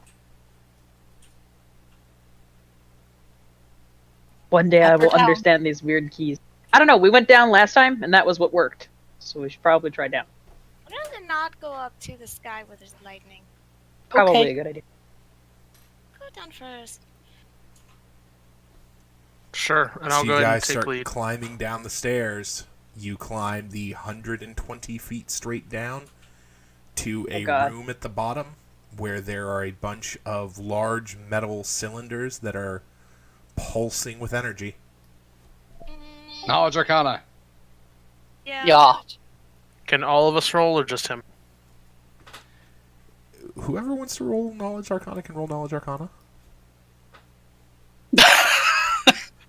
One day I Up or will down? understand these weird keys. I don't know. We went down last time, and that was what worked. So we should probably try down. I'd rather not go up to the sky where there's lightning. Probably Okay. a good idea. Go down first. Sure, and I'll So go you ahead and guys take start lead. climbing down the stairs. You climb the 120 feet straight down to a God. room at the bottom where there are a bunch of large metal cylinders that are pulsing with energy. Knowledge Arcana. Yeah. Yeah. Can all of us roll or just him? Whoever wants to roll Knowledge Arcana can roll Knowledge Arcana.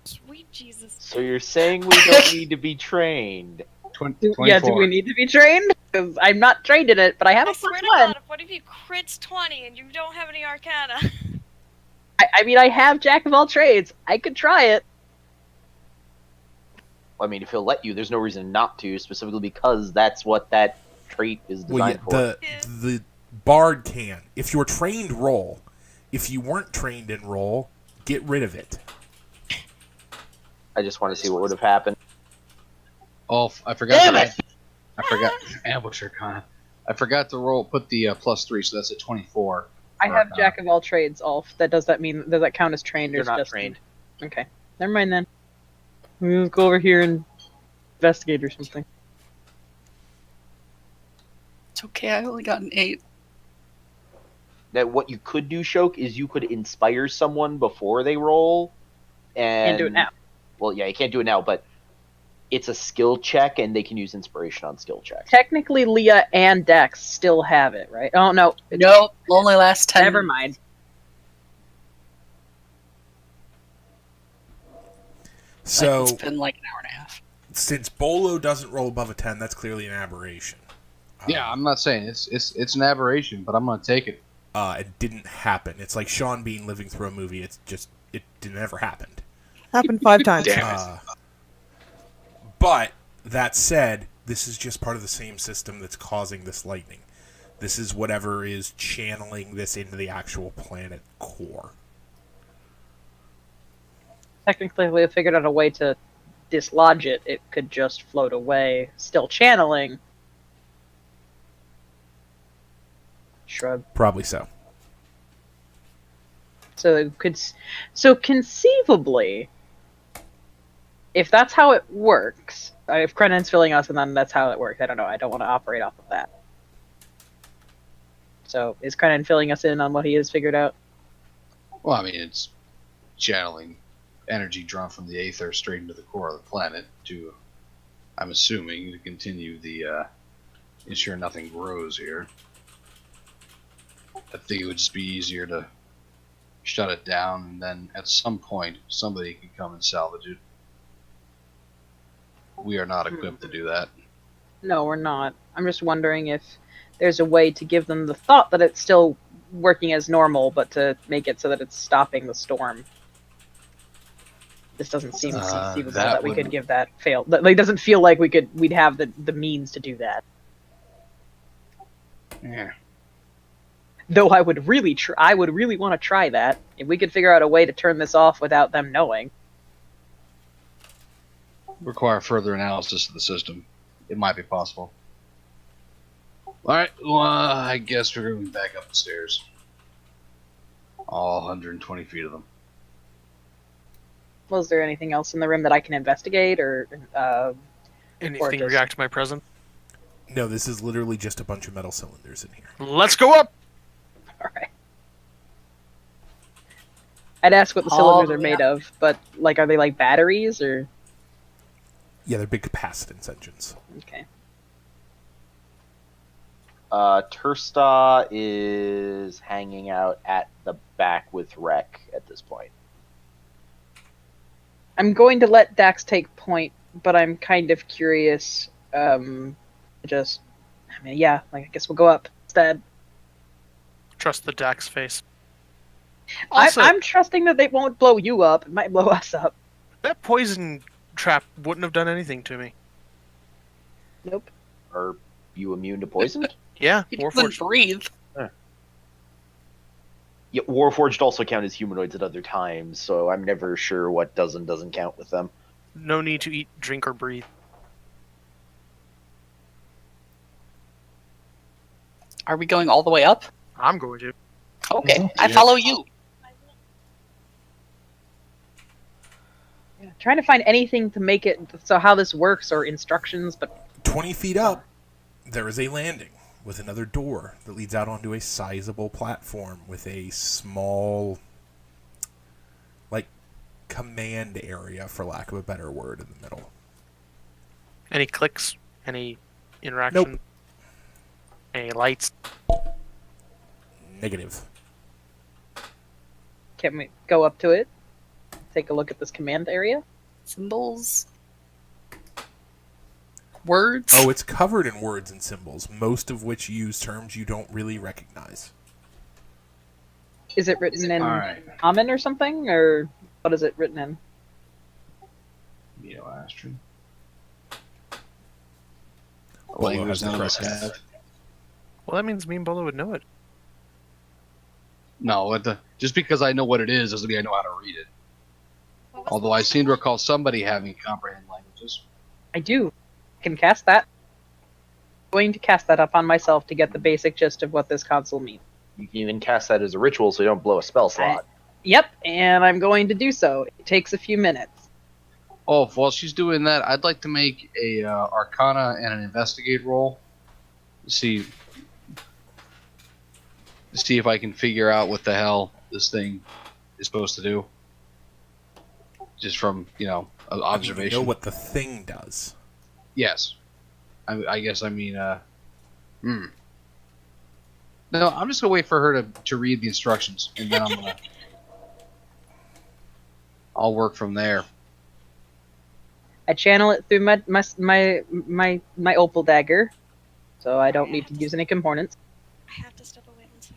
Sweet Jesus. So you're saying we don't need to be trained? 24. Yeah, do we need to be trained? Because I'm not trained in it, but I have I a swear plus to one. God, what if you crits 20 and you don't have any Arcana? I mean, I have Jack of all trades. I could try it. I mean, if he'll let you, there's no reason not to, specifically because that's what that trait is designed Well, yeah, for. the bard can. If you're trained, roll. If you weren't trained in roll, get rid of it. I just want to see what would have happened. Oh, I forgot. Damn to it! I forgot. Ambush Arcana. I forgot to roll. Put the +3, so that's a 24. I for have Arcana. Jack of all trades, Ulf. Does that count as trained or You're is not just trained. Okay. Never mind then. We'll go over here and investigate or something. It's okay, I only got an 8. That what you could do, Shoke, is you could inspire someone before they roll, and Can't do it now. Well, yeah, you can't do it now, but it's a skill check, and they can use inspiration on skill checks. Technically, Leah and Dex still have it, right? Oh no, Nope, only last 10. never mind. So, It's been like an hour and a half. since Bolo doesn't roll above a 10, that's clearly an aberration. Yeah, I'm not saying it's an aberration, but I'm gonna take it. It didn't happen. It's like Sean Bean living through a movie. It never happened. Happened 5 times. But that said, this is just part of the same system that's causing this lightning. This is whatever is channeling this into the actual planet core. Technically, if we had figured out a way to dislodge it, it could just float away, still channeling. Shrug. Probably so. So conceivably, if that's how it works, if Krennan's filling us and then that's how it works, I don't know. I don't want to operate off of that. So is Krennan filling us in on what he has figured out? Well, I mean, it's channeling energy drawn from the aether straight into the core of the planet to, I'm assuming, to continue the ensure nothing grows here. I think it would just be easier to shut it down, and then at some point somebody can come and salvage it. We are not equipped to do that. No, we're not. I'm just wondering if there's a way to give them the thought that it's still working as normal, but to make it so that it's stopping the storm. This doesn't seem conceivable that we could give that fail. Like, it doesn't feel like we'd have the means to do that. Yeah. Though I would really want to try that if we could figure out a way to turn this off without them knowing. Require further analysis of the system. It might be possible. Alright, well, I guess we're going back up the stairs. All 120 feet of them. Was there anything else in the room that I can investigate or Anything just- react to my presence? No, this is literally just a bunch of metal cylinders in here. Let's go up. All right. I'd ask what the cylinders are made of, but like, are they like batteries or? Yeah, they're big capacitance engines. Okay. Tursta is hanging out at the back with Rek at this point. I'm going to let Dax take point, but I'm kind of curious. I mean, yeah, like I guess we'll go up instead. Trust the Dax face. I'm trusting that they won't blow you up. It might blow us up. That poison trap wouldn't have done anything to me. Nope. Are you immune to poison? Yeah, He doesn't breathe. Yeah, Warforged also count as humanoids at other times, so I'm never sure what does and doesn't count with them. No need to eat, drink, or breathe. Are we going all the way up? I'm going to. Okay, I follow you. Yeah, trying to find anything to make it so how this works or instructions, but 20 feet up, there is a landing with another door that leads out onto a sizable platform with a small, like, command area, for lack of a better word, in the middle. Any clicks? Any interaction? Nope. Any lights? Negative. can we go up to it? Take a look at this command area? Symbols? Words? Oh, it's covered in words and symbols, most of which use terms you don't really recognize. Is it written in Alright. common or something? Or what is it written in? Neoastron. Bolo Language has the none of us correct- have. Well, that means me and Bolo would know it. No, just because I know what it is doesn't mean I know how to read it. Although I seem to recall somebody having comprehend languages. I do. I can cast that. I'm going to cast that up on myself to get the basic gist of what this console means. You can even cast that as a ritual so you don't blow a spell slot. Yep, and I'm going to do so. It takes a few minutes. Oh, while she's doing that, I'd like to make a Arcana and an Investigate roll. See if I can figure out what the hell this thing is supposed to do. Just from, observation. You know what the thing does. Yes. I guess I mean, No, I'm just gonna wait for her to read the instructions, and then I'll work from there. I channel it through my opal dagger, so I don't need to use any components. I have to step away 1 second.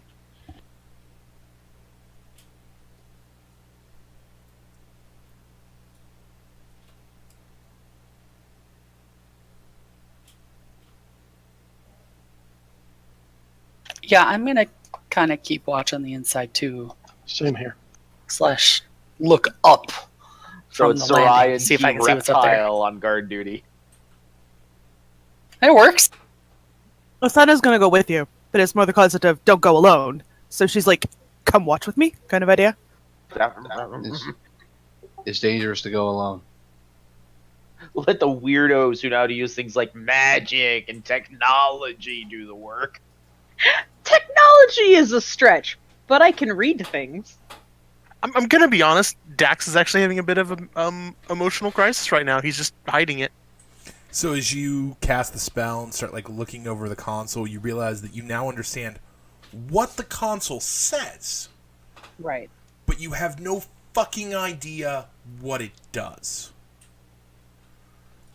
Yeah, I'm gonna kind of keep watch on the inside too. Same here. / look up. So from it's the landing, Sarai and see if I Team can see what's up there. Reptile on guard duty. It works. Osana's gonna go with you, but it's more the concept of don't go alone. So she's like, come watch with me, kind of idea. It's dangerous to go alone. Let the weirdos who know how to use things like magic and technology do the work. Technology is a stretch, but I can read things. I'm gonna be honest. Dax is actually having a bit of a emotional crisis right now. He's just hiding it. So as you cast the spell and start looking over the console, you realize that you now understand what the console says, Right. but you have no fucking idea what it does.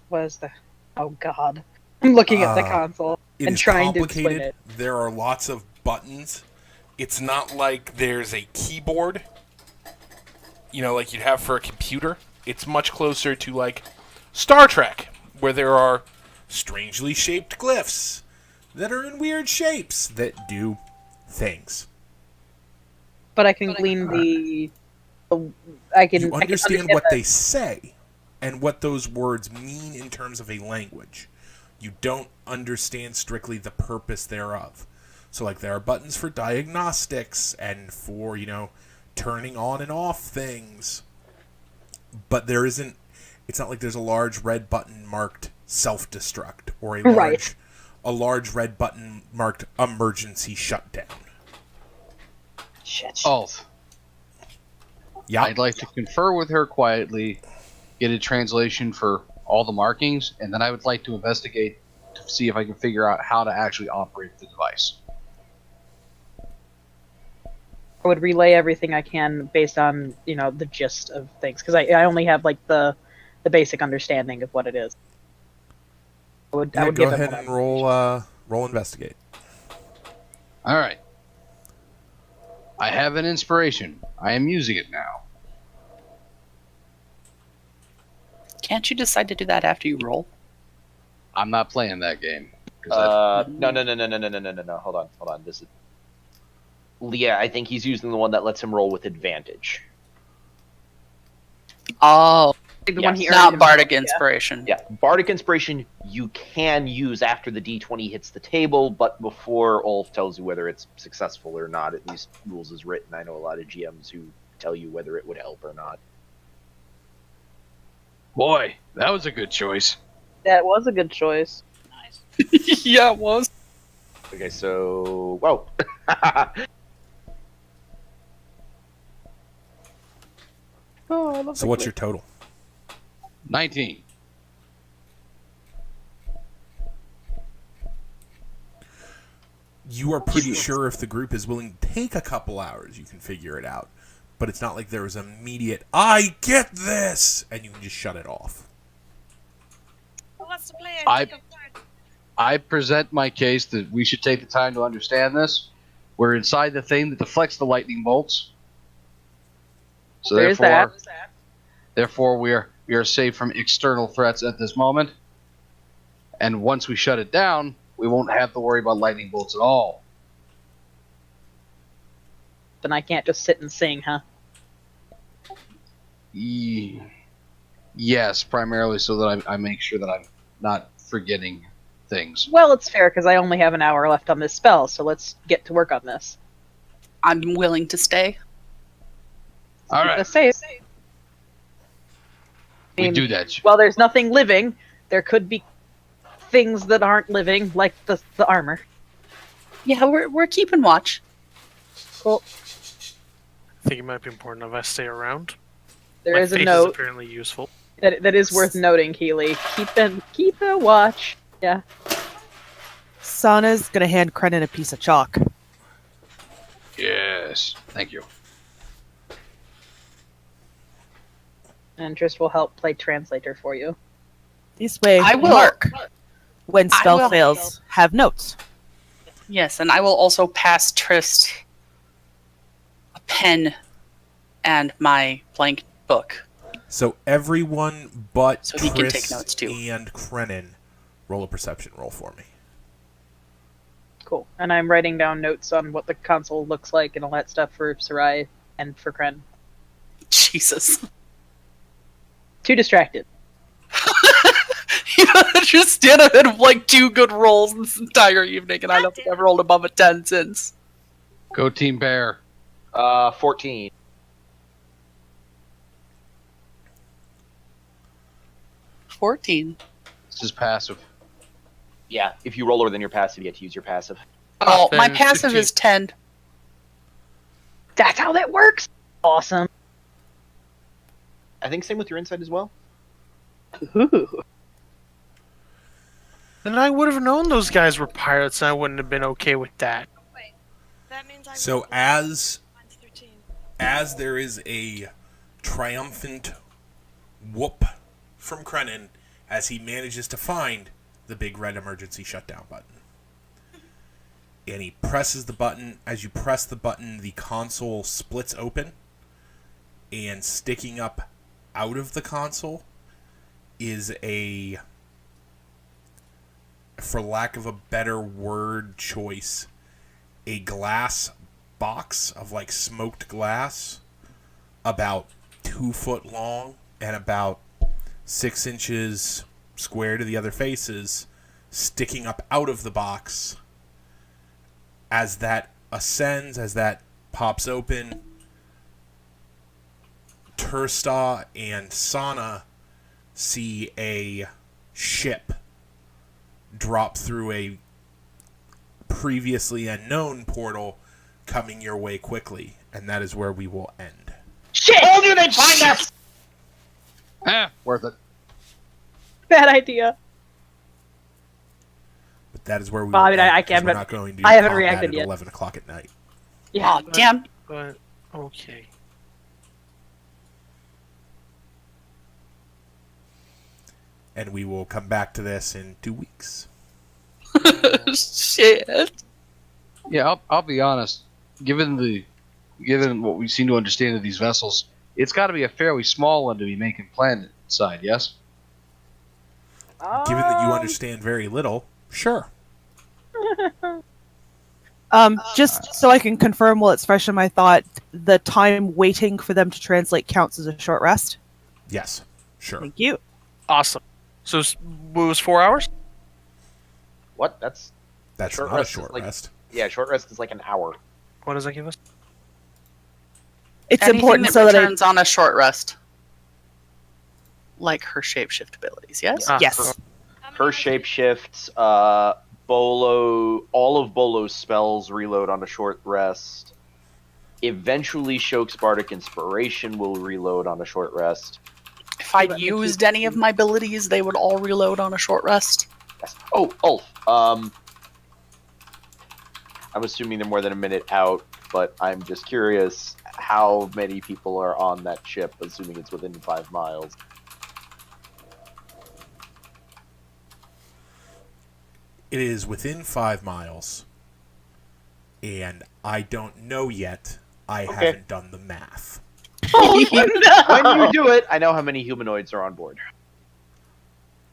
What is the... Oh, God. I'm looking at the console It and is trying to explain complicated. it. There are lots of buttons. It's not like there's a keyboard, like you'd have for a computer. It's much closer to Star Trek, where there are strangely shaped glyphs that are in weird shapes that do things. But I can glean the I can You I can understand what the- they say and what those words mean in terms of a language. You don't understand strictly the purpose thereof. So, there are buttons for diagnostics and for, turning on and off things. But there isn't... It's not like there's a large red button marked self-destruct or a large a large red button marked emergency shutdown. Shit. Ulf, Yeah. I'd like to confer with her quietly, get a translation for all the markings, and then I would like to investigate to see if I can figure out how to actually operate the device. I would relay everything I can based on, the gist of things, because I only have like the basic understanding of what it is. I would Go give him ahead all and that roll investigate. All right. I have an inspiration. I am using it now. Can't you decide to do that after you roll? I'm not playing that game. 'Cause No. Hold on. This is. Yeah, I think he's using the one that lets him roll with advantage. Oh, The Yes. one he earned not himself, Bardic yeah. Inspiration. Yeah, Bardic Inspiration you can use after the D20 hits the table, but before Ulf tells you whether it's successful or not. At least rules is written. I know a lot of GMs who tell you whether it would help or not. Boy, that was a good choice. That was a good choice. Nice. Yeah, it was. Okay, so whoa. So what's your total? 19. You are pretty sure if the group is willing to take a couple hours, you can figure it out. But it's not like there was immediate, I get this! And you can just shut it off. Who wants to play? I- Take a card. I present my case that we should take the time to understand this. We're inside the thing that deflects the lightning bolts. So There is therefore we are safe from external threats at this moment. And once we shut it down, we won't have to worry about lightning bolts at all. Then I can't just sit and sing, huh? Yes, primarily so that I make sure that I'm not forgetting things. Well, it's fair because I only have an hour left on this spell, so let's get to work on this. I'm willing to stay. All right, Let's say, we do that. well, there's nothing living. There could be things that aren't living, like the armor. Yeah, we're keeping watch. Cool. I think it might be important if I stay around. There My is a face note apparently useful. that is worth noting, Keely. Keep a watch. Yeah. Sana's gonna hand Krenin a piece of chalk. Yes, thank you. And Trist will help play translator for you. This way, I will. Mark, when I spell will. fails, have notes. Yes, and I will also pass Trist a pen and my blank book. So everyone but So he can take Triss notes, too. and Krenin, roll a perception roll for me. Cool. And I'm writing down notes on what the console looks like and all that stuff for Sarai and for Kren. Jesus. Too distracted. Tristan had like 2 good rolls this entire evening, and I don't think I've rolled above a 10 since. Go Team Bear. 14. 14. This is passive. Yeah, if you roll lower than your passive, you get to use your passive. Oh, my then passive 15. is 10. That's how that works. Awesome. I think same with your insight as well. Ooh. Then I would have known those guys were pirates, and I wouldn't have been okay with that. Wait, that means I. So rolled as mine's 13. as there is a triumphant whoop from Krenin as he manages to find the big red emergency shutdown button. And he presses the button. As you press the button, the console splits open, and sticking up out of the console is a, for lack of a better word choice, a glass box of like smoked glass, about 2 foot long and about 6 inches square to the other faces, sticking up out of the box. As that ascends, as that pops open, Tursta and Sana see a ship drop through a previously unknown portal coming your way quickly, and that is where we will end. Shit! Told you they'd find us! Worth it. Bad idea. But that is where we Well, I will mean, end, I 'cause can't- we're not going to I haven't combat reacted at yet. 11 o'clock at night. Yeah. Aw, damn. But okay. And we will come back to this in 2 weeks. Shit. Yeah, I'll be honest. Given what we seem to understand of these vessels, it's got to be a fairly small one to be making planet side. Yes. Given that you understand very little, sure. Just so I can confirm while it's fresh in my thought, the time waiting for them to translate counts as a short rest. Yes, sure. Thank you. Awesome. So it was 4 hours? What? That's That's short not a rest is short like- rest. yeah. Short rest is like an hour. What does that give us? It's Anything important that so that I returns on a short rest. Like her shapeshift abilities, yes? Ah, yes. How many Her hours- shapeshifts, Bolo, all of Bolo's spells reload on a short rest. Eventually, Shok's Bardic Inspiration will reload on a short rest. If I'd used any of my abilities, they would all reload on a short rest. Yes. Oh, Ulf. I'm assuming they're more than a minute out, but I'm just curious how many people are on that ship, assuming it's within 5 miles. It is within 5 miles, and I don't know yet. I Okay. haven't done the math. Oh, no! When you do it, I know how many humanoids are on board.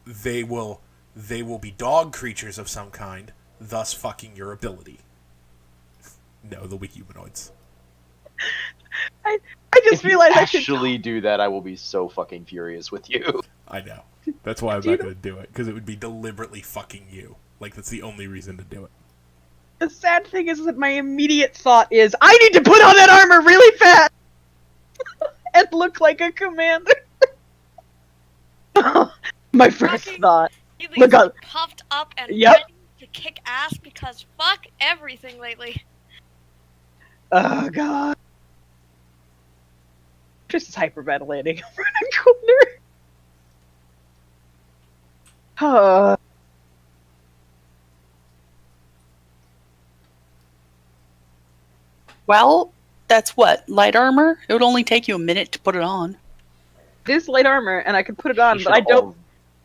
They will be dog creatures of some kind, thus fucking your ability. No, they'll be humanoids. I just If you realized I should. actually do that, I will be so fucking furious with you. I know. That's why I'm Do you not going to do it, because it would be deliberately fucking you. Like, that's the only reason to do it. The sad thing is that my immediate thought is, I need to put on that armor really fast and look like a commander. My first Fucking- thought. He's Look up. puffed up and Yep. ready to kick ass because fuck everything lately. Oh god. Just is hyperventilating over in a corner. Well, that's what? Light armor? It would only take you a minute to put it on. This light armor, and I can put it on, You but I should don't.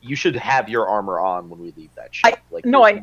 You should have your armor on when we leave that ship. No, I